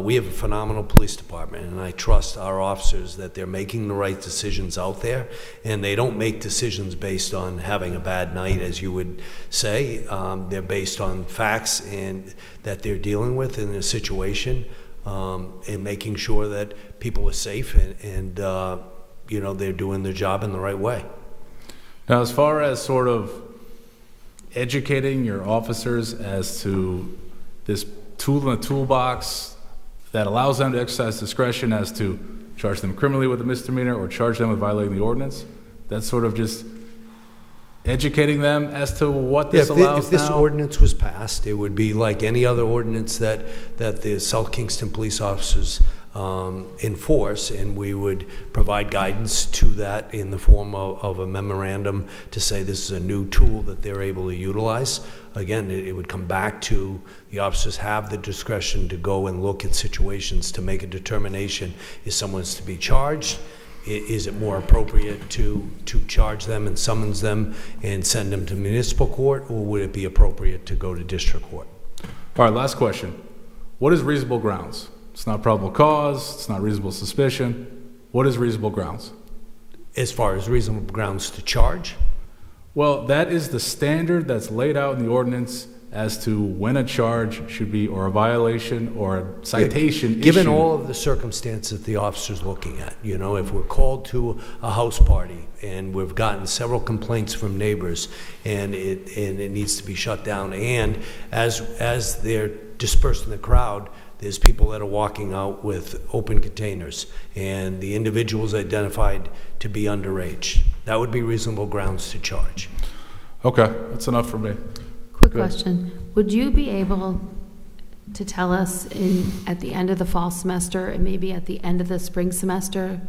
We have a phenomenal police department, and I trust our officers that they're making the right decisions out there, and they don't make decisions based on having a bad night, as you would say. They're based on facts and that they're dealing with in a situation, and making sure that people are safe and they're doing their job in the right way. Now, as far as sort of educating your officers as to this tool in the toolbox that allows them to exercise discretion as to charge them criminally with a misdemeanor or charge them with violating the ordinance, that's sort of just educating them as to what this allows if this now? ordinance was passed, it would be like any other ordinance that the South Kingston police officers enforce, and we would provide guidance to that in the form of a memorandum to say this is a new tool that they're able to utilize. Again, it would come back to the officers have the discretion to go and look at situations to make a determination. Is someone's to be charged? Is it more appropriate to charge them and summons them and send them to municipal court, or would it be appropriate to go to district court? All right, last question. What is reasonable grounds? It's not probable cause, it's not reasonable suspicion. What is reasonable grounds? As far as reasonable grounds to charge? Well, that is the standard that's laid out in the ordinance as to when a charge should be, or a violation, or a citation Given issued. all of the circumstances the officer's looking at, if we're called to a house party and we've gotten several complaints from neighbors and it needs to be shut down, and as they're dispersed in the crowd, there's people that are walking out with open containers, and the individual's identified to be underage. That would be reasonable grounds to charge. Okay, that's enough for me. Quick Good. question. Would you be able to tell us at the end of the fall semester and maybe at the end of the spring semester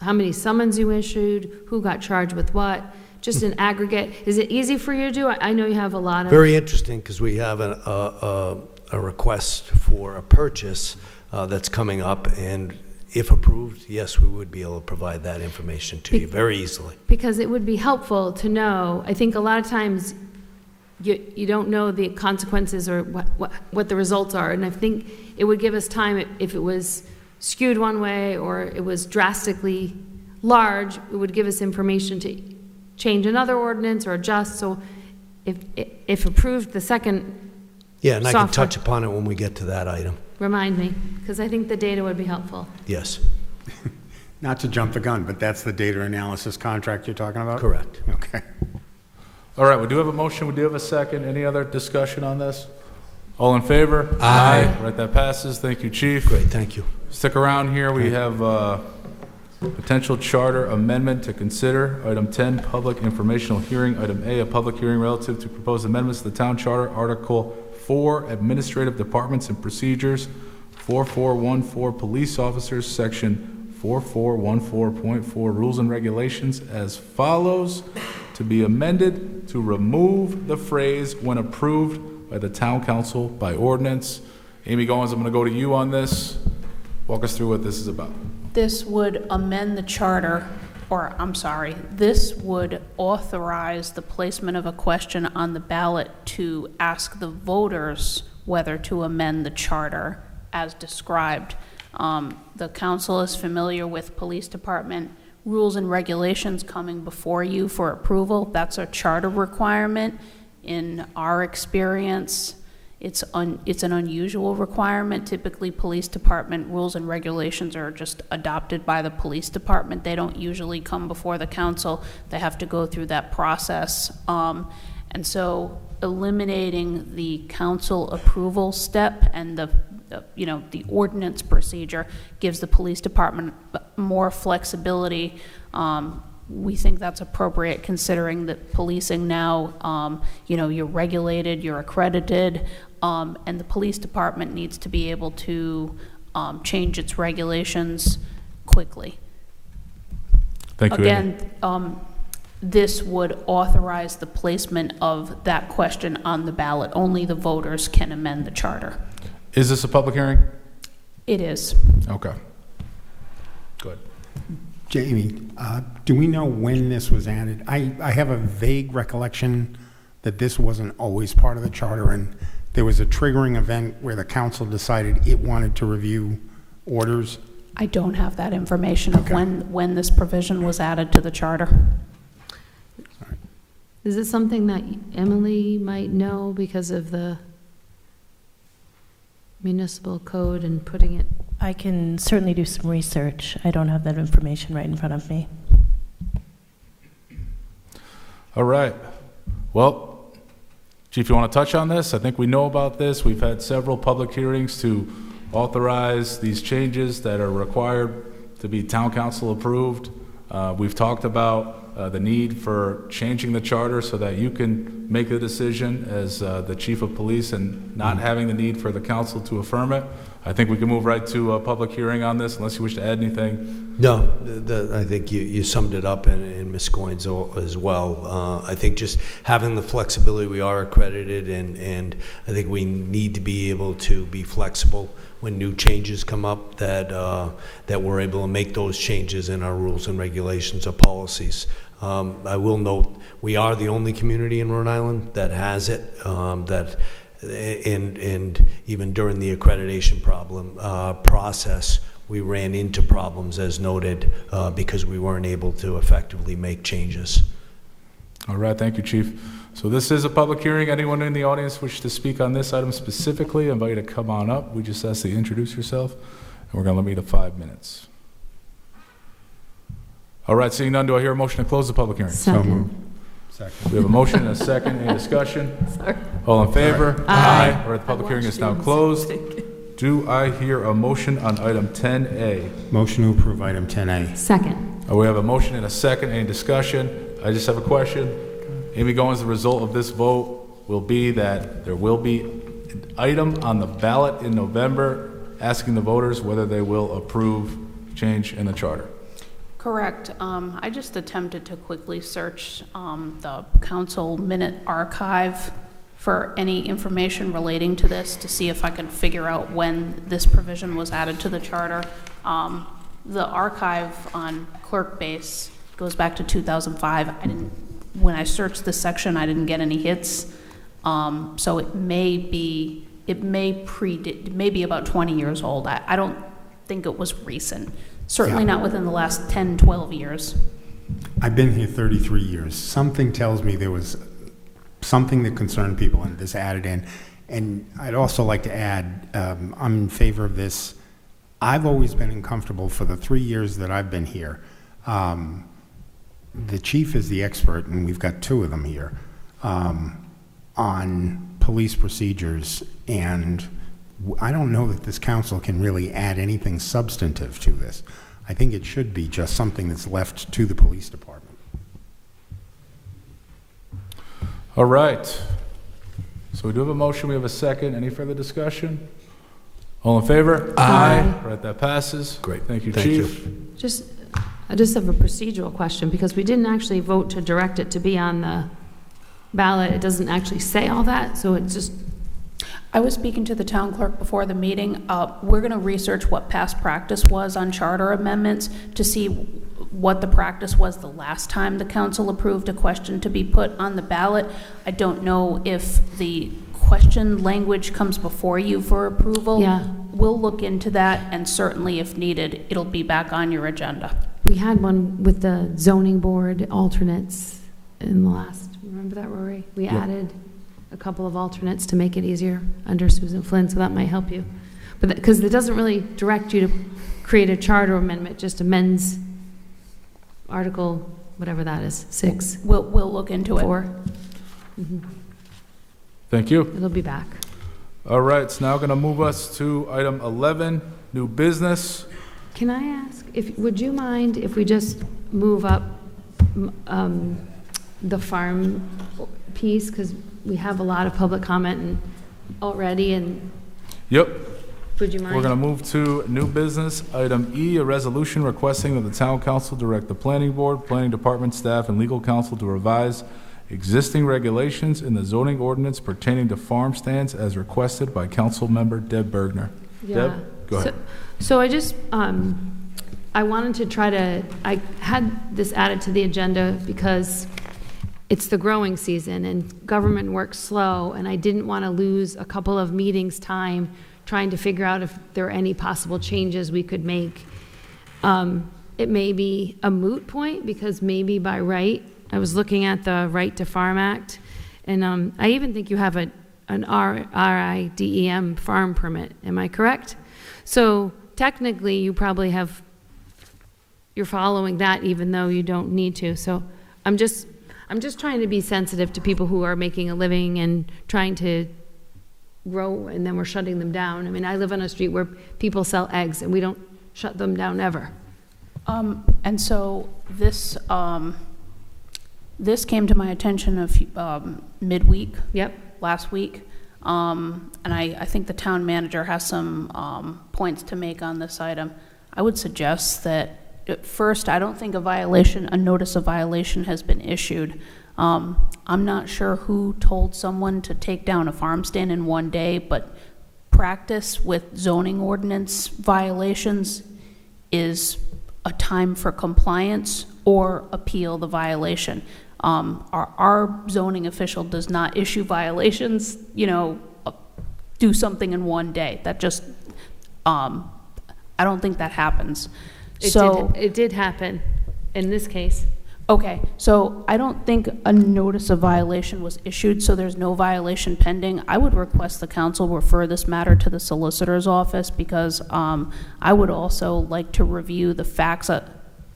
how many summons you issued, who got charged with what? Just an aggregate. Is it easy for you to do? I know you have a lot of... Very interesting, because we have a request for a purchase that's coming up, and if approved, yes, we would be able to provide that information to you very easily. Because it would be helpful to know. I think a lot of times you don't know the consequences or what the results are, and I think it would give us time if it was skewed one way or it was drastically large, it would give us information to change another ordinance or adjust. So if approved, the second Yeah, and I can software- touch upon it when we get to that item. Remind me, because I think the data would be helpful. Yes, Not to jump the gun, but that's the data analysis contract you're talking about? correct. Okay. All right, we do have a motion, we do have a second. Any other discussion on this? All in favor? Aye. Right, that passes. Thank you, Chief. Great, thank you. Stick around here. We have potential charter amendment to consider. Item 10, public informational hearing. Item A, a public hearing relative to proposed amendments to the town charter. Article 4, administrative departments and procedures. 4414, police officers. Section 4414.4, rules and regulations as follows. To be amended to remove the phrase "when approved by the town council by ordinance." Amy Goins, I'm going to go to you on this. Walk us through what this is about. This would amend the charter, or I'm sorry, this would authorize the placement of a question on the ballot to ask the voters whether to amend the charter as described. The council is familiar with police department rules and regulations coming before you for approval. That's a charter requirement. In our experience, it's an unusual requirement. Typically, police department rules and regulations are just adopted by the police department. They don't usually come before the council. They have to go through that process. And so eliminating the council approval step and the ordinance procedure gives the police department more flexibility. We think that's appropriate considering that policing now, you're regulated, you're accredited, and the police department needs to be able to change its regulations quickly. Thank you, Amy. Again, this would authorize the placement of that question on the ballot. Only the voters can amend the charter. Is this a public hearing? It is. Okay. Good. Jamie, do we know when this was added? I have a vague recollection that this wasn't always part of the charter, and there was a triggering event where the council decided it wanted to review orders. I don't have that information of when this provision was added to the charter. Is this something that Emily might know because of the municipal code and putting it? I can certainly do some research. I don't have that information right in front of me. All right. Well, Chief, you want to touch on this? I think we know about this. We've had several public hearings to authorize these changes that are required to be town council approved. We've talked about the need for changing the charter so that you can make the decision as the chief of police and not having the need for the council to affirm it. I think we can move right to a public hearing on this unless you wish to add anything. No, I think you summed it up, and Ms. Goins as well. I think just having the flexibility, we are accredited, and I think we need to be able to be flexible when new changes come up, that we're able to make those changes in our rules and regulations or policies. I will note, we are the only community in Rhode Island that has it, and even during the accreditation process, we ran into problems, as noted, because we weren't able to effectively make changes. All right, thank you, Chief. So this is a public hearing. Anyone in the audience wish to speak on this item specifically, I invite you to come on up. We just ask that you introduce yourself, and we're going to limit you to 5 minutes. All right, seeing none, do I hear a motion to close the public hearing? Second. Second. We have a motion and a second. Any discussion? Sorry. All in favor? Aye. All right, the public hearing is now closed. Do I hear a motion on item 10A? Motion to approve item 10A. Second. We have a motion and a second. Any discussion? I just have a question. Amy Goins, the result of this vote will be that there will be an item on the ballot in November asking the voters whether they will approve change in the charter. Correct. I just attempted to quickly search the council minute archive for any information relating to this to see if I could figure out when this provision was added to the charter. The archive on Clerkbase goes back to 2005. When I searched this section, I didn't get any hits. So it may be about 20 years old. I don't think it was recent. Certainly Yeah. not within the last 10, 12 years. I've been here 33 years. Something tells me there was something that concerned people and this added in. And I'd also like to add, I'm in favor of this. I've always been uncomfortable for the 3 years that I've been here. The chief is the expert, and we've got 2 of them here, on police procedures. And I don't know that this council can really add anything substantive to this. I think it should be just something that's left to the police department. All right. So we do have a motion, we have a second. Any further discussion? All in favor? Aye. All right, that passes. Great. Thank you, Thank Chief. I just have a procedural question, because we didn't actually vote to direct it to be on the ballot. It doesn't actually say all that, so it's just, I was speaking to the town clerk before the meeting. We're going to research what past practice was on charter amendments to see what the practice was the last time the council approved a question to be put on the ballot. I don't know if the question language comes before you for approval. Yeah. We'll look into that, and certainly if needed, it'll be back on your agenda. we had one with the zoning board alternates in the last, remember that, Rory? We added a couple of alternates to make it easier under Susan Flynn, so that might help you. But because it doesn't really direct you to create a charter amendment, just amends Article, whatever that is, 6. We'll look into it. 4. Mhm. Thank you. It'll be back. All right, it's now going to move us to item 11, new business. Can I ask, would you mind if we just move up the farm piece? Because we have a lot of public comment already, and Yep. would you mind? We're going to move to new business. Item E, a resolution requesting that the town council direct the planning board, planning department staff, and legal counsel to revise existing regulations in the zoning ordinance pertaining to farm stands as requested by council member Deb Bergner. Deb, go ahead. So I just, I wanted to try to, I had this added to the agenda because it's the growing season and government works slow, and I didn't want to lose a couple of meetings' time trying to figure out if there are any possible changes we could make. It may be a moot point because maybe by right, I was looking at the Right to Farm Act, and I even think you have an RIDEM farm permit. Am I correct? So technically, you probably have, you're following that even though you don't need to. So I'm just trying to be sensitive to people who are making a living and trying to grow, and then we're shutting them down. I mean, I live on a street where people sell eggs, and we don't shut them down ever. And so this came to my attention midweek. Yep. Last week. And I think the town manager has some points to make on this item. I would suggest that at first, I don't think a notice of violation has been issued. I'm not sure who told someone to take down a farm stand in one day, but practice with zoning ordinance violations is a time for compliance or appeal the violation. Our zoning official does not issue violations, do something in one day. That just, I don't think that happens. It did happen in this case. Okay, so I don't think a notice of violation was issued, so there's no violation pending. I would request the council refer this matter to the solicitor's office because I would also like to review the facts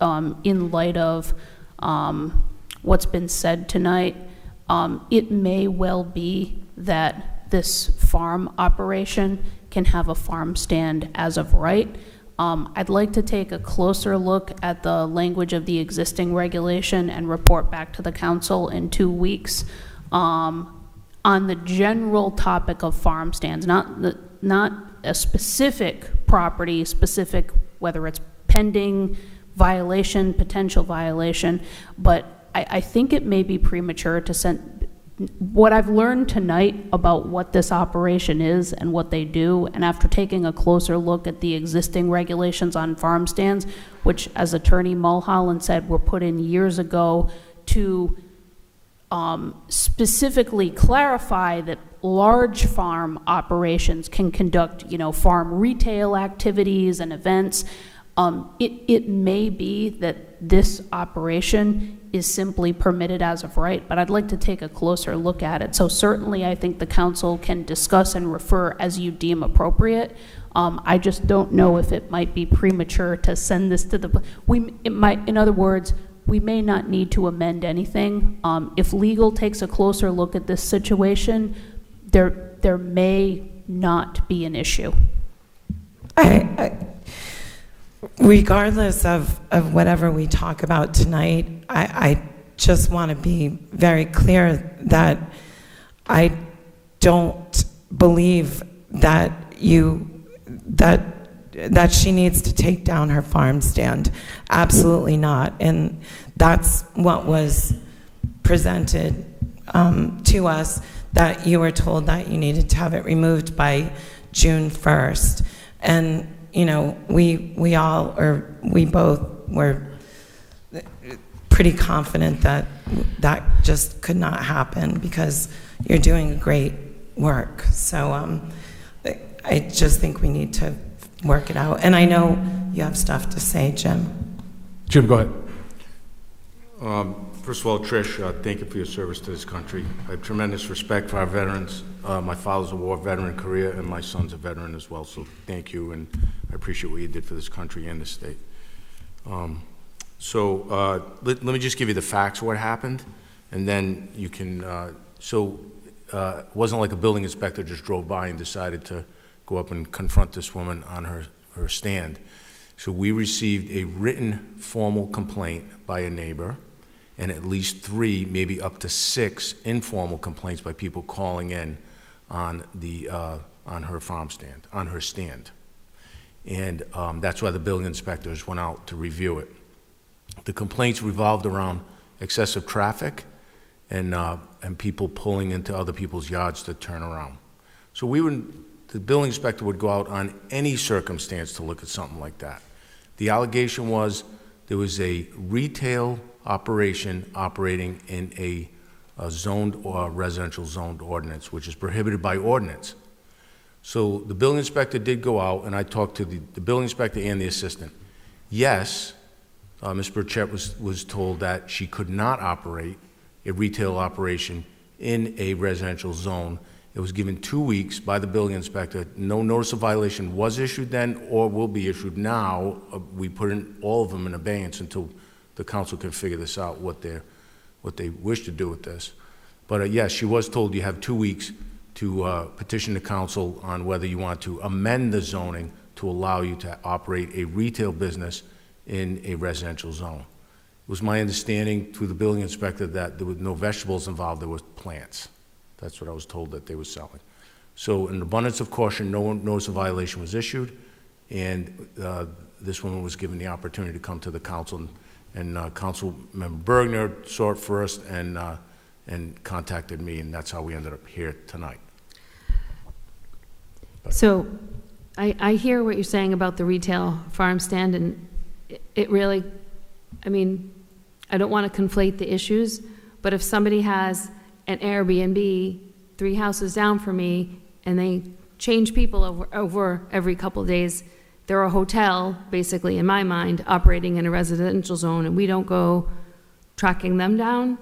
in light of what's been said tonight. It may well be that this farm operation can have a farm stand as of right. I'd like to take a closer look at the language of the existing regulation and report back to the council in 2 weeks on the general topic of farm stands, not a specific property, specific whether it's pending violation, potential violation, but I think it may be premature to send. What I've learned tonight about what this operation is and what they do, and after taking a closer look at the existing regulations on farm stands, which, as Attorney Mulholland said, were put in years ago to specifically clarify that large farm operations can conduct, farm retail activities and events. It may be that this operation is simply permitted as of right, but I'd like to take a closer look at it. So certainly I think the council can discuss and refer as you deem appropriate. I just don't know if it might be premature to send this to the, in other words, we may not need to amend anything. If legal takes a closer look at this situation, there may not be an issue. Regardless of whatever we talk about tonight, I just want to be very clear that I don't believe that that she needs to take down her farm stand. Absolutely not. And that's what was presented to us, that you were told that you needed to have it removed by June 1st. And you know, we both were pretty confident that that just could not happen, because you're doing great work. So I just think we need to work it out. And I know you have stuff to say, Jim. Jim, go ahead. First of all, Trish, thank you for your service to this country. I have tremendous respect for our veterans. My father's a war veteran in Korea, and my son's a veteran as well, so thank you, and I appreciate what you did for this country and this state. Let me just give you the facts of what happened, and then you can, it wasn't like a building inspector just drove by and decided to go up and confront this woman on her stand. So we received a written formal complaint by a neighbor, and at least 3, maybe up to 6 informal complaints by people calling in on her farm stand, on her stand. And that's why the building inspectors went out to review it. The complaints revolved around excessive traffic and people pulling into other people's yards to turn around. So the building inspector would go out on any circumstance to look at something like that. The allegation was there was a retail operation operating in a zoned or residential zoned ordinance, which is prohibited by ordinance. So the building inspector did go out, and I talked to the building inspector and the assistant. Yes, Ms. Burchett was told that she could not operate a retail operation in a residential zone. It was given 2 weeks by the building inspector. No notice of violation was issued then or will be issued now. We put all of them in abeyance until the council can figure this out, what they wish to do with this. But yes, she was told you have 2 weeks to petition the council on whether you want to amend the zoning to allow you to operate a retail business in a residential zone. It was my understanding through the building inspector that there were no vegetables involved, there was plants. That's what I was told that they were selling. So in abundance of caution, no notice of violation was issued, and this woman was given the opportunity to come to the council, and Councilmember Bergner saw it first and contacted me, and that's how we ended up here tonight. So I hear what you're saying about the retail farm stand, and it really, I mean, I don't want to conflate the issues, but if somebody has an Airbnb 3 houses down from me and they change people over every couple of days, they're a hotel, basically, in my mind, operating in a residential zone, and we don't go tracking them down.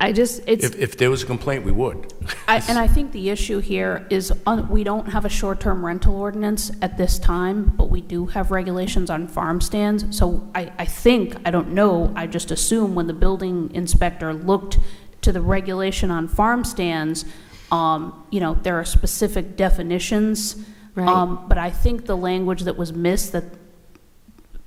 If there was a complaint, we would. And I think the issue here is we don't have a short-term rental ordinance at this time, but we do have regulations on farm stands. So I think, I don't know, I just assume when the building inspector looked to the regulation on farm stands, you know, there are specific definitions. Right. But I think the language that was missed, that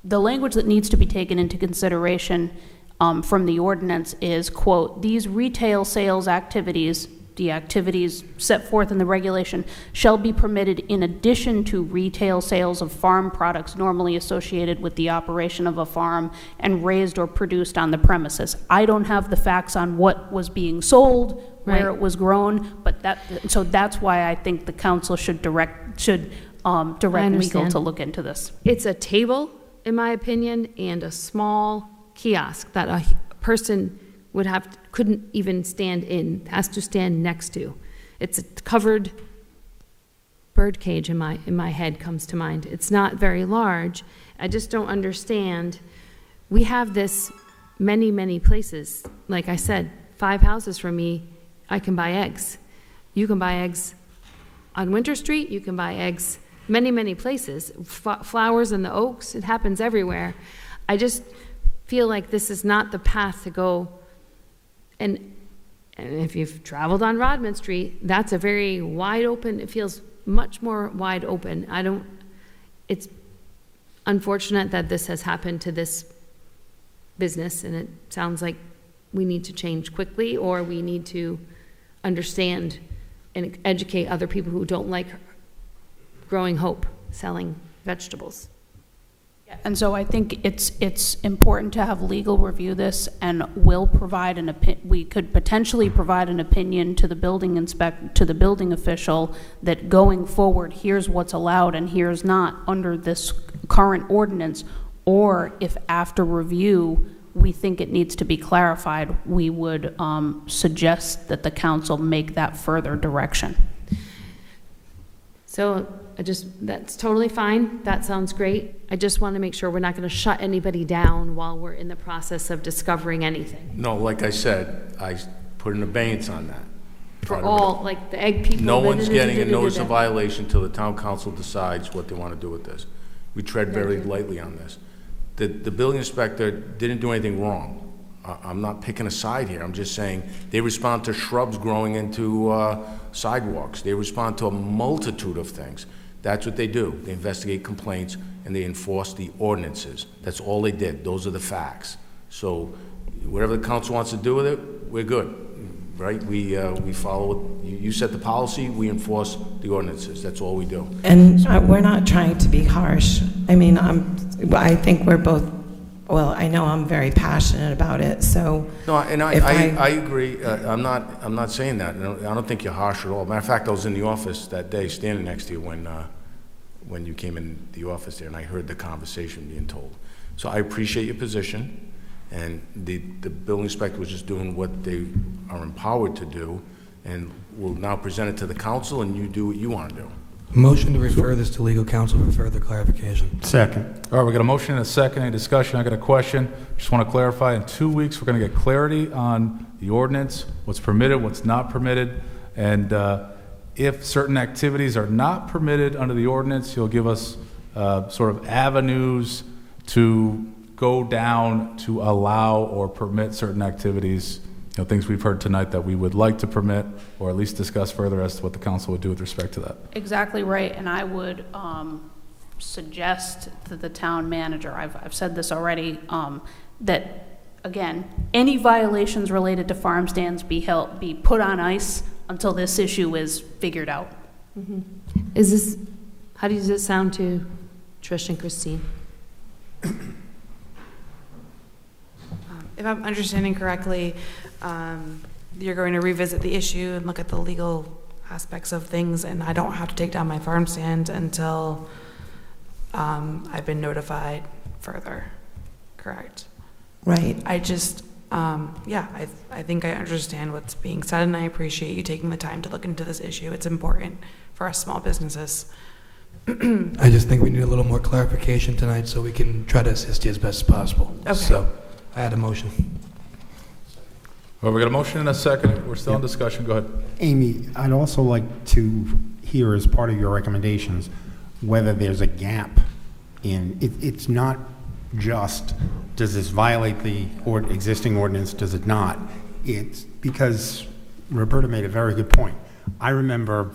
the language that needs to be taken into consideration from the ordinance is, quote, these retail sales activities, the activities set forth in the regulation, shall be permitted in addition to retail sales of farm products normally associated with the operation of a farm and raised or produced on the premises. I don't have the facts on what was being sold, where it was grown, but so that's why I think the council should direct legal to look into this. It's a table, in my opinion, and a small kiosk that a person couldn't even stand in, has to stand next to. It's a covered birdcage in my head comes to mind. It's not very large. I just don't understand. We have this many places. Like I said, 5 houses from me, I can buy eggs. You can buy eggs on Winter Street. You can buy eggs many places. Flowers in the Oaks. It happens everywhere. I just feel like this is not the path to go. And if you've traveled on Rodman Street, that's a very wide open, it feels much more wide open. It's unfortunate that this has happened to this business, and it sounds like we need to change quickly, or we need to understand and educate other people who don't like Growing Hope selling vegetables. And so I think it's important to have legal review this, and will provide we could potentially provide an opinion to the building official that going forward, here's what's allowed and here's not under this current ordinance. Or if after review we think it needs to be clarified, we would suggest that the council make that further direction. So that's totally fine. That sounds great. I just want to make sure we're not going to shut anybody down while we're in the process of discovering anything. No, like I said, I put an abeyance on that. For all, like the egg people. No one's getting a notice of violation until the town council decides what they want to do with this. We tread very lightly on this. The building inspector didn't do anything wrong. I'm not picking a side here. I'm just saying they respond to shrubs growing into sidewalks. They respond to a multitude of things. That's what they do. They investigate complaints and they enforce the ordinances. That's all they did. Those are the facts. So whatever the council wants to do with it, we're good, right? We follow, you set the policy, we enforce the ordinances. That's all we do. And we're not trying to be harsh. I mean, I think we're both, well, I know I'm very passionate about it, so. No, and I agree. I'm not saying that. I don't think you're harsh at all. Matter of fact, I was in the office that day standing next to you when you came in the office there, and I heard the conversation being told. So I appreciate your position, and the building inspector was just doing what they are empowered to do, and we'll now present it to the council, and you do what you want to do. Motion to refer this to legal counsel for further clarification. Second. All right, we got a motion and a second. Any discussion? I got a question. Just want to clarify, in 2 weeks, we're going to get clarity on the ordinance, what's permitted, what's not permitted, and if certain activities are not permitted under the ordinance, you'll give us sort of avenues to go down to allow or permit certain activities, things we've heard tonight that we would like to permit, or at least discuss further as to what the council would do with respect to that. Exactly right, and I would suggest that the town manager, I've said this already, that, again, any violations related to farm stands be put on ice until this issue is figured out. Mm-hmm. How does it sound to Trish and Christine? If I'm understanding correctly, you're going to revisit the issue and look at the legal aspects of things, and I don't have to take down my farm stand until I've been notified further, correct? Right. I just, I think I understand what's being said, and I appreciate you taking the time to look into this issue. It's important for us small businesses. I just think we need a little more clarification tonight so we can try to assist you as best as possible. Okay. So I had a motion. Well, we got a motion and a second. We're still in discussion. Go ahead. Amy, I'd also like to hear as part of your recommendations whether there's a gap in, it's not just, does this violate the existing ordinance, does it not? It's because Roberta made a very good point. I remember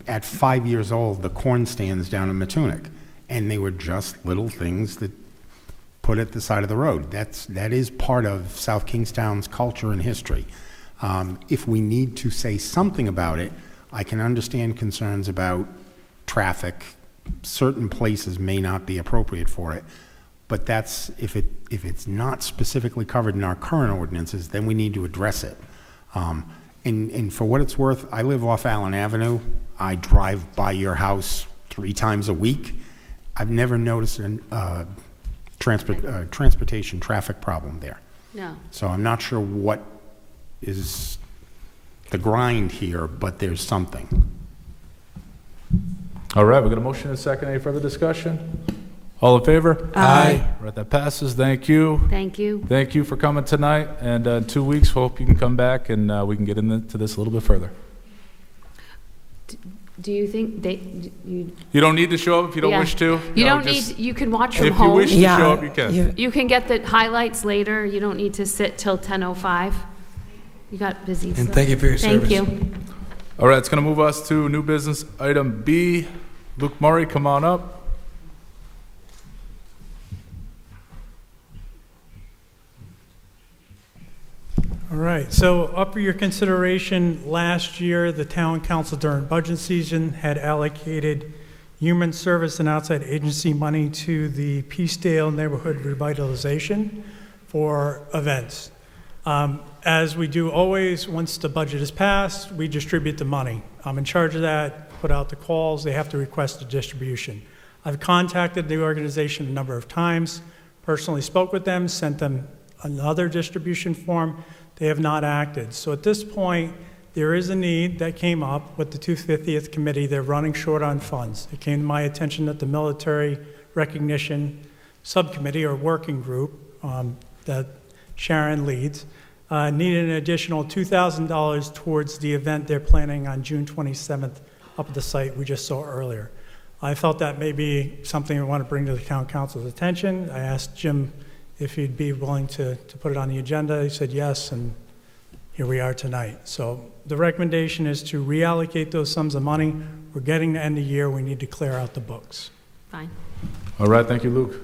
at 5 years old, the corn stands down in Matunic, and they were just little things that put at the side of the road. That is part of South Kingstown's culture and history. If we need to say something about it, I can understand concerns about traffic. Certain places may not be appropriate for it, but that's, if it's not specifically covered in our current ordinances, then we need to address it. And for what it's worth, I live off Allen Avenue. I drive by your house 3 times a week. I've never noticed a transportation traffic problem there. No. So I'm not sure what is the grind here, but there's something. All right, we got a motion and a second. Any further discussion? All in favor? Aye. All right, that passes. Thank you. Thank you. Thank you for coming tonight, and in 2 weeks, hope you can come back and we can get into this a little bit further. Do you think you You don't need to show up if you don't Yeah. wish to. You know, don't just- need, you can watch from If you home. wish to show up, you can. You can get the highlights later. You don't need to sit till 10:05. You got busy. And so- thank you for your Thank service. you. All right, it's going to move us to new business item B. Luke Murray, come on up. All right, so up for your consideration, last year, the town council during budget season had allocated human service and outside agency money to the Peacedale Neighborhood Revitalization for events. As we do always, once the budget is passed, we distribute the money. I'm in charge of that, put out the calls, they have to request a distribution. I've contacted the organization a number of times, personally spoke with them, sent them another distribution form. They have not acted. So at this point, there is a need that came up with the 250th committee. They're running short on funds. It came to my attention that the military recognition subcommittee or working group that Sharon leads needed an additional $2,000 towards the event they're planning on June 27th up at the site we just saw earlier. I felt that may be something we want to bring to the town council's attention. I asked Jim if he'd be willing to put it on the agenda. He said yes, and here we are tonight. So the recommendation is to reallocate those sums of money. We're getting to end of year. We need to clear out the books. Fine. All right, thank you, Luke.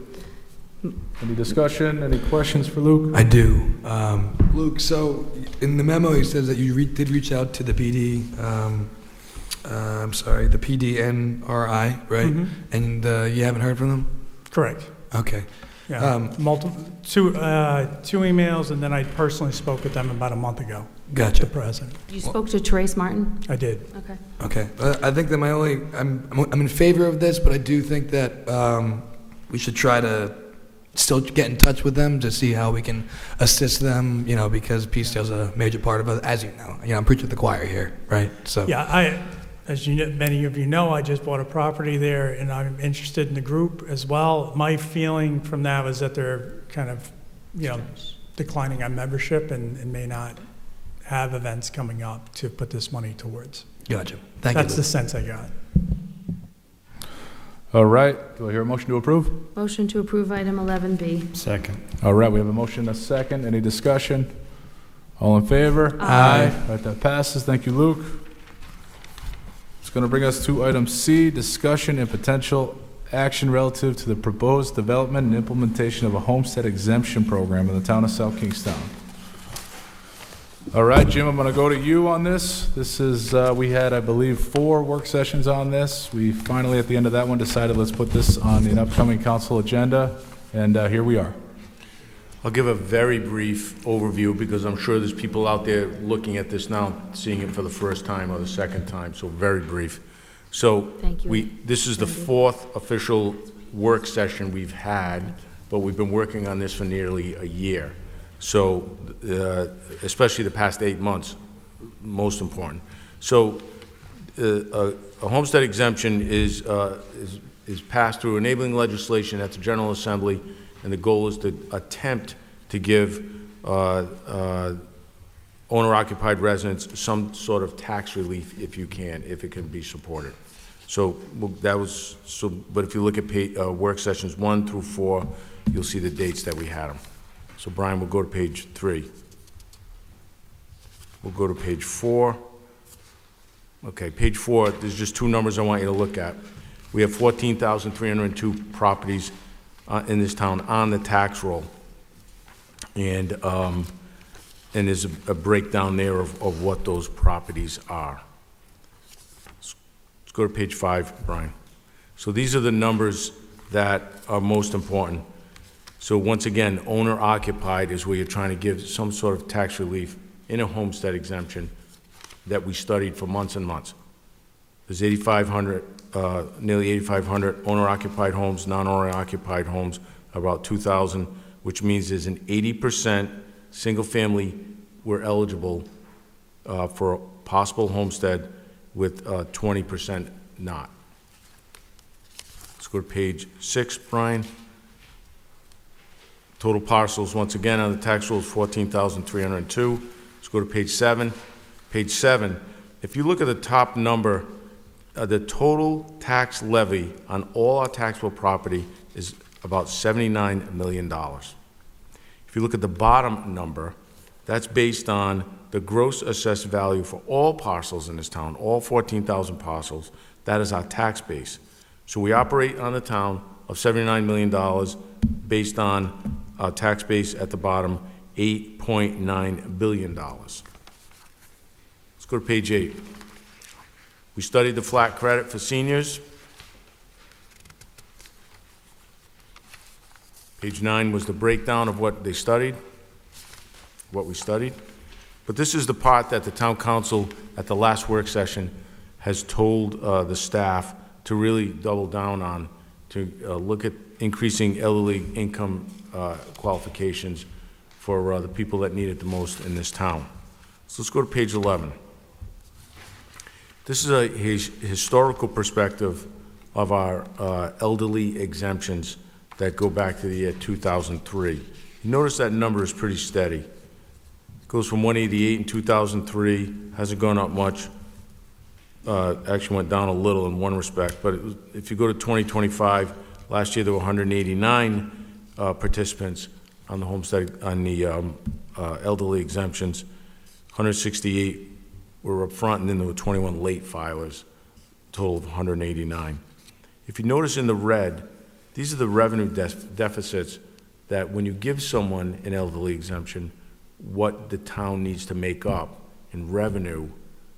Any discussion, any questions for Luke? I do. Luke, so in the memo, he says that you did reach out to the PD, the PDNRI, right? Mhm. And you haven't heard from them? Correct. Okay. Yeah, two emails, and then I personally spoke with them about a month ago. Gotcha. The president. You spoke to Therese Martin? I did. Okay. Okay. I think that I'm in favor of this, but I do think that we should try to still get in touch with them to see how we can assist them, because Peacedale's a major part of it, as you know. I'm preaching to the choir here, right? So. Yeah, as many of you know, I just bought a property there, and I'm interested in the group as well. My feeling from that was that they're kind of, declining on membership and may not have events coming up to put this money towards. Gotcha. Thank you. That's the sense I got. All right, do I hear a motion to approve? Motion to approve item 11B. Second. All right, we have a motion and a second. Any discussion? All in favor? Aye. All right, that passes. Thank you, Luke. It's going to bring us to item C, discussion and potential action relative to the proposed development and implementation of a homestead exemption program in the town of South Kingstown. All right, Jim, I'm going to go to you on this. This is, we had, I believe, 4 work sessions on this. We finally, at the end of that one, decided let's put this on an upcoming council agenda, and here we are. I'll give a very brief overview because I'm sure there's people out there looking at this now, seeing it for the first time or the second time, so very brief. So Thank you. this is the 4th official work session we've had, but we've been working on this for nearly a year. So especially the past 8 months, most important. So a homestead exemption is passed through enabling legislation at the General Assembly, and the goal is to attempt to give owner-occupied residents some sort of tax relief if it can be supported. So but if you look at work sessions 1 through 4, you'll see the dates that we had them. So Brian, we'll go to page 3. We'll go to page 4. Okay, page 4, there's just 2 numbers I want you to look at. We have 14,302 properties in this town on the tax roll. And there's a breakdown there of what those properties are. Let's go to page 5, Brian. So these are the numbers that are most important. So once again, owner-occupied is where you're trying to give some sort of tax relief in a homestead exemption that we studied for months and months. There's 8,500, nearly 8,500 owner-occupied homes, non-owner-occupied homes, about 2,000, which means there's an 80% single-family we're eligible for a possible homestead with 20% not. Let's go to page 6, Brian. Total parcels, once again, on the tax roll is 14,302. Let's go to page 7. Page 7, if you look at the top number, the total tax levy on all our taxable property is about $79 million. If you look at the bottom number, that's based on the gross assessed value for all parcels in this town, all 14,000 parcels. That is our tax base. So we operate on the town of $79 million based on our tax base at the bottom, $8.9 billion. Let's go to page 8. We studied the flat credit for seniors. Page 9 was the breakdown of what they studied, what we studied. But this is the part that the town council at the last work session has told the staff to really double down on, to look at increasing elderly income qualifications for the people that need it the most in this town. So let's go to page 11. This is a historical perspective of our elderly exemptions that go back to the year 2003. You notice that number is pretty steady. It goes from 188 in 2003, hasn't gone up much. Actually went down a little in one respect, but if you go to 2025, last year there were 189 participants on the homestead, on the elderly exemptions. 168 were up front, and then there were 21 late filers, total of 189. If you notice in the red, these are the revenue deficits that when you give someone an elderly exemption, what the town needs to make up in revenue,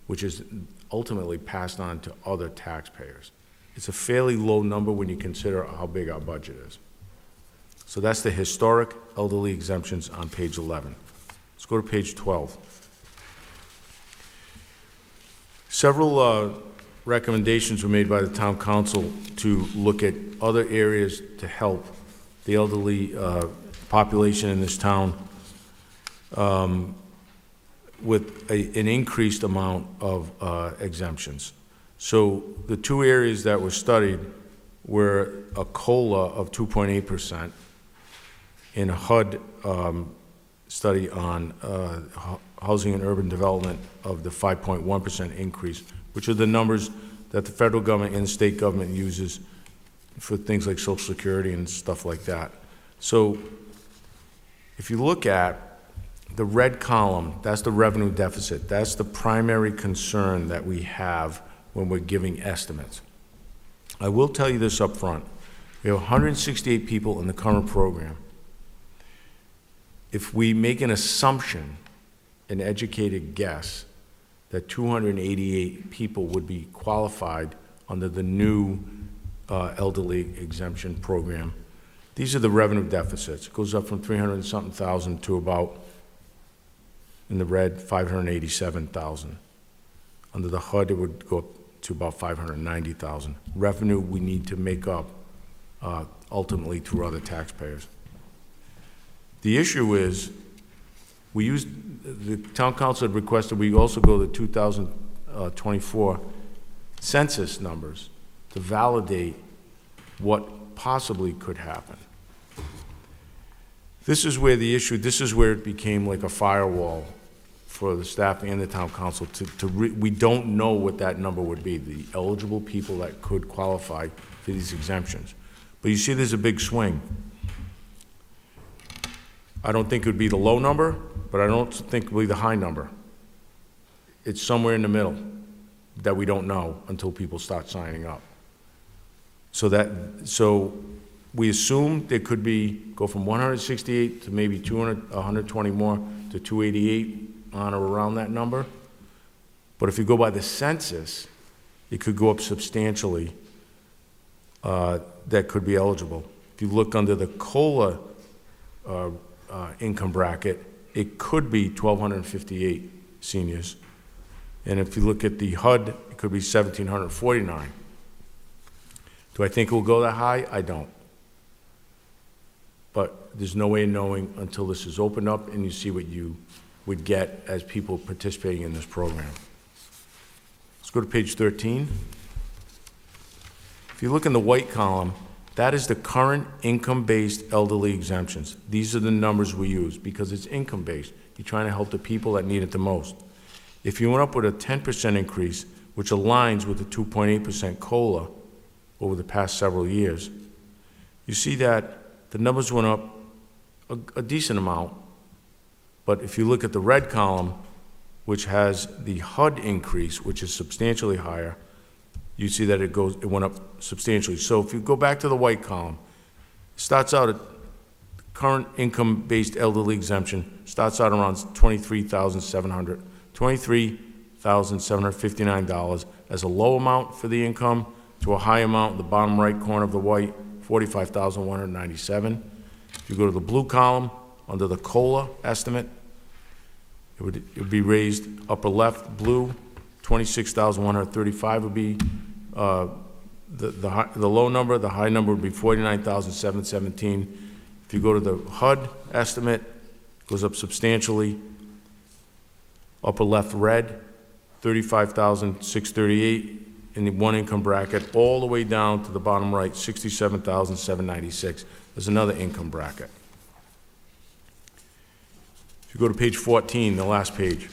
which is ultimately passed on to other taxpayers. It's a fairly low number when you consider how big our budget is. So that's the historic elderly exemptions on page 11. Let's go to page 12. Several recommendations were made by the town council to look at other areas to help the elderly population in this town with an increased amount of exemptions. So the two areas that were studied were a COLA of 2.8% and a HUD study on housing and urban development of the 5.1% increase, which are the numbers that the federal government and the state government uses for things like Social Security and stuff like that. So if you look at the red column, that's the revenue deficit. That's the primary concern that we have when we're giving estimates. I will tell you this up front. We have 168 people in the current program. If we make an assumption, an educated guess, that 288 people would be qualified under the new elderly exemption program, these are the revenue deficits. It goes up from 300 and something thousand to about, in the red, 587,000. Under the HUD, it would go up to about 590,000. Revenue we need to make up ultimately through other taxpayers. The issue is, the town council had requested we also go to the 2024 census numbers to validate what possibly could happen. This is where the issue, this is where it became like a firewall for the staff and the town council we don't know what that number would be, the eligible people that could qualify for these exemptions. But you see there's a big swing. I don't think it would be the low number, but I don't think it would be the high number. It's somewhere in the middle that we don't know until people start signing up. So we assume there could be, go from 168 to maybe 200, 120 more to 288 on or around that number. But if you go by the census, it could go up substantially that could be eligible. If you look under the COLA income bracket, it could be 1,258 seniors. And if you look at the HUD, it could be 1,749. Do I think it will go that high? I don't. But there's no way of knowing until this is opened up and you see what you would get as people participating in this program. Let's go to page 13. If you look in the white column, that is the current income-based elderly exemptions. These are the numbers we use because it's income-based. You're trying to help the people that need it the most. If you went up with a 10% increase, which aligns with the 2.8% COLA over the past several years, you see that the numbers went up a decent amount. But if you look at the red column, which has the HUD increase, which is substantially higher, you see that it went up substantially. So if you go back to the white column, it starts out at current income-based elderly exemption, starts out around $23,759 as a low amount for the income to a high amount in the bottom right corner of the white, $45,197. If you go to the blue column, under the COLA estimate, it would be raised upper left, blue, $26,135 would be the low number. The high number would be $49,717. If you go to the HUD estimate, it goes up substantially. Upper left red, $35,638 in the one income bracket, all the way down to the bottom right, $67,796. There's another income bracket. If you go to page 14, the last page,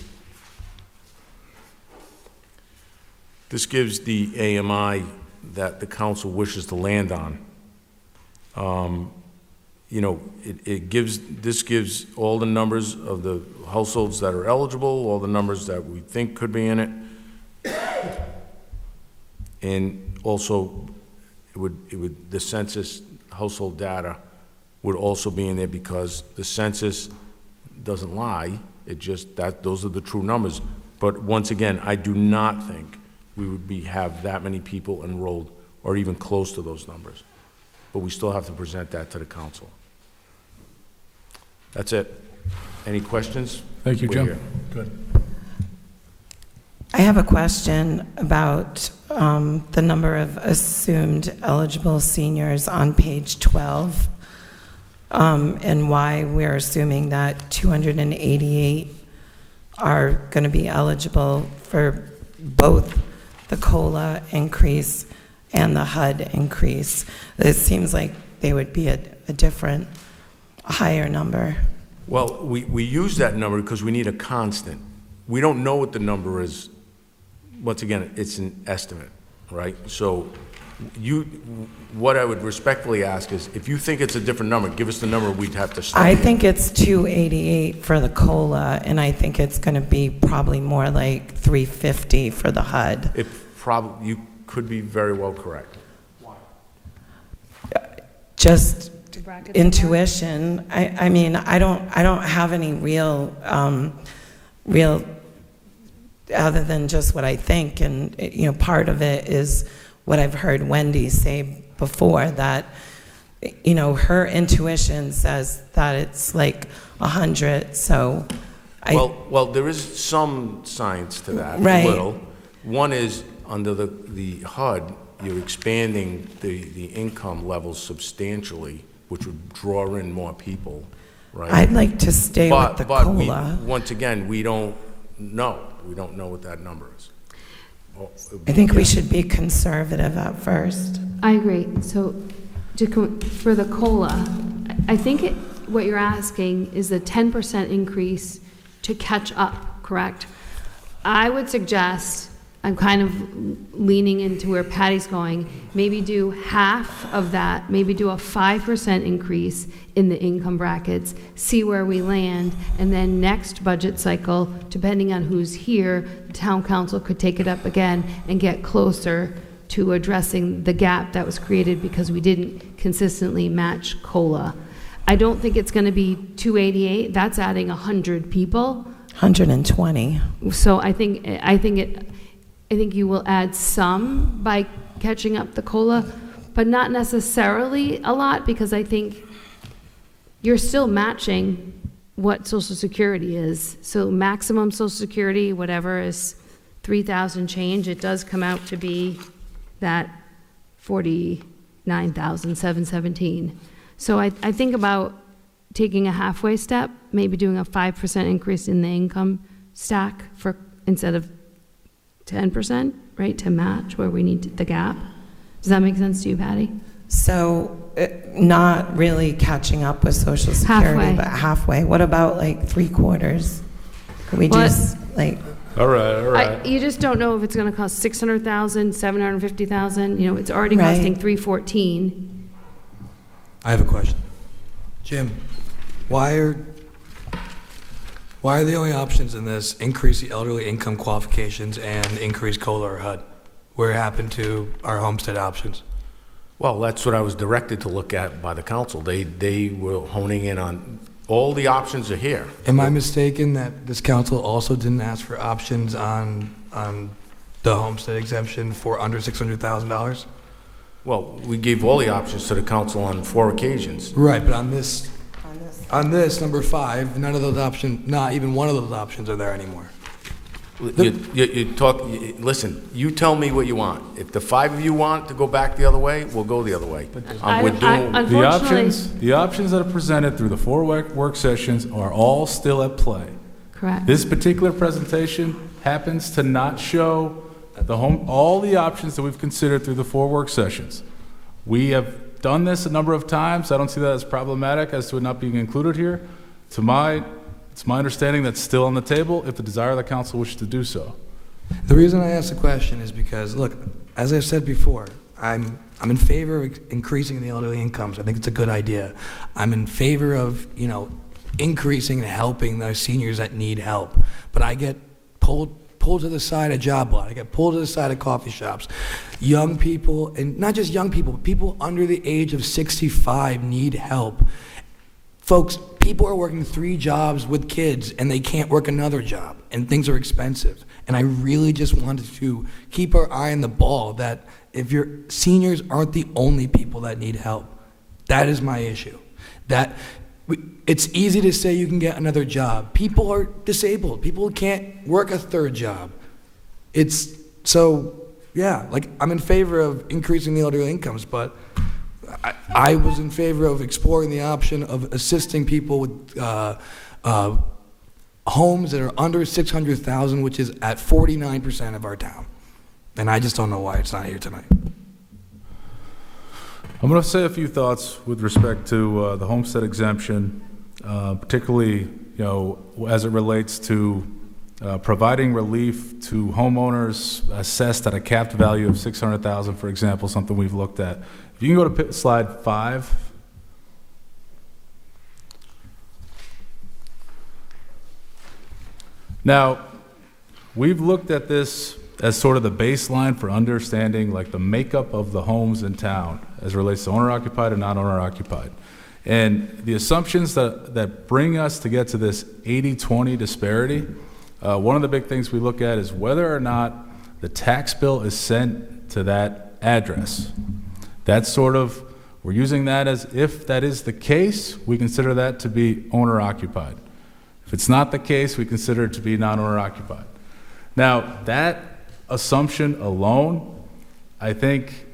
this gives the AMI that the council wishes to land on. You know, this gives all the numbers of the households that are eligible, all the numbers that we think could be in it, and also the census household data would also be in there because the census doesn't lie. It just those are the true numbers. But once again, I do not think we would have that many people enrolled or even close to those numbers. But we still have to present that to the council. That's it. Any questions? Thank you, We're Jim. here. Good. I have a question about the number of assumed eligible seniors on page 12, and why we're assuming that 288 are going to be eligible for both the COLA increase and the HUD increase. It seems like they would be a different, higher number. Well, we use that number because we need a constant. We don't know what the number is. Once again, it's an estimate, right? So what I would respectfully ask is, if you think it's a different number, give us the number we'd have to study. I think it's 288 for the COLA, and I think it's going to be probably more like 350 for the HUD. You could be very well correct. Just intuition. I mean, I don't have any real other than just what I think, and you know, part of it is what I've heard Wendy say before, that you know, her intuition says that it's like 100. So Well, there is some science to that, Right. a little. One is under the HUD, you're expanding the income levels substantially, which would draw in more people, right? I'd like to stay with the COLA. Once again, we don't know. We don't know what that number is. I think we should be conservative at first. I agree. So for the COLA, I think what you're asking is the 10% increase to catch up, correct? I would suggest, I'm kind of leaning into where Patty's going, maybe do half of that, maybe do a 5% increase in the income brackets, see where we land, and then next budget cycle, depending on who's here, the town council could take it up again and get closer to addressing the gap that was created because we didn't consistently match COLA. I don't think it's going to be 288. That's adding 100 people. 120. So I think you will add some by catching up the COLA, but not necessarily a lot, because I think you're still matching what Social Security is. So maximum Social Security, whatever, is 3,000 change. It does come out to be that 49,717. So I think about taking a halfway step, maybe doing a 5% increase in the income stack instead of 10%, right, to match where we need the gap. Does that make sense to you, Patty? So, not really catching up with Social Security, Halfway. but halfway. What about like 3/4? Could we Well, just like? All right. You just don't know if it's going to cost 600,000, 750,000. You know, it's already Right. costing 314. I have a question. Jim, why are the only options in this increase the elderly income qualifications and increase COLA or HUD? Where happened to our homestead options? Well, that's what I was directed to look at by the council. They were honing in on, all the options are here. Am I mistaken that this council also didn't ask for options on the homestead exemption for under $600,000? Well, we gave all the options to the council on 4 occasions. Right, but on this, number 5, none of those options, not even one of those options are there anymore. Listen, you tell me what you want. If the 5 of you want to go back the other way, we'll go the other way. Unfortunately, The options that are presented through the 4 work sessions are all still at play. correct. This particular presentation happens to not show all the options that we've considered through the 4 work sessions. We have done this a number of times. I don't see that as problematic as to it not being included here. It's my understanding that's still on the table if the desire of the council wishes to do so. The reason I asked the question is because, look, as I've said before, I'm in favor of increasing the elderly incomes. I think it's a good idea. I'm in favor of, increasing and helping those seniors that need help. But I get pulled to the side of job lot. I get pulled to the side of coffee shops. Young people, and not just young people, but people under the age of 65 need help. Folks, people are working 3 jobs with kids and they can't work another job, and things are expensive. And I really just wanted to keep our eye on the ball that if your seniors aren't the only people that need help. That is my issue. It's easy to say you can get another job. People are disabled. People can't work a 3rd job. I'm in favor of increasing the elderly incomes, but I was in favor of exploring the option of assisting people with homes that are under 600,000, which is at 49% of our town. And I just don't know why it's not here tonight. I'm going to say a few thoughts with respect to the homestead exemption, particularly, as it relates to providing relief to homeowners assessed at a capped value of $600,000, for example, something we've looked at. If you can go to slide 5. Now, we've looked at this as sort of the baseline for understanding like the makeup of the homes in town as it relates to owner-occupied and non-owner-occupied. And the assumptions that bring us to get to this 80-20 disparity, one of the big things we look at is whether or not the tax bill is sent to that address. That's we're using that as if that is the case, we consider that to be owner-occupied. If it's not the case, we consider it to be non-owner-occupied. Now, that assumption alone, I think,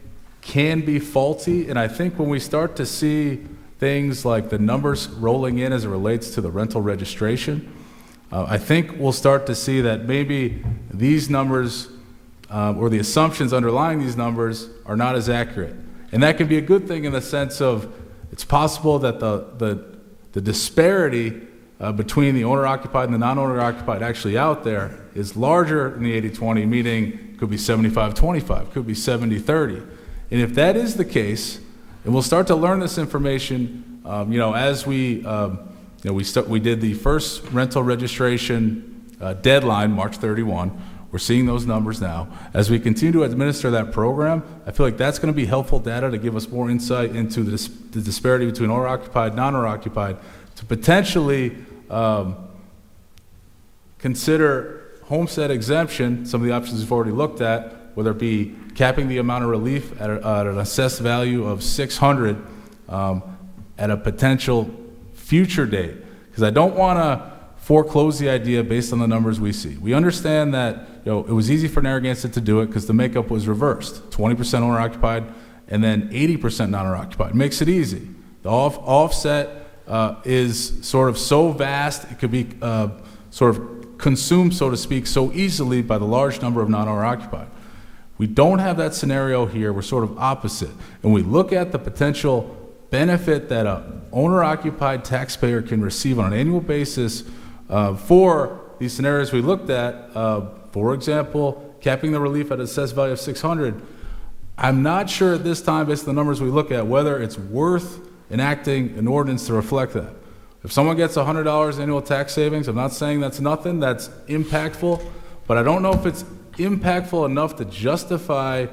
can be faulty, and I think when we start to see things like the numbers rolling in as it relates to the rental registration, I think we'll start to see that maybe these numbers or the assumptions underlying these numbers are not as accurate. And that can be a good thing in the sense of it's possible that the disparity between the owner-occupied and the non-owner-occupied actually out there is larger than the 80-20, meaning it could be 75-25, could be 70-30. And if that is the case, and we'll start to learn this information, as we did the first rental registration deadline, March 31. We're seeing those numbers now. As we continue to administer that program, I feel like that's going to be helpful data to give us more insight into the disparity between owner-occupied, non-owner-occupied, to potentially consider homestead exemption, some of the options we've already looked at, whether it be capping the amount of relief at an assessed value of $600 at a potential future date. Because I don't want to foreclose the idea based on the numbers we see. We understand that it was easy for Narragansett to do it because the makeup was reversed, 20% owner-occupied and then 80% non-owner-occupied. It makes it easy. The offset is sort of so vast, it could be sort of consumed, so to speak, so easily by the large number of non-owner-occupied. We don't have that scenario here. We're sort of opposite. And we look at the potential benefit that a owner-occupied taxpayer can receive on an annual basis for these scenarios we looked at. For example, capping the relief at an assessed value of $600. I'm not sure at this time, based on the numbers we look at, whether it's worth enacting an ordinance to reflect that. If someone gets $100 annual tax savings, I'm not saying that's nothing, that's impactful, but I don't know if it's impactful enough to justify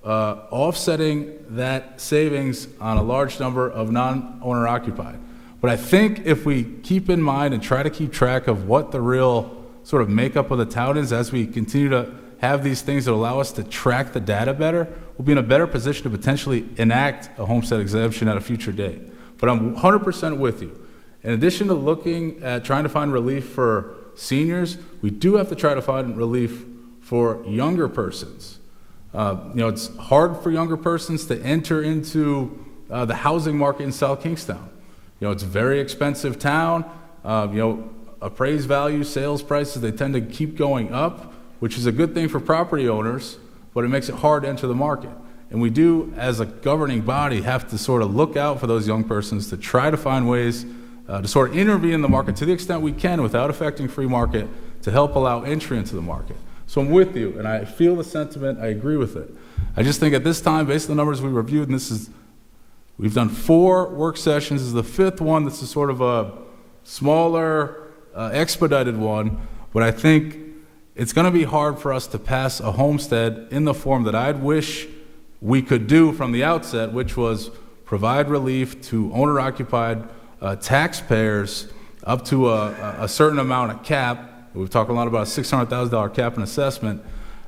offsetting that savings on a large number of non-owner occupied. But I think if we keep in mind and try to keep track of what the real sort of makeup of the town is as we continue to have these things that allow us to track the data better, we'll be in a better position to potentially enact a homestead exemption at a future date. But I'm 100% with you. In addition to looking at trying to find relief for seniors, we do have to try to find relief for younger persons. It's hard for younger persons to enter into the housing market in South Kingstown. It's a very expensive town. Appraised value, sales prices, they tend to keep going up, which is a good thing for property owners, but it makes it hard to enter the market. And we do, as a governing body, have to sort of look out for those young persons to try to find ways to sort of intervene in the market to the extent we can without affecting free market to help allow entry into the market. So I'm with you, and I feel the sentiment, I agree with it. I just think at this time, based on the numbers we reviewed, and we've done 4 work sessions, this is the 5th one, this is sort of a smaller, expedited one, but I think it's gonna be hard for us to pass a homestead in the form that I'd wish we could do from the outset, which was provide relief to owner-occupied taxpayers up to a certain amount of cap. We've talked a lot about a $600,000 cap and assessment.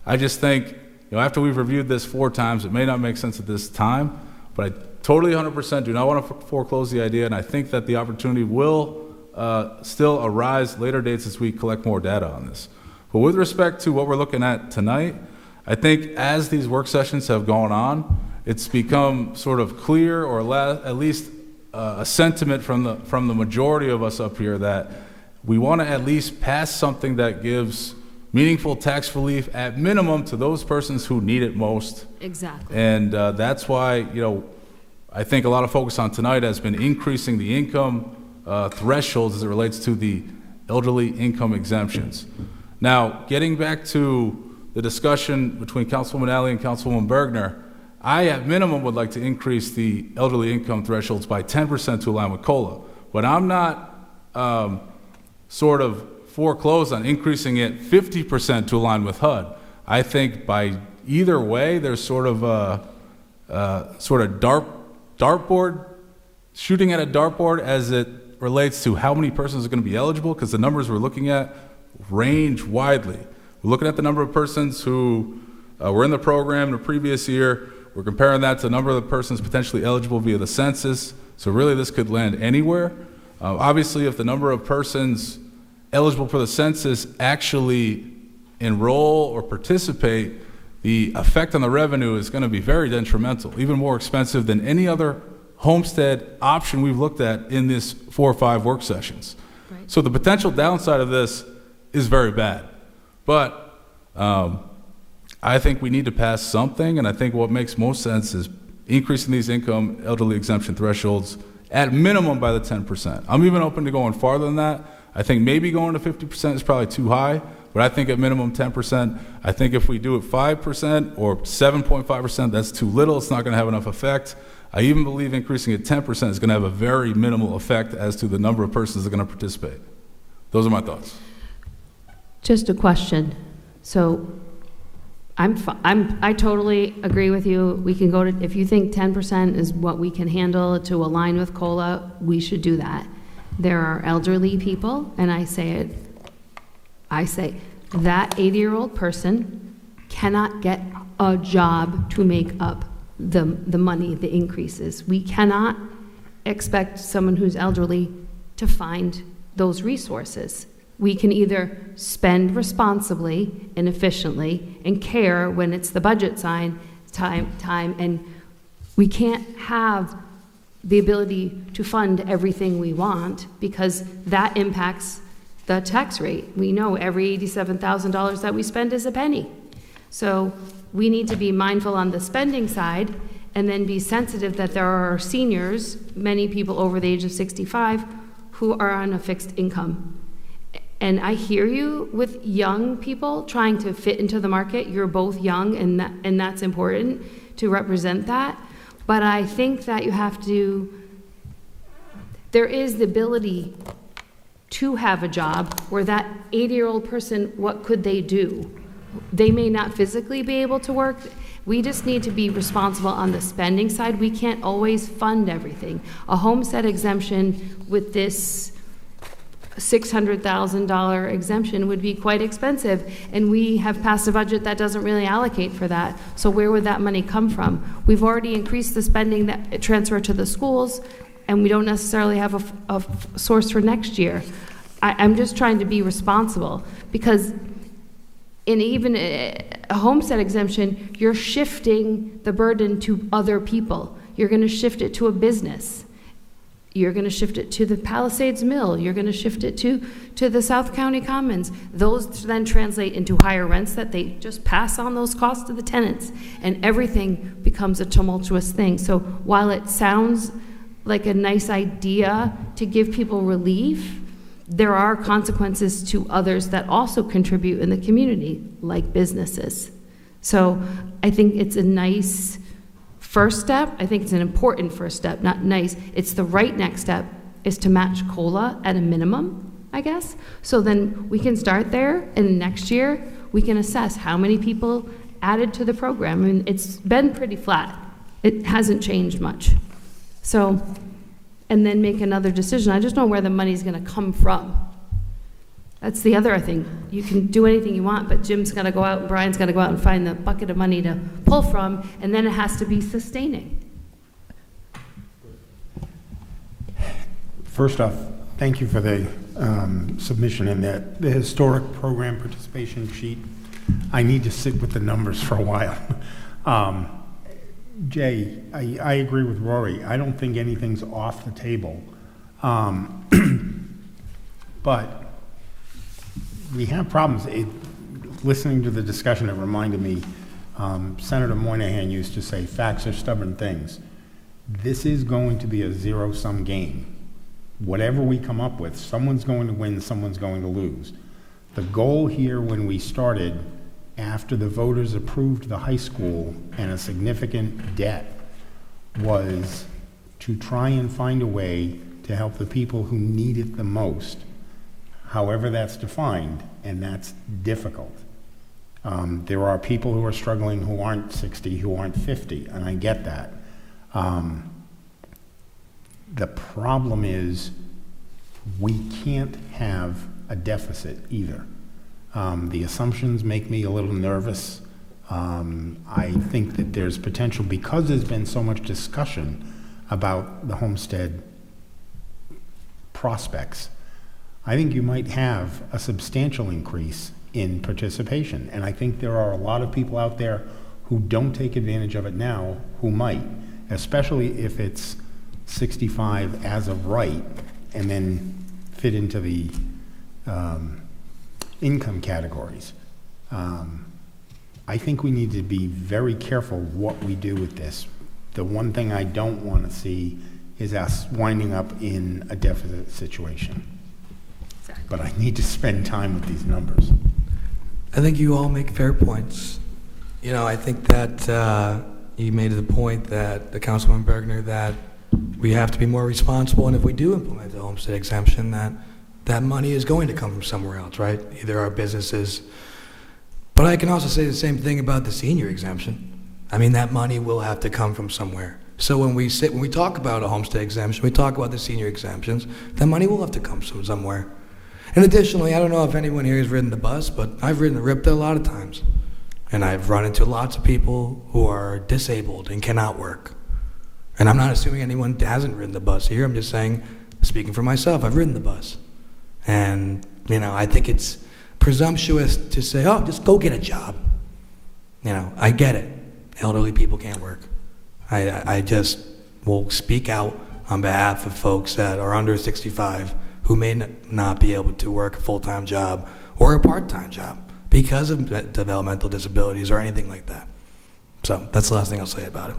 I just think, after we've reviewed this 4 times, it may not make sense at this time, but I totally 100% do not want to foreclose the idea, and I think that the opportunity will still arise later dates as we collect more data on this. But with respect to what we're looking at tonight, I think as these work sessions have gone on, it's become sort of clear, or at least a sentiment from the majority of us up here, that we want to at least pass something that gives meaningful tax relief at minimum to those persons who need it most. Exactly. And that's why, I think a lot of focus on tonight has been increasing the income thresholds as it relates to the elderly income exemptions. Now, getting back to the discussion between Councilwoman Alley and Councilwoman Bergner, I at minimum would like to increase the elderly income thresholds by 10% to align with COLA. But I'm not sort of foreclosed on increasing it 50% to align with HUD. I think by either way, there's sort of a dartboard, shooting at a dartboard as it relates to how many persons are going to be eligible, because the numbers we're looking at range widely. We're looking at the number of persons who were in the program in the previous year. We're comparing that to the number of the persons potentially eligible via the census. So really this could land anywhere. Obviously, if the number of persons eligible for the census actually enroll or participate, the effect on the revenue is going to be very detrimental, even more expensive than any other homestead option we've looked at in this 4 or 5 work sessions. Right. So the potential downside of this is very bad. But I think we need to pass something, and I think what makes most sense is increasing these income elderly exemption thresholds at minimum by the 10%. I'm even open to going farther than that. I think maybe going to 50% is probably too high, but I think at minimum 10%. I think if we do it 5% or 7.5%, that's too little. It's not going to have enough effect. I even believe increasing it 10% is going to have a very minimal effect as to the number of persons that are going to participate. Those are my thoughts. Just a question. So I totally agree with you. We can go to, if you think 10% is what we can handle to align with COLA, we should do that. There are elderly people, and I say that 80-year-old person cannot get a job to make up the money, the increases. We cannot expect someone who's elderly to find those resources. We can either spend responsibly and efficiently and care when it's the budget time, and we can't have the ability to fund everything we want because that impacts the tax rate. We know every $87,000 that we spend is a penny. So we need to be mindful on the spending side and then be sensitive that there are seniors, many people over the age of 65, who are on a fixed income. And I hear you with young people trying to fit into the market. You're both young, and that's important to represent that. But I think that you have to, there is the ability to have a job where that 80-year-old person, what could they do? They may not physically be able to work. We just need to be responsible on the spending side. We can't always fund everything. A homestead exemption with this $600,000 exemption would be quite expensive, and we have passed a budget that doesn't really allocate for that. So where would that money come from? We've already increased the spending that transfer to the schools, and we don't necessarily have a source for next year. I'm just trying to be responsible, because in even a homestead exemption, you're shifting the burden to other people. You're going to shift it to a business. You're going to shift it to the Palisades Mill. You're going to shift it to the South County Commons. Those then translate into higher rents that they just pass on those costs to the tenants, and everything becomes a tumultuous thing. So while it sounds like a nice idea to give people relief, there are consequences to others that also contribute in the community, like businesses. So I think it's a nice first step. I think it's an important first step, not nice. It's the right next step is to match COLA at a minimum, I guess. So then we can start there, and next year we can assess how many people added to the program. I mean, it's been pretty flat. It hasn't changed much. So, and then make another decision. I just don't know where the money's going to come from. That's the other thing. You can do anything you want, but Jim's got to go out and Brian's got to go out and find the bucket of money to pull from, and then it has to be sustaining. First off, thank you for the submission and the historic program participation sheet. I need to sit with the numbers for a while. Jay, I agree with Rory. I don't think anything's off the table. But we have problems. Listening to the discussion, it reminded me, Senator Moynihan used to say, facts are stubborn things. This is going to be a zero-sum game. Whatever we come up with, someone's going to win, someone's going to lose. The goal here when we started, after the voters approved the high school and a significant debt, was to try and find a way to help the people who need it the most, however that's defined, and that's difficult. There are people who are struggling who aren't 60, who aren't 50, and I get that. The problem is we can't have a deficit either. The assumptions make me a little nervous. I think that there's potential, because there's been so much discussion about the homestead prospects. I think you might have a substantial increase in participation, and I think there are a lot of people out there who don't take advantage of it now who might, especially if it's 65 as of right and then fit into the income categories. I think we need to be very careful what we do with this. The one thing I don't want to see is us winding up in a deficit situation. Exactly. But I need to spend time with these numbers. I think you all make fair points. You know, I think that you made the point that, the Councilman Bergner, that we have to be more responsible, and if we do implement the homestead exemption, that money is going to come from somewhere else, right? Either our businesses. But I can also say the same thing about the senior exemption. I mean, that money will have to come from somewhere. So when we talk about a homestead exemption, we talk about the senior exemptions, that money will have to come from somewhere. And additionally, I don't know if anyone here has ridden the bus, but I've ridden the RIPTA a lot of times. And I've run into lots of people who are disabled and cannot work. And I'm not assuming anyone hasn't ridden the bus here. I'm just saying, speaking for myself, I've ridden the bus. And, you know, I think it's presumptuous to say, oh, just go get a job. You know, I get it. Elderly people can't work. I just will speak out on behalf of folks that are under 65 who may not be able to work a full-time job or a part-time job. because of developmental disabilities or anything like that. So that's the last thing I'll say about it.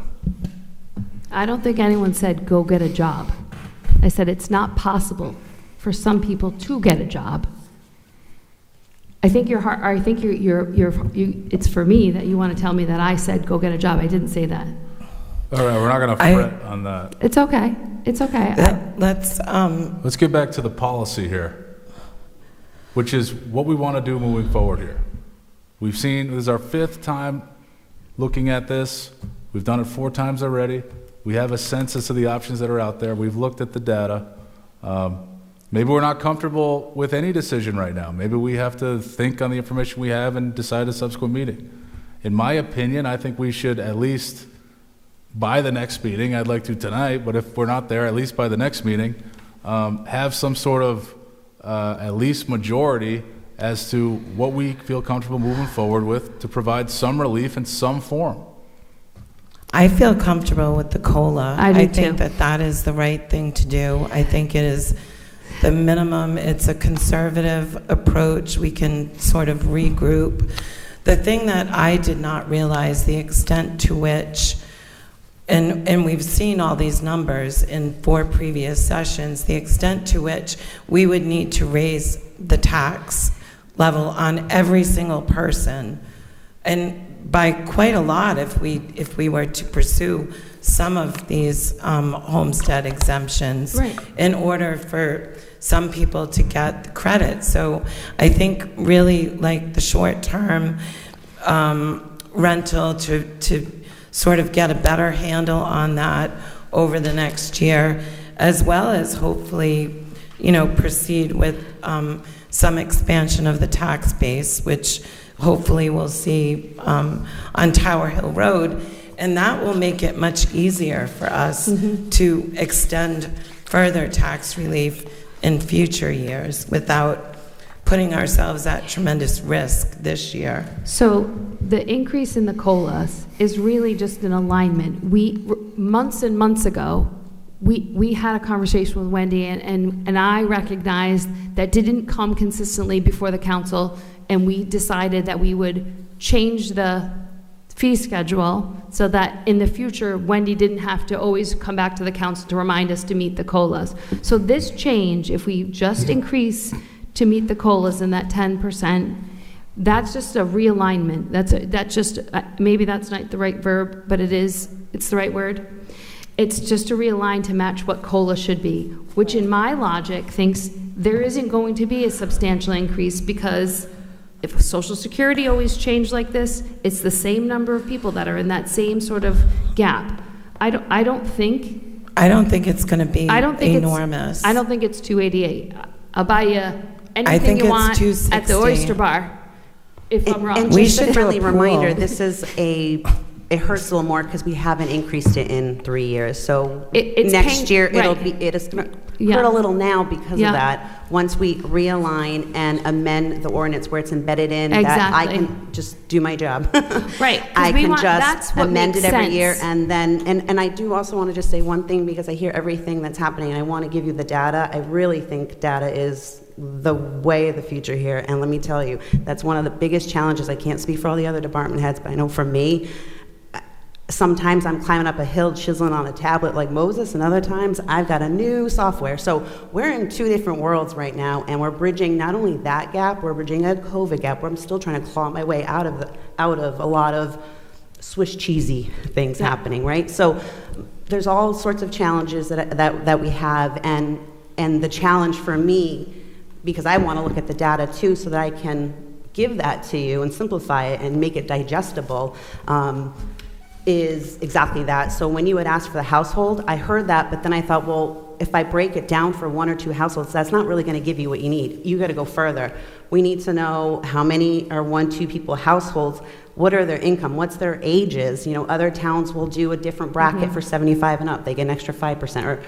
I don't think anyone said, go get a job. I said it's not possible for some people to get a job. I think it's for me that you want to tell me that I said, go get a job. I didn't say that. All right, we're not going to fret on that. It's okay. It's okay. Let's get back to the policy here, which is what we want to do moving forward here. We've seen, this is our 5th time looking at this. We've done it 4 times already. We have a census of the options that are out there. We've looked at the data. Maybe we're not comfortable with any decision right now. Maybe we have to think on the information we have and decide a subsequent meeting. In my opinion, I think we should at least, by the next meeting, I'd like to tonight, but if we're not there, at least by the next meeting, have some sort of at least majority as to what we feel comfortable moving forward with to provide some relief in some form. I feel comfortable with the COLA. I do think too. that is the right thing to do. I think it is the minimum. It's a conservative approach. We can sort of regroup. The thing that I did not realize, the extent to which, and we've seen all these numbers in 4 previous sessions, the extent to which we would need to raise the tax level on every single person, and by quite a lot if we were to pursue some of these homestead exemptions, Right. in order for some people to get the credit. So I think really like the short-term rental to sort of get a better handle on that over the next year, as well as hopefully, proceed with some expansion of the tax base, which hopefully we'll see on Tower Hill Road, and that will make it much easier for us to extend further tax relief in future years without putting ourselves at tremendous risk this year. So the increase in the COLAs is really just an alignment. Months and months ago, we had a conversation with Wendy, and I recognized that didn't come consistently before the council, and we decided that we would change the fee schedule so that in the future, Wendy didn't have to always come back to the council to remind us to meet the COLAs. So this change, if we just increase to meet the COLAs in that 10%, that's just a realignment. That's just, maybe that's not the right verb, but it's the right word. It's just to realign to match what COLA should be, which in my logic thinks there isn't going to be a substantial increase, because if Social Security always changed like this, it's the same number of people that are in that same sort of gap. I don't think it's going to be enormous. I don't think it's 288. I'll buy you I anything think you it's want 260. at the Oyster Bar, if I'm wrong. And We just should a do a friendly reminder, pool. this is it hurts a little more because we haven't increased it in 3 years. So It's next year, right. it is going to Yeah. hurt a little now because Yeah. of that. Once we realign and amend the ordinance where it's embedded in, that I Exactly. can just do my job. Right, 'cause I we can want- that's just what amend it makes every year, sense. and then, and I do also want to just say one thing, because I hear everything that's happening, and I want to give you the data. I really think data is the way of the future here, and let me tell you, that's one of the biggest challenges. I can't speak for all the other department heads, but I know for me, sometimes I'm climbing up a hill chiseling on a tablet like Moses, and other times I've got a new software. So we're in 2 different worlds right now, and we're bridging not only that gap, we're bridging a COVID gap where I'm still trying to claw my way out of a lot of Swiss cheesy things happening, right? So there's all sorts of challenges that we have, and the challenge for me, because I want to look at the data too so that I can give that to you and simplify it and make it digestible, is exactly that. So when you had asked for the household, I heard that, but then I thought, well, if I break it down for 1 or 2 households, that's not really going to give you what you need. You got to go further. We need to know how many are 1, 2 people households, what are their income, what's their ages. Other towns will do a different bracket for 75 and up. They get an extra 5%. Or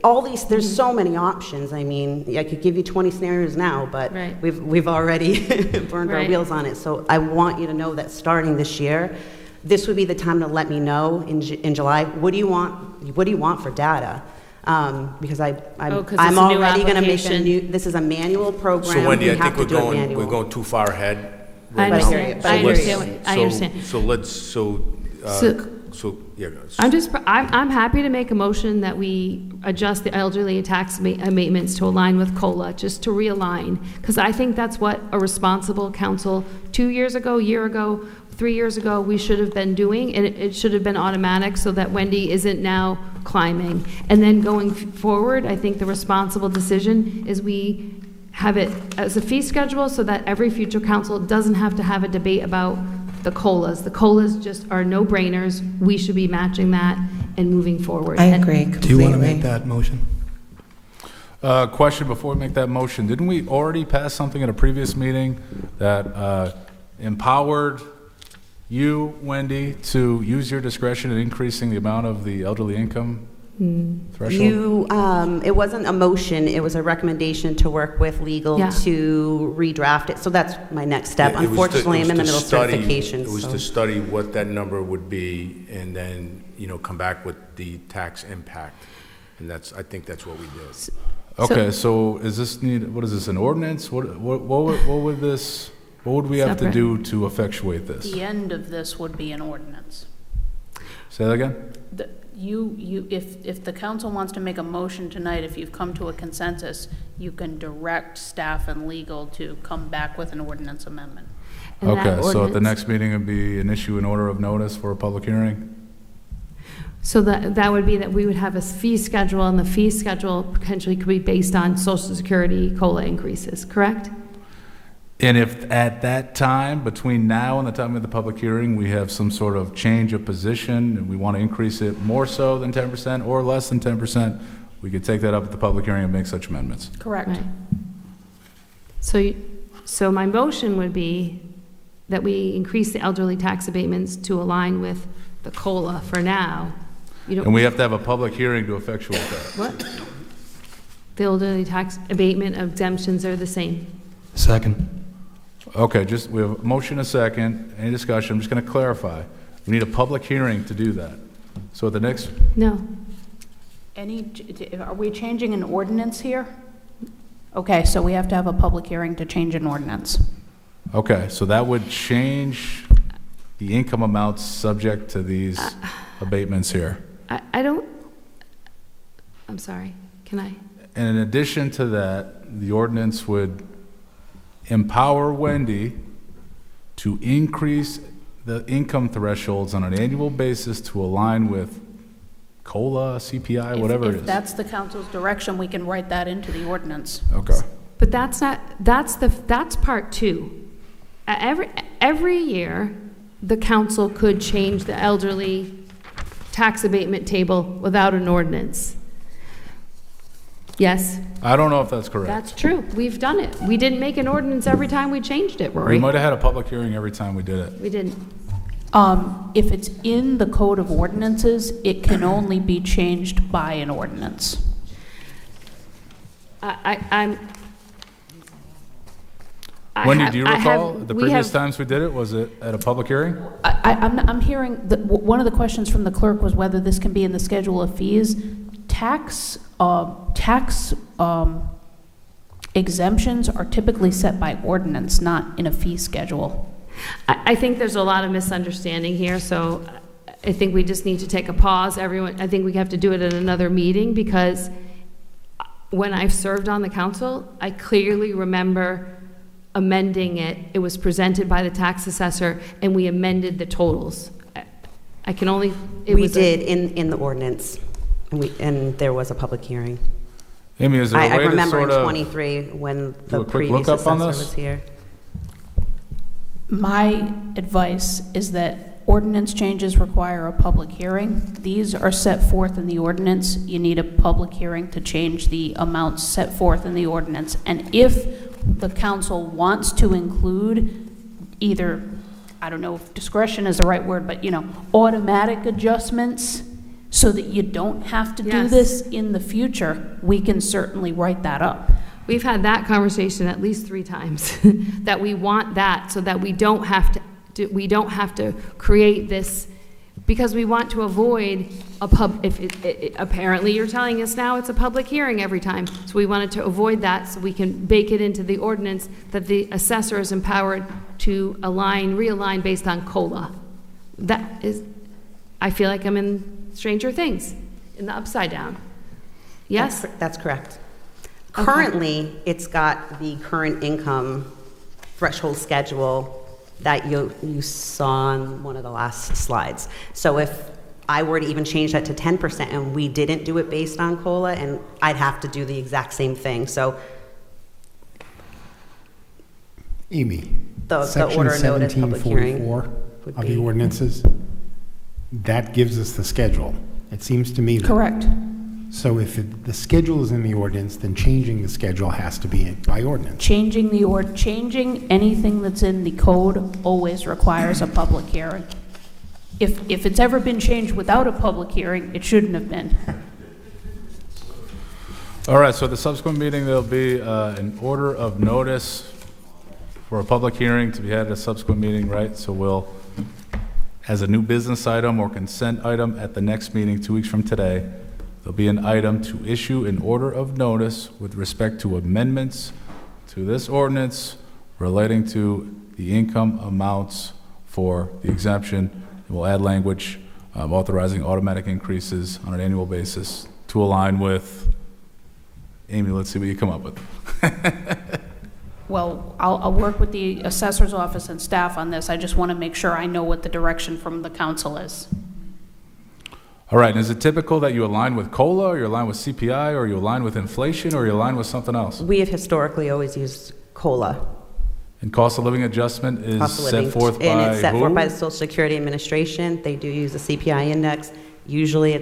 all these, there's so many options. I mean, I could give you 20 scenarios now, but Right. we've already burned our Right. wheels on it. So I want you to know that starting this year, this would be the time to let me know in July, what do you want for data? Because 'cause it's I'm a new already going to make application. this is a manual program. So Wendy, We I have think to do it we're manual. going too far ahead. right But I now. hear you. So I let's- understand. I understand. So let's, so, yeah. I'm happy to make a motion that we adjust the elderly tax abatements to align with COLA, just to realign, because I think that's what a responsible council 2 years ago, year ago, 3 years ago, we should have been doing, and it should have been automatic so that Wendy isn't now climbing. And then going forward, I think the responsible decision is we have it as a fee schedule so that every future council doesn't have to have a debate about the COLAs. The COLAs just are no-brainers. We should be matching that and moving forward. I agree Do you want to make completely. that motion? Question before we make that motion. Didn't we already pass something at a previous meeting that empowered you, Wendy, to use your discretion in increasing the amount of the elderly income threshold? You, it wasn't a motion, it was a recommendation to work with legal Yeah. to redraft it. So that's my next step. It was to- Unfortunately, it I'm in the was middle to of study- certification. It was so- to study what that number would be and then, come back with the tax impact. And I think that's what we did. Okay, so is this what is this, an ordinance? What would we have to Separate. do to effectuate this? The end of this would be an ordinance. Say that again? If the council wants to make a motion tonight, if you've come to a consensus, you can direct staff and legal to come back with an ordinance amendment. And that Okay, so at the ordinance- next meeting would be an issue an order of notice for a public hearing? So that would be that we would have a fee schedule, and the fee schedule potentially could be based on Social Security COLA increases, correct? And if at that time, between now and the time of the public hearing, we have some sort of change of position and we want to increase it more so than 10% or less than 10%, we could take that up at the public hearing and make such amendments. Correct. Right. So my motion would be that we increase the elderly tax abatements to align with the COLA for now. And we have to have a public hearing to effectuate that. What? The elderly tax abatement exemptions are the same. Second. Okay, we have a motion, a second, any discussion? I'm just going to clarify. We need a public hearing to do that. So at the next, No. Are we changing an ordinance here? Okay, so we have to have a public hearing to change an ordinance. okay, so that would change the income amounts subject to these abatements here. I don't, I'm sorry, can I? And in addition to that, the ordinance would empower Wendy to increase the income thresholds on an annual basis to align with COLA, CPI, whatever it If is. that's the council's direction, we can write that into the ordinance. Okay. But that's part two. Every year, the council could change the elderly tax abatement table without an ordinance. Yes, I don't know if that's correct. that's true. We've done it. We didn't make an ordinance every time we changed it, We Rory. might have had a public hearing every time we did it. We didn't. If it's in the code of ordinances, it can only be changed by an ordinance. I'm. Wendy, do you I have- recall the we previous have- times we did it? Was it at a public hearing? I'm hearing that one of the questions from the clerk was whether this can be in the schedule of fees. Tax exemptions are typically set by ordinance, not in a fee schedule. I think there's a lot of misunderstanding here, so I think we just need to take a pause. Everyone, I think we have to do it at another meeting, because when I've served on the council, I clearly remember amending it. It was presented by the tax assessor, and we amended the totals. I can only, it We was did in the ordinance, and there was a public hearing. Amy, is there a I way to remember in sort of 23 when do the a quick previous lookup on assessor this? was here. My advice is that ordinance changes require a public hearing. These are set forth in the ordinance. You need a public hearing to change the amounts set forth in the ordinance. And if the council wants to include either, I don't know if discretion is the right word, but, automatic adjustments so that you don't have to do Yes. this in the future, we can certainly write that up. We've had that conversation at least 3 times, that we want that so that we don't have to create this, because we want to avoid apparently you're telling us now it's a public hearing every time. So we wanted to avoid that so we can bake it into the ordinance that the assessor is empowered to realign based on COLA. That is, I feel like I'm in Stranger Things, in the Upside Down. Yes? That's correct. Currently, it's got the current income threshold schedule that you saw on one of the last slides. So if I were to even change that to 10% and we didn't do it based on COLA, and I'd have to do the exact same thing. So Amy, the section order of notice, public hearing 1744 of the ordinances, that gives us the schedule. It seems to me that. Correct. So if the schedule is in the ordinance, then changing the schedule has to be by ordinance. Changing anything that's in the code always requires a public hearing. If it's ever been changed without a public hearing, it shouldn't have been. All right, so at the subsequent meeting, there'll be an order of notice for a public hearing to be had at a subsequent meeting, right? So we'll, as a new business item or consent item at the next meeting, 2 weeks from today, there'll be an item to issue an order of notice with respect to amendments to this ordinance relating to the income amounts for the exemption. And we'll add language authorizing automatic increases on an annual basis to align with, Amy, let's see what you come up with. Well, I'll work with the assessor's office and staff on this. I just want to make sure I know what the direction from the council is. All right, and is it typical that you align with COLA, or you align with CPI, or you align with inflation, or you align with something else? we have historically always used COLA. And cost of living adjustment is Cost of set living, forth by and it's set forth who? by the Social Security Administration. They do use the CPI index. Usually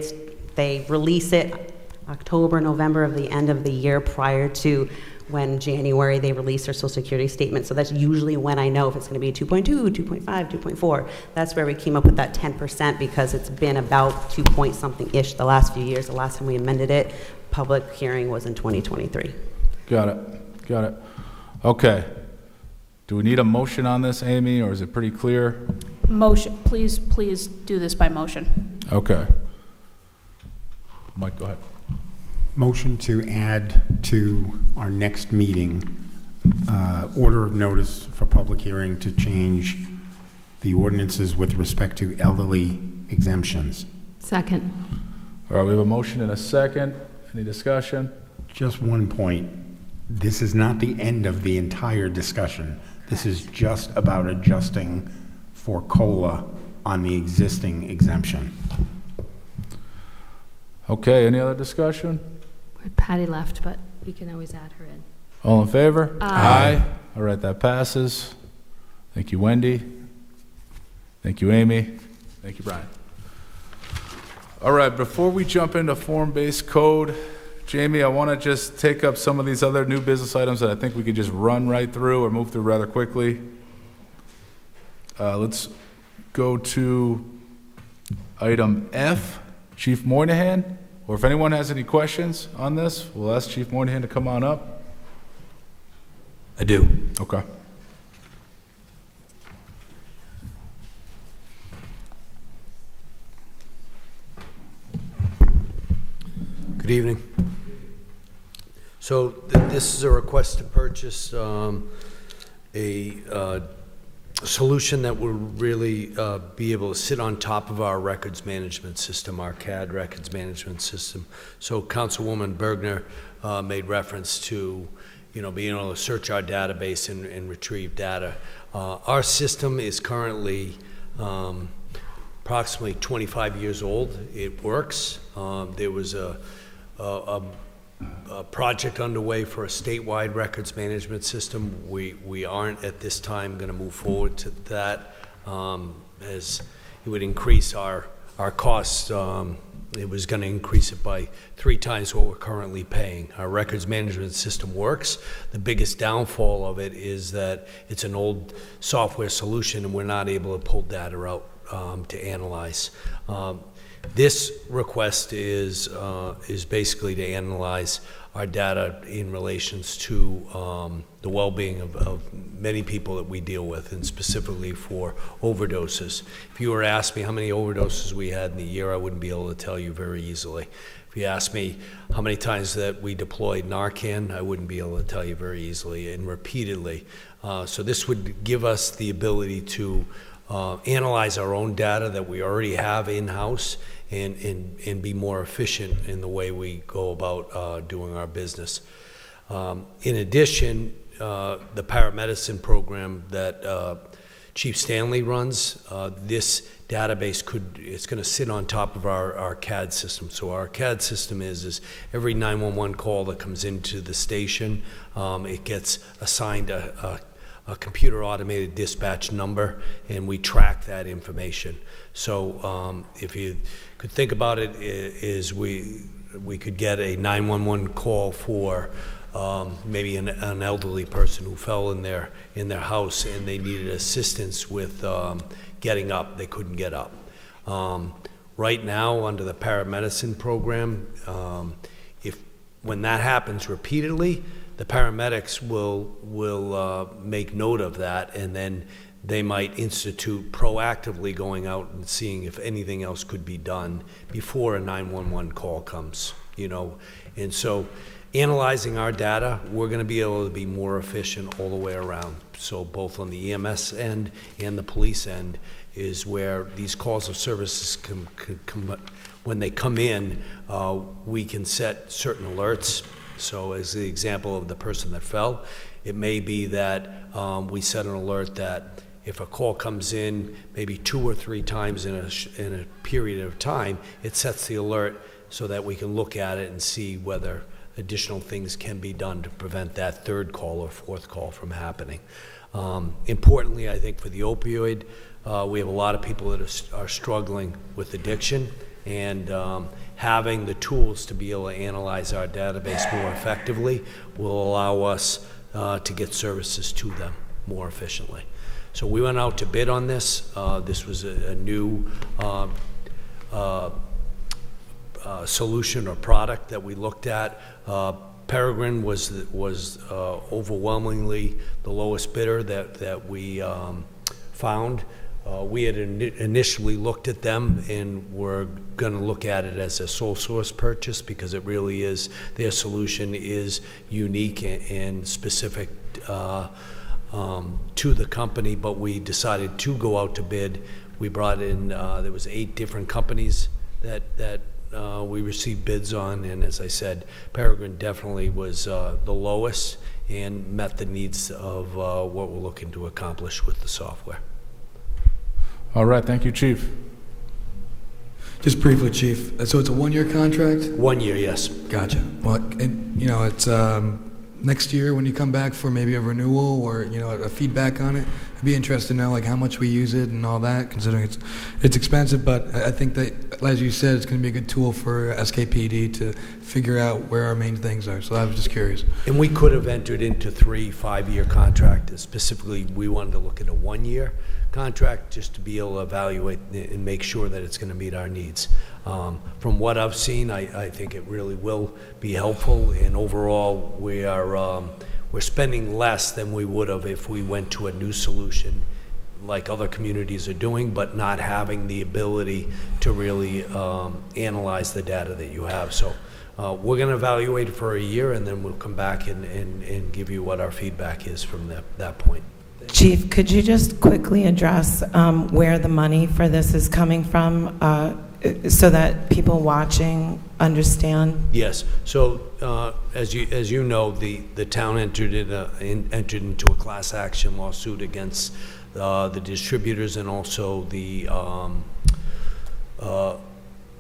they release it October, November of the end of the year prior to when January they release their Social Security statement. So that's usually when I know if it's going to be 2.2, 2.5, 2.4. That's where we came up with that 10% because it's been about 2 point something-ish the last few years. The last time we amended it, public hearing was in 2023. Got it. Okay. Do we need a motion on this, Amy, or is it pretty clear? Motion, please do this by motion. Okay. Mike, go ahead. Motion to add to our next meeting, order of notice for public hearing to change the ordinances with respect to elderly exemptions. Second. All right, we have a motion and a second. Any discussion? Just one point. This is not the end of the entire discussion. This is just about adjusting for COLA on the existing exemption. Okay, any other discussion? Patty left, but we can always add her in. All in favor? Aye. All right, that passes. Thank you, Wendy. Thank you, Amy. Thank you, Brian. All right, before we jump into form-based code, Jamie, I want to just take up some of these other new business items that I think we could just run right through or move through rather quickly. Let's go to item F, Chief Moynihan. Or if anyone has any questions on this, we'll ask Chief Moynihan to come on up. I do. Okay. Good evening. So this is a request to purchase a solution that will really be able to sit on top of our records management system, our CAD records management system. So Councilwoman Bergner made reference to, being able to search our database and retrieve data. Our system is currently approximately 25 years old. It works. There was a project underway for a statewide records management system. We aren't at this time going to move forward to that as it would increase our costs. It was going to increase it by 3 times what we're currently paying. Our records management system works. The biggest downfall of it is that it's an old software solution and we're not able to pull data out to analyze. This request is basically to analyze our data in relations to the well-being of many people that we deal with, and specifically for overdoses. If you were to ask me how many overdoses we had in a year, I wouldn't be able to tell you very easily. If you ask me how many times that we deployed Narcan, I wouldn't be able to tell you very easily and repeatedly. So this would give us the ability to analyze our own data that we already have in-house and be more efficient in the way we go about doing our business. In addition, the paramedicine program that Chief Stanley runs, this database it's going to sit on top of our CAD system. So our CAD system is every 911 call that comes into the station, it gets assigned a computer automated dispatch number, and we track that information. So if you could think about it, is we could get a 911 call for maybe an elderly person who fell in their house and they needed assistance with getting up. They couldn't get up. Right now, under the paramedicine program, when that happens repeatedly, the paramedics will make note of that, and then they might institute proactively going out and seeing if anything else could be done before a 911 call comes, And so analyzing our data, we're going to be able to be more efficient all the way around. So both on the EMS end and the police end is where these calls of services when they come in, we can set certain alerts. So as the example of the person that fell, it may be that we set an alert that if a call comes in maybe 2 or 3 times in a period of time, it sets the alert so that we can look at it and see whether additional things can be done to prevent that 3rd call or 4th call from happening. Importantly, I think for the opioid, we have a lot of people that are struggling with addiction, and having the tools to be able to analyze our database more effectively will allow us to get services to them more efficiently. So we went out to bid on this. This was a new solution or product that we looked at. Peregrine was overwhelmingly the lowest bidder that we found. We had initially looked at them and were going to look at it as a sole source purchase because it really is, their solution is unique and specific to the company, but we decided to go out to bid. We brought in, there was 8 different companies that we received bids on, and as I said, Peregrine definitely was the lowest and met the needs of what we're looking to accomplish with the software. All right, thank you, Chief. Just briefly, Chief. So it's a 1-year contract? 1 year, yes. Gotcha. Well, it's next year when you come back for maybe a renewal or a feedback on it. I'd be interested to know how much we use it and all that, considering it's expensive. But I think that, as you said, it's going to be a good tool for SKPD to figure out where our main things are. So I was just curious. And we could have entered into 3 5-year contracts. Specifically, we wanted to look at a 1-year contract just to be able to evaluate and make sure that it's going to meet our needs. From what I've seen, I think it really will be helpful, and overall we're spending less than we would have if we went to a new solution like other communities are doing, but not having the ability to really analyze the data that you have. So we're going to evaluate it for a year, and then we'll come back and give you what our feedback is from that point. Chief, could you just quickly address where the money for this is coming from so that people watching understand? Yes. So as you know, the town entered into a class action lawsuit against the distributors and also the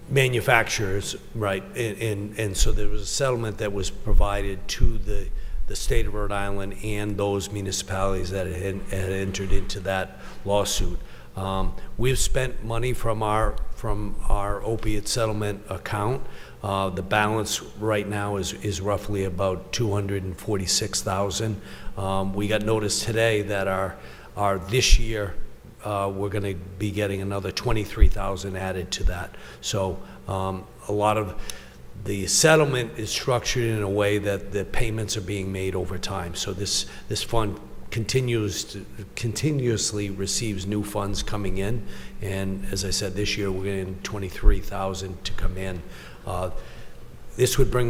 manufacturers, right? And so there was a settlement that was provided to the state of Rhode Island and those municipalities that had entered into that lawsuit. We've spent money from our opiate settlement account. The balance right now is roughly about $246,000. We got notice today that our this year we're going to be getting another $23,000 added to that. So a lot of the settlement is structured in a way that the payments are being made over time. So this fund continuously receives new funds coming in, and as I said, this year we're getting $23,000 to come in. This would bring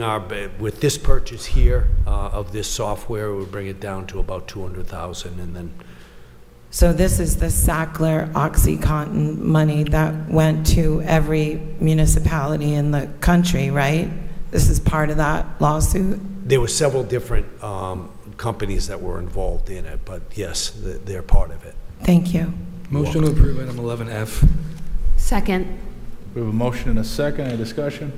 with this purchase here of this software, it would bring it down to about 200,000, and then So this is the Sackler OxyContin money that went to every municipality in the country, right? This is part of that lawsuit? there were several different companies that were involved in it, but yes, they're part of it. Thank you. Motion to approve item 11F. Second. We have a motion and a second. Any discussion?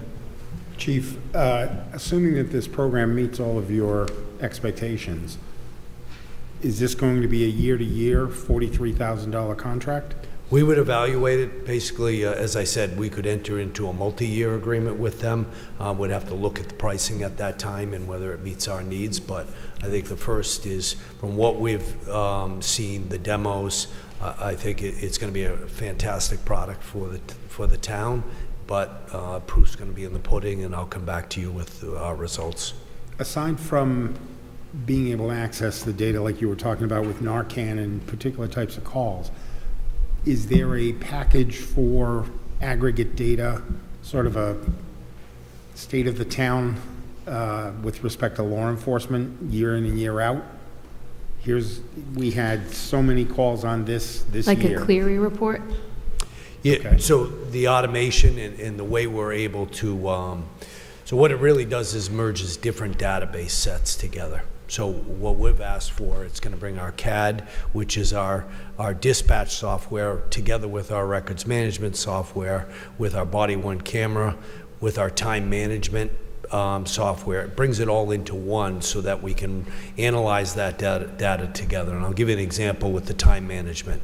Chief, assuming that this program meets all of your expectations, is this going to be a year-to-year $43,000 contract? We would evaluate it, basically, as I said, we could enter into a multi-year agreement with them. We'd have to look at the pricing at that time and whether it meets our needs, but I think the first is, from what we've seen, the demos, I think it's going to be a fantastic product for the town, but proof's going to be in the pudding, and I'll come back to you with our results. Aside from being able to access the data like you were talking about with Narcan and particular types of calls, is there a package for aggregate data, sort of a state of the town with respect to law enforcement year in and year out? We had so many calls on this year. Like a Clery report? Yeah, Okay. so the automation and the way we're able to, so what it really does is merges different database sets together. So what we've asked for, it's going to bring our CAD, which is our dispatch software, together with our records management software, with our body-worn camera, with our time management software. It brings it all into one so that we can analyze that data together. And I'll give you an example with the time management.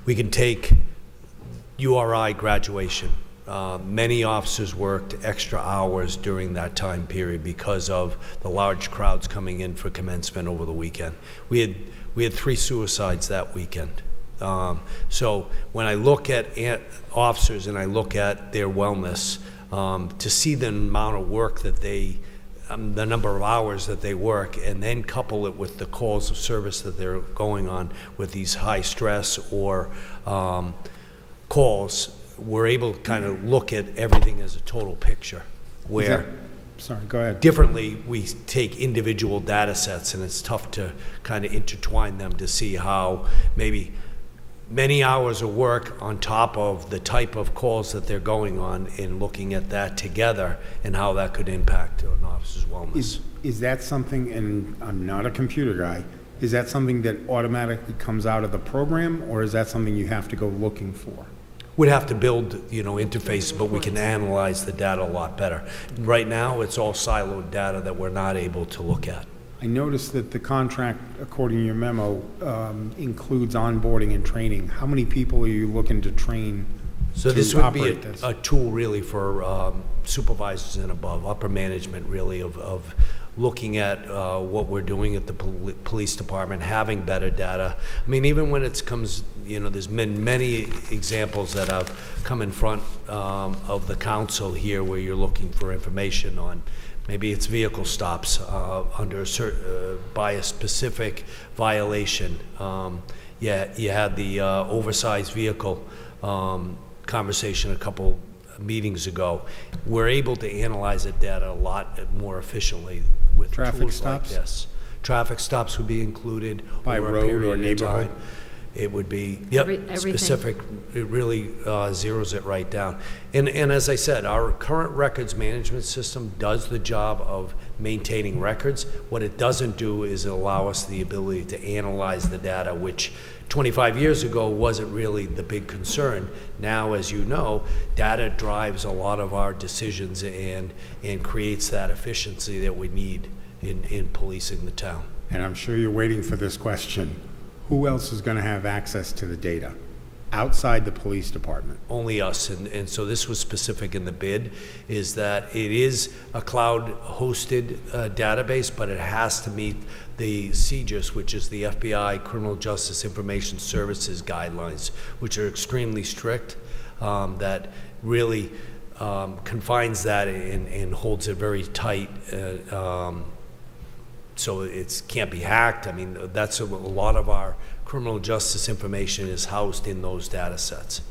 We can take URI graduation. Many officers worked extra hours during that time period because of the large crowds coming in for commencement over the weekend. We had 3 suicides that weekend. So when I look at officers and I look at their wellness, to see the amount of work that the number of hours that they work, and then couple it with the calls of service that they're going on with these high stress or calls, we're able to kind of look at everything as a total picture, where Sorry, go ahead. differently we take individual data sets, and it's tough to kind of intertwine them to see how maybe many hours of work on top of the type of calls that they're going on, and looking at that together and how that could impact an officer's wellness. Is that something, and I'm not a computer guy, is that something that automatically comes out of the program, or is that something you have to go looking for? We'd have to build, interfaces, but we can analyze the data a lot better. Right now, it's all siloed data that we're not able to look at. I noticed that the contract, according to your memo, includes onboarding and training. How many people are you looking to train So to this would be operate this? a tool really for supervisors and above, upper management really, of looking at what we're doing at the police department, having better data. I mean, even when it comes, there's been many examples that have come in front of the council here where you're looking for information on, maybe it's vehicle stops under by a specific violation. You had the oversized vehicle conversation a couple meetings ago. We're able to analyze that data a lot more efficiently with Traffic tools stops? like this. Traffic stops would be included By over a road or period of neighborhood? time. It would be, Everything. specific. It really zeroes it right down. And as I said, our current records management system does the job of maintaining records. What it doesn't do is allow us the ability to analyze the data, which 25 years ago wasn't really the big concern. Now, as you know, data drives a lot of our decisions and creates that efficiency that we need in policing the town. And I'm sure you're waiting for this question. Who else is going to have access to the data outside the police department? Only us, and so this was specific in the bid, is that it is a cloud-hosted database, but it has to meet the CJIS, which is the FBI Criminal Justice Information Services guidelines, which are extremely strict, that really confines that and holds it very tight, so it can't be hacked. I mean, that's a lot of our criminal justice information is housed in those data sets.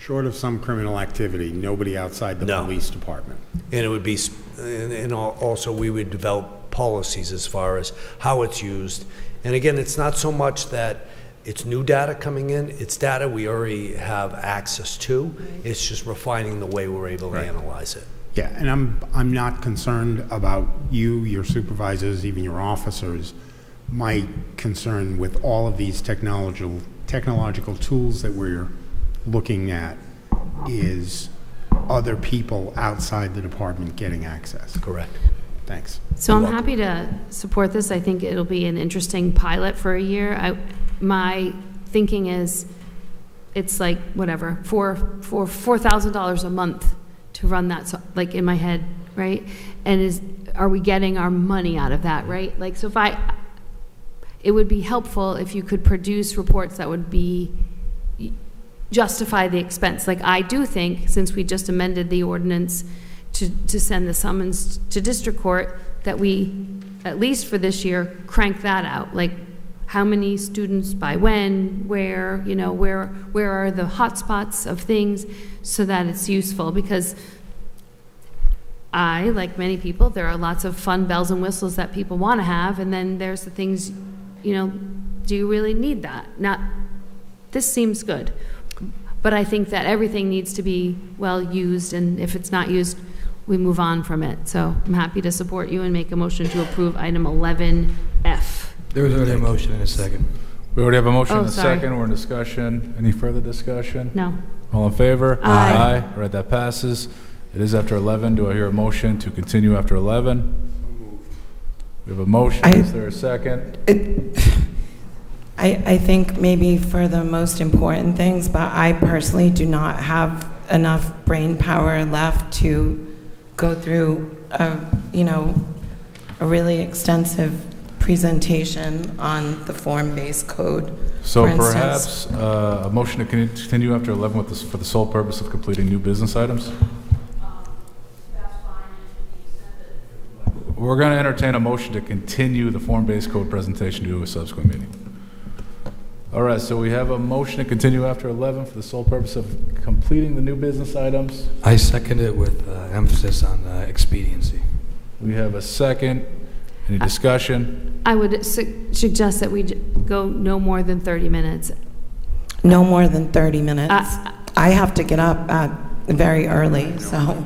Short of some criminal activity, nobody outside the No. police department. And it would be, and also we would develop policies as far as how it's used. And again, it's not so much that it's new data coming in, it's data we already have access to. It's just refining the way we're able to analyze it. Yeah, and I'm not concerned about you, your supervisors, even your officers. My concern with all of these technological tools that we're looking at is other people outside the department getting access. Correct. Thanks. So I'm happy to support this. I think it'll be an interesting pilot for a year. My thinking is it's like whatever, for $4,000 a month to run that, so, like in my head, right? And are we getting our money out of that, right? Like, so it would be helpful if you could produce reports that would justify the expense. Like, I do think, since we just amended the ordinance to send the summons to district court, that we, at least for this year, crank that out. Like, how many students by when, where, where are the hot spots of things, so that it's useful. Because like many people, there are lots of fun bells and whistles that people want to have, and then there's the things, do you really need that? This seems good, but I think that everything needs to be well used, and if it's not used, we move on from it. So I'm happy to support you and make a motion to approve item 11F. There was already a motion and a second. We already have a motion and a sorry. second. We're in discussion. Any further discussion? No. All in favor? Aye. All right, that passes. It is after 11. Do I hear a motion to continue after 11? We have a motion. Is there a second? I think maybe for the most important things, but I personally do not have enough brain power left to go through a really extensive presentation on the form-based code. So for instance. perhaps a motion to continue after 11 for the sole purpose of completing new business items? We're going to entertain a motion to continue the form-based code presentation to a subsequent meeting. All right, so we have a motion to continue after 11 for the sole purpose of completing the new business items. I second it with emphasis on expediency. We have a second. Any discussion? I would suggest that we go no more than 30 minutes. No more than 30 minutes. I have to get up very early, so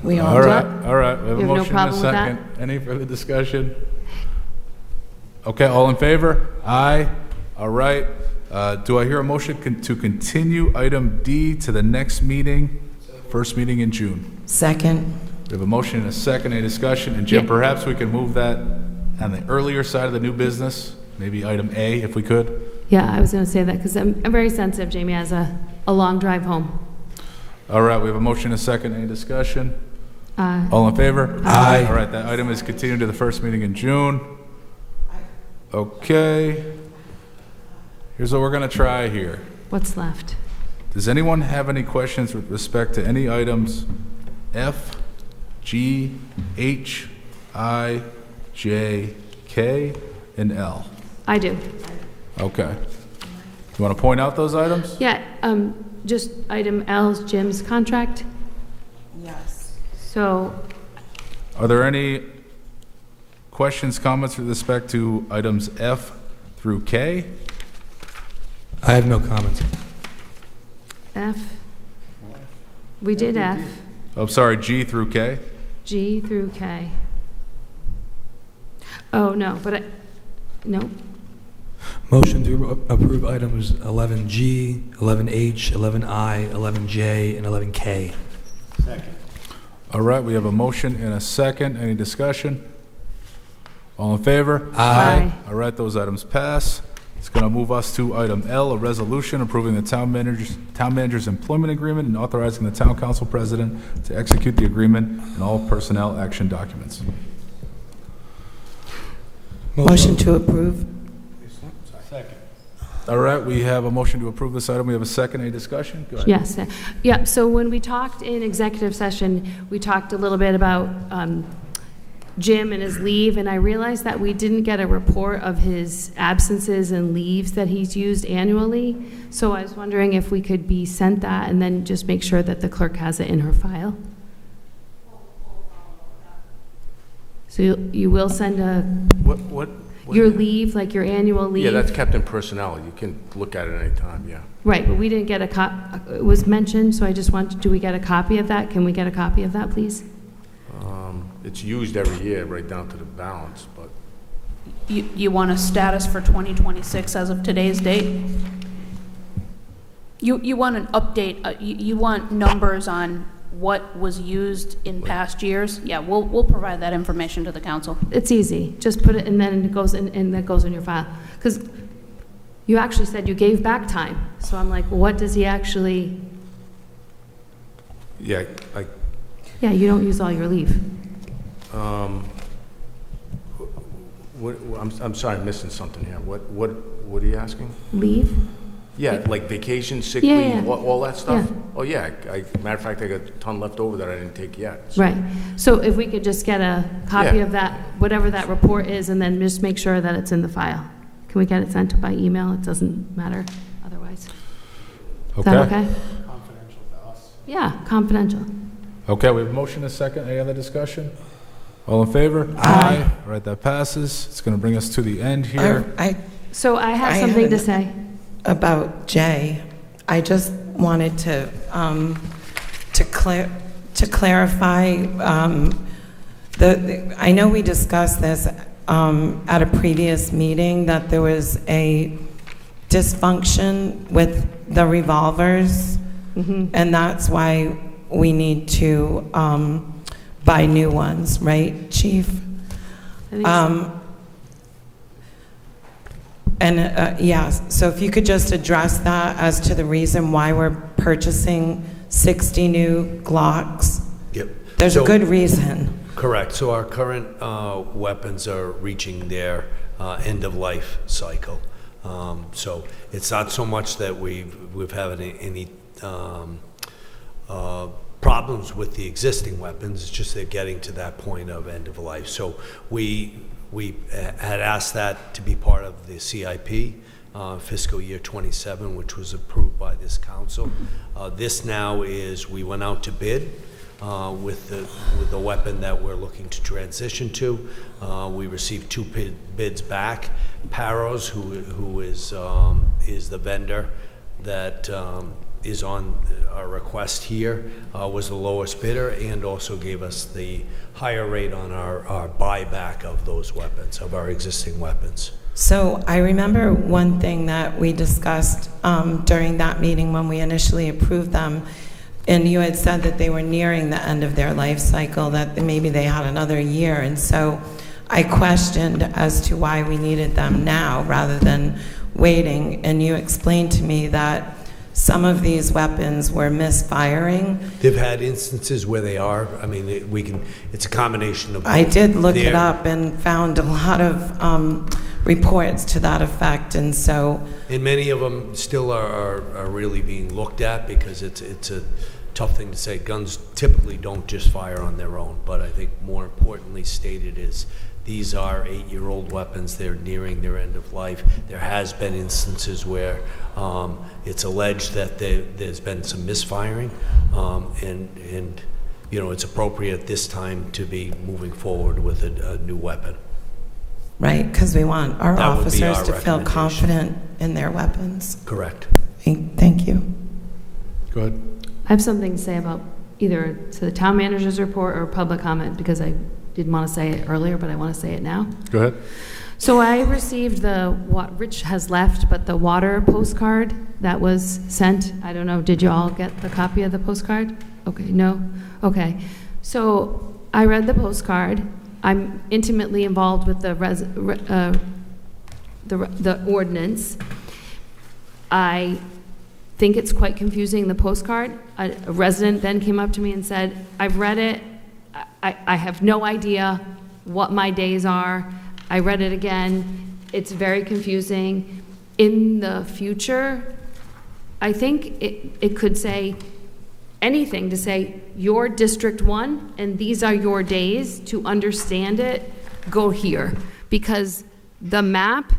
we all All right. We have a You have no motion and a problem with that? second. Any further discussion? Okay, all in favor? Aye. All right. Do I hear a motion to continue item D to the next meeting, first meeting in June? Second. We have a motion and a second. Any discussion? And Jim, perhaps we can move that on the earlier side of the new business, maybe item A, if we could. Yeah, I was going to say that because I'm very sensitive. Jamie has a long drive home. All right, we have a motion and a second. Any discussion? Aye. All in favor? Aye. All right, that item is continued to the first meeting in June. Okay. Here's what we're going to try here. What's left? Does anyone have any questions with respect to any items F, G, H, I, J, K, and L? I do. Okay. You want to point out those items? Yeah, just item L is Jim's contract. Yes. So, Are there any questions, comments with respect to items F through K? I have no comments. F. We did F. Oh, sorry, G through K? G through K. Oh, no, no. Motion to approve items 11G, 11H, 11I, 11J, and 11K. Second. All right, we have a motion and a second. Any discussion? All in favor? Aye. All right, those items pass. It's going to move us to item L, a resolution approving the town manager's employment agreement and authorizing the town council president to execute the agreement and all personnel action documents. Motion to approve. Second. All right, we have a motion to approve this item. We have a second. Any discussion? Go ahead. Yes. Yeah, so when we talked in executive session, we talked a little bit about Jim and his leave, and I realized that we didn't get a report of his absences and leaves that he's used annually. So I was wondering if we could be sent that and then just make sure that the clerk has it in her file. So you will send your leave, like your annual leave? Yeah, that's kept in personnel. You can look at it anytime, yeah. Right, but we didn't get it was mentioned, so I just wanted, do we get a copy of that? Can we get a copy of that, please? It's used every year, right down to the balance, but You want a status for 2026 as of today's date? You want an update, you want numbers on what was used in past years? Yeah, we'll provide that information to the council. It's easy. Just put it, and then it goes in, and that goes in your file. Because you actually said you gave back time. So I'm like, what does he actually? yeah, Yeah, you don't use all your leave. I'm sorry, I'm missing something here. What are you asking? Leave? Yeah, like vacation, sick Yeah, leave, yeah. all that stuff? Yeah. Oh, yeah. Matter of fact, I got a ton left over that I didn't take yet. So- Right. So if we could just get a copy Yeah. of that, whatever that report is, and then just make sure that it's in the file. Can we get it sent by email? It doesn't matter otherwise. Is that okay? Confidential to us. Yeah, confidential. Okay, we have a motion and a second. Any other discussion? All in favor? Aye. All right, that passes. It's going to bring us to the end here. So I have something to say. About Jay. I just wanted to clarify, I know we discussed this at a previous meeting, that there was a dysfunction with the revolvers, and that's why we need to buy new ones, right, Chief? I think so. So if you could just address that as to the reason why we're purchasing 60 new Glocks. Yep. There's a So- good reason. Correct. So our current weapons are reaching their end-of-life cycle. So it's not so much that we've had any problems with the existing weapons, it's just they're getting to that point of end of life. So we had asked that to be part of the CIP, fiscal year 27, which was approved by this council. This now is, we went out to bid with the weapon that we're looking to transition to. We received two bids back. Paros, who is the vendor that is on our request here, was the lowest bidder, and also gave us the higher rate on our buyback of those weapons, of our existing weapons. So I remember one thing that we discussed during that meeting when we initially approved them, and you had said that they were nearing the end of their life cycle, that maybe they had another year, and so I questioned as to why we needed them now rather than waiting, and you explained to me that some of these weapons were misfiring. They've had instances where they are. I mean, it's a combination of. I did look it their- up and found a lot of reports to that effect, and so And many of them still are really being looked at, because it's a tough thing to say. Guns typically don't just fire on their own, but I think more importantly stated is these are 8-year-old weapons. They're nearing their end of life. There has been instances where it's alleged that there's been some misfiring, and you know, it's appropriate at this time to be moving forward with a new weapon. right, because we want our That would be officers our to feel recommendation. confident in their weapons. Correct. Thank you. Go ahead. I have something to say about either to the town manager's report or public comment, because I didn't want to say it earlier, but I want to say it now. Go ahead. So I received what Rich has left, but the water postcard that was sent. I don't know, did you all get the copy of the postcard? Okay, no? Okay. So I read the postcard. I'm intimately involved with the ordinance. I think it's quite confusing, the postcard. A resident then came up to me and said, I've read it. I have no idea what my days are. I read it again. It's very confusing. In the future, I think it could say, anything to say, you're District 1, and these are your days. To understand it, go here. Because the map,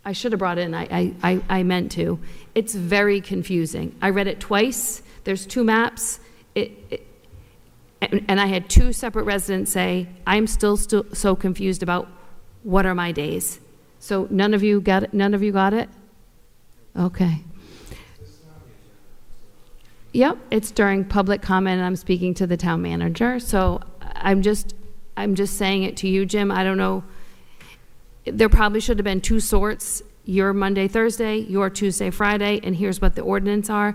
I should have brought it in, I meant to. It's very confusing. I read it twice. There's 2 maps. And I had 2 separate residents say, I'm still so confused about what are my days. So none of you got it? None of you got it? Okay. Yep, it's during public comment, and I'm speaking to the town manager. So I'm just saying it to you, Jim. I don't know. There probably should have been 2 sorts. Your Monday, Thursday, your Tuesday, Friday, and here's what the ordinance are.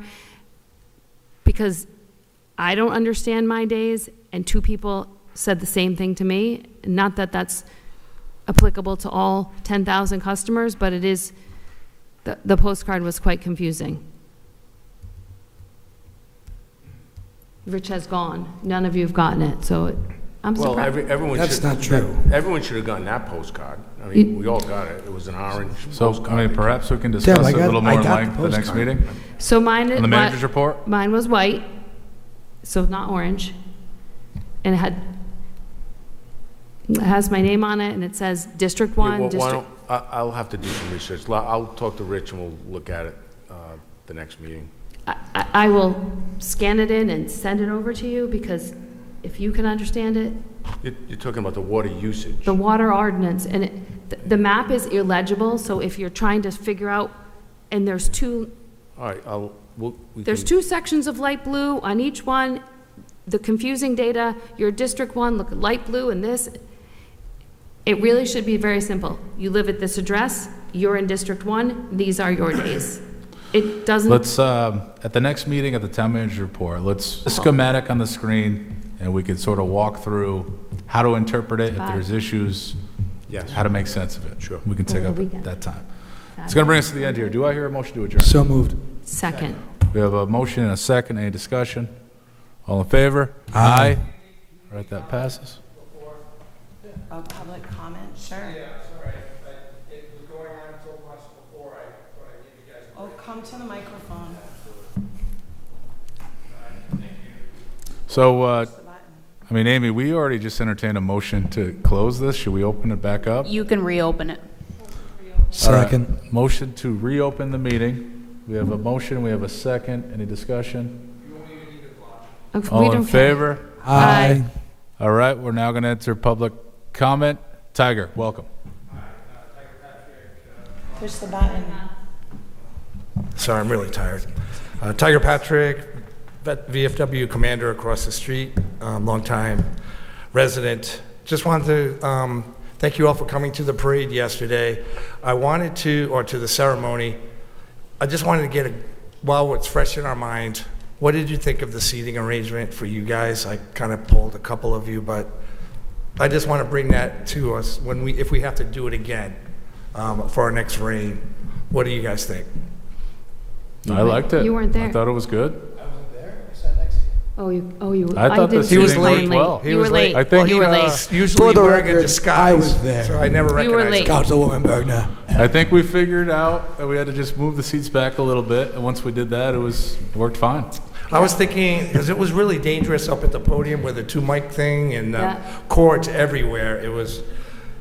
Because I don't understand my days, and 2 people said the same thing to me. Not that that's applicable to all 10,000 customers, but it is, the postcard was quite confusing. Rich has gone. None of you have gotten it, so I'm Well, surprised. everyone That's should. not true. Everyone should have gotten that postcard. I mean, we all got it. It was an orange So, postcard. I mean, perhaps we can discuss I it a got- little more I in got the length the next postcard. meeting. So mine, On the manager's report? mine was white, so not orange, and it has my name on it, and it says District Yeah, 1, well, why District... don't- I'll have to do some research. I'll talk to Rich and we'll look at it the next meeting. I will scan it in and send it over to you, because if you can understand it, You're talking about the water usage. the water ordinance, and the map is illegible, so if you're trying to figure out, and there's 2, All right, there's 2 sections of light blue on each one. The confusing data, your District 1, look at light blue and this. It really should be very simple. You live at this address, you're in District 1, these are your days. It doesn't... Let's, at the next meeting at the town manager's report, let's schematic on the screen, and we can sort of walk through how to interpret it, if there's issues, Yes. how to make sense of it. Sure. We can take Over up the weekend. that time. It's going to bring us to the end here. Do I hear a motion to adjourn? So moved. Second. We have a motion and a second. Any discussion? All in favor? Aye. All right, that passes. Oh, public comment, sure. It was going on until once before I gave you guys. Oh, come to the microphone. So, I mean, Amy, we already just entertained a motion to close this. Should we open it back up? You can reopen it. All right. Second. Motion to reopen the meeting. We have a motion, we have a second. Any discussion? We All in don't care. favor? Aye. All right, we're now going to enter public comment. Tiger, welcome. Push the button. Sorry, I'm really tired. Tiger Patrick, VFW commander across the street, longtime resident. Just wanted to thank you all for coming to the parade yesterday. To the ceremony, I just wanted to get while it's fresh in our mind, what did you think of the seating arrangement for you guys? I kind of polled a couple of you, but I just want to bring that to us if we have to do it again for our next rain. What do you guys think? I liked it. You weren't there. I thought it was good. I wasn't there. I sat next to you. I thought the didn't seating see you. worked well. You were late. I think you were late. Usually For the wearing a record, disguise. I was there. So I never You were recognized late. him. Councilwoman Bergner. I think we figured out that we had to just move the seats back a little bit, and once we did that, it worked fine. I was thinking, because it was really dangerous up at the podium with the 2 mic thing and Yeah. cords everywhere.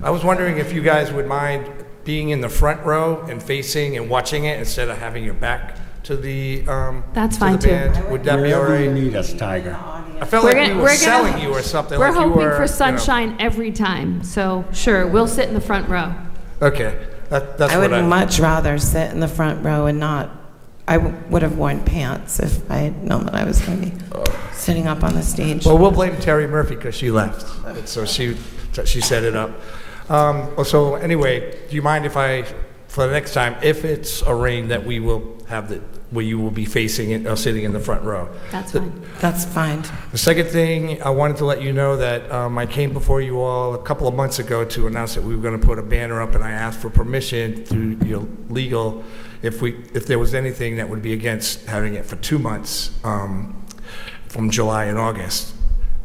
I was wondering if you guys would mind being in the front row and facing and watching it instead of having your back to the That's to fine, the too. band. Would that be all Wherever you right? need us, Tiger. I felt like we were selling you or something. We're like you hoping were, for sunshine every time, so sure, we'll sit in the front row. Okay, that's I what would much rather sit in the front row and not, would have worn pants if I had known that I was going to be sitting up on the stage. Well, we'll blame Terry Murphy because she left. So she set it up. So anyway, do you mind if for the next time, if it's a rain, that we will have where you will be facing it or sitting in the front row? That's fine. That's fine. The second thing, I wanted to let you know that I came before you all a couple of months ago to announce that we were going to put a banner up, and I asked for permission through your legal if there was anything that would be against having it for 2 months from July and August.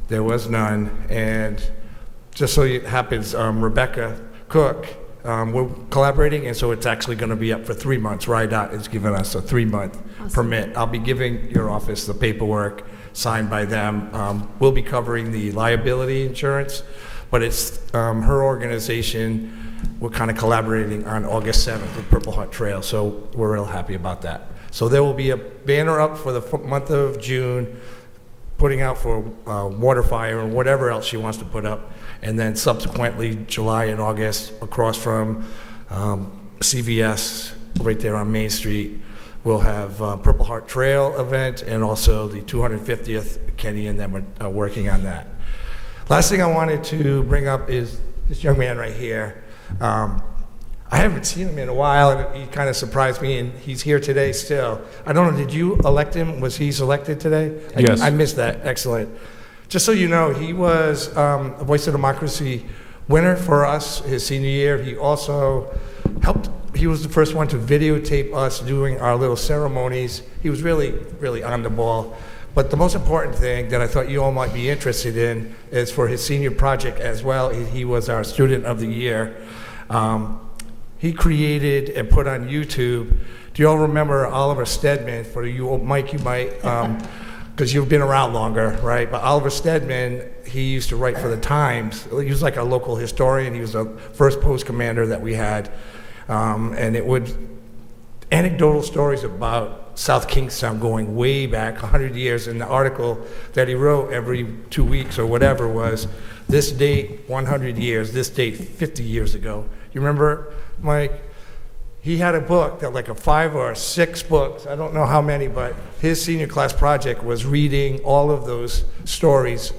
There was none, and just so it happens, Rebecca Cook we're collaborating, and so it's actually going to be up for 3 months. RIDOT is giving us a 3-month permit. I'll be giving your office the paperwork signed by them. We'll be covering the liability insurance, but it's her organization. We're kind of collaborating on August 7th with Purple Heart Trail, so we're real happy about that. So there will be a banner up for the month of June, putting out for water fire and whatever else she wants to put up. And then subsequently, July and August, across from CVS, right there on Main Street, we'll have Purple Heart Trail event and also the 250th. Kenny and them are working on that. Last thing I wanted to bring up is this young man right here. I haven't seen him in a while, and he kind of surprised me, and he's here today still. I don't know, did you elect him? Was he selected today? Yes. I missed that. Excellent. Just so you know, he was a Voice of Democracy winner for us his senior year. He also helped, he was the first one to videotape us doing our little ceremonies. He was really, really on the ball. But the most important thing that I thought you all might be interested in is for his senior project as well. He was our Student of the Year. He created and put on YouTube. Do you all remember Oliver Stedman? For you, Mike, you might, because you've been around longer, right? But Oliver Stedman, he used to write for the Times. He was like a local historian. He was the first post commander that we had, and it would anecdotal stories about South Kingstown going way back 100 years. And the article that he wrote every 2 weeks or whatever was this date 100 years, this date 50 years ago. You remember, Mike? He had a book that like a 5 or 6 books, I don't know how many, but his senior class project was reading all of those stories.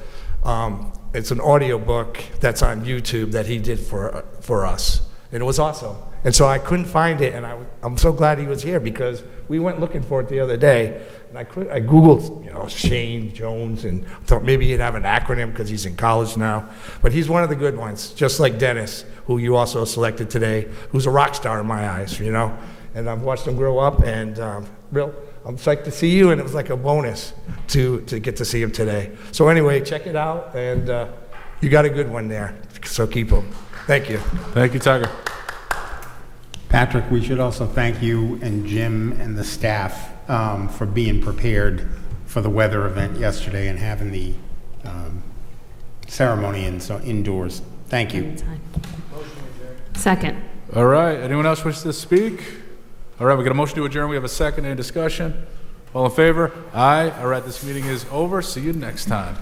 It's an audio book that's on YouTube that he did for us, and it was awesome. And so I couldn't find it, and I'm so glad he was here because we went looking for it the other day, and I Googled, Shane Jones, and thought maybe he'd have an acronym because he's in college now. But he's one of the good ones, just like Dennis, who you also selected today, who's a rock star in my eyes, And I've watched him grow up, and I'm psyched to see you, and it was like a bonus to get to see him today. So anyway, check it out, and you got a good one there, so keep him. Thank you. Thank you, Tiger. Patrick, we should also thank you and Jim and the staff for being prepared for the weather event yesterday and having the ceremony indoors. Thank you. Second. All right, anyone else wish to speak? All right, we got a motion to adjourn. We have a second. Any discussion? All in favor? Aye. All right, this meeting is over. See you next time.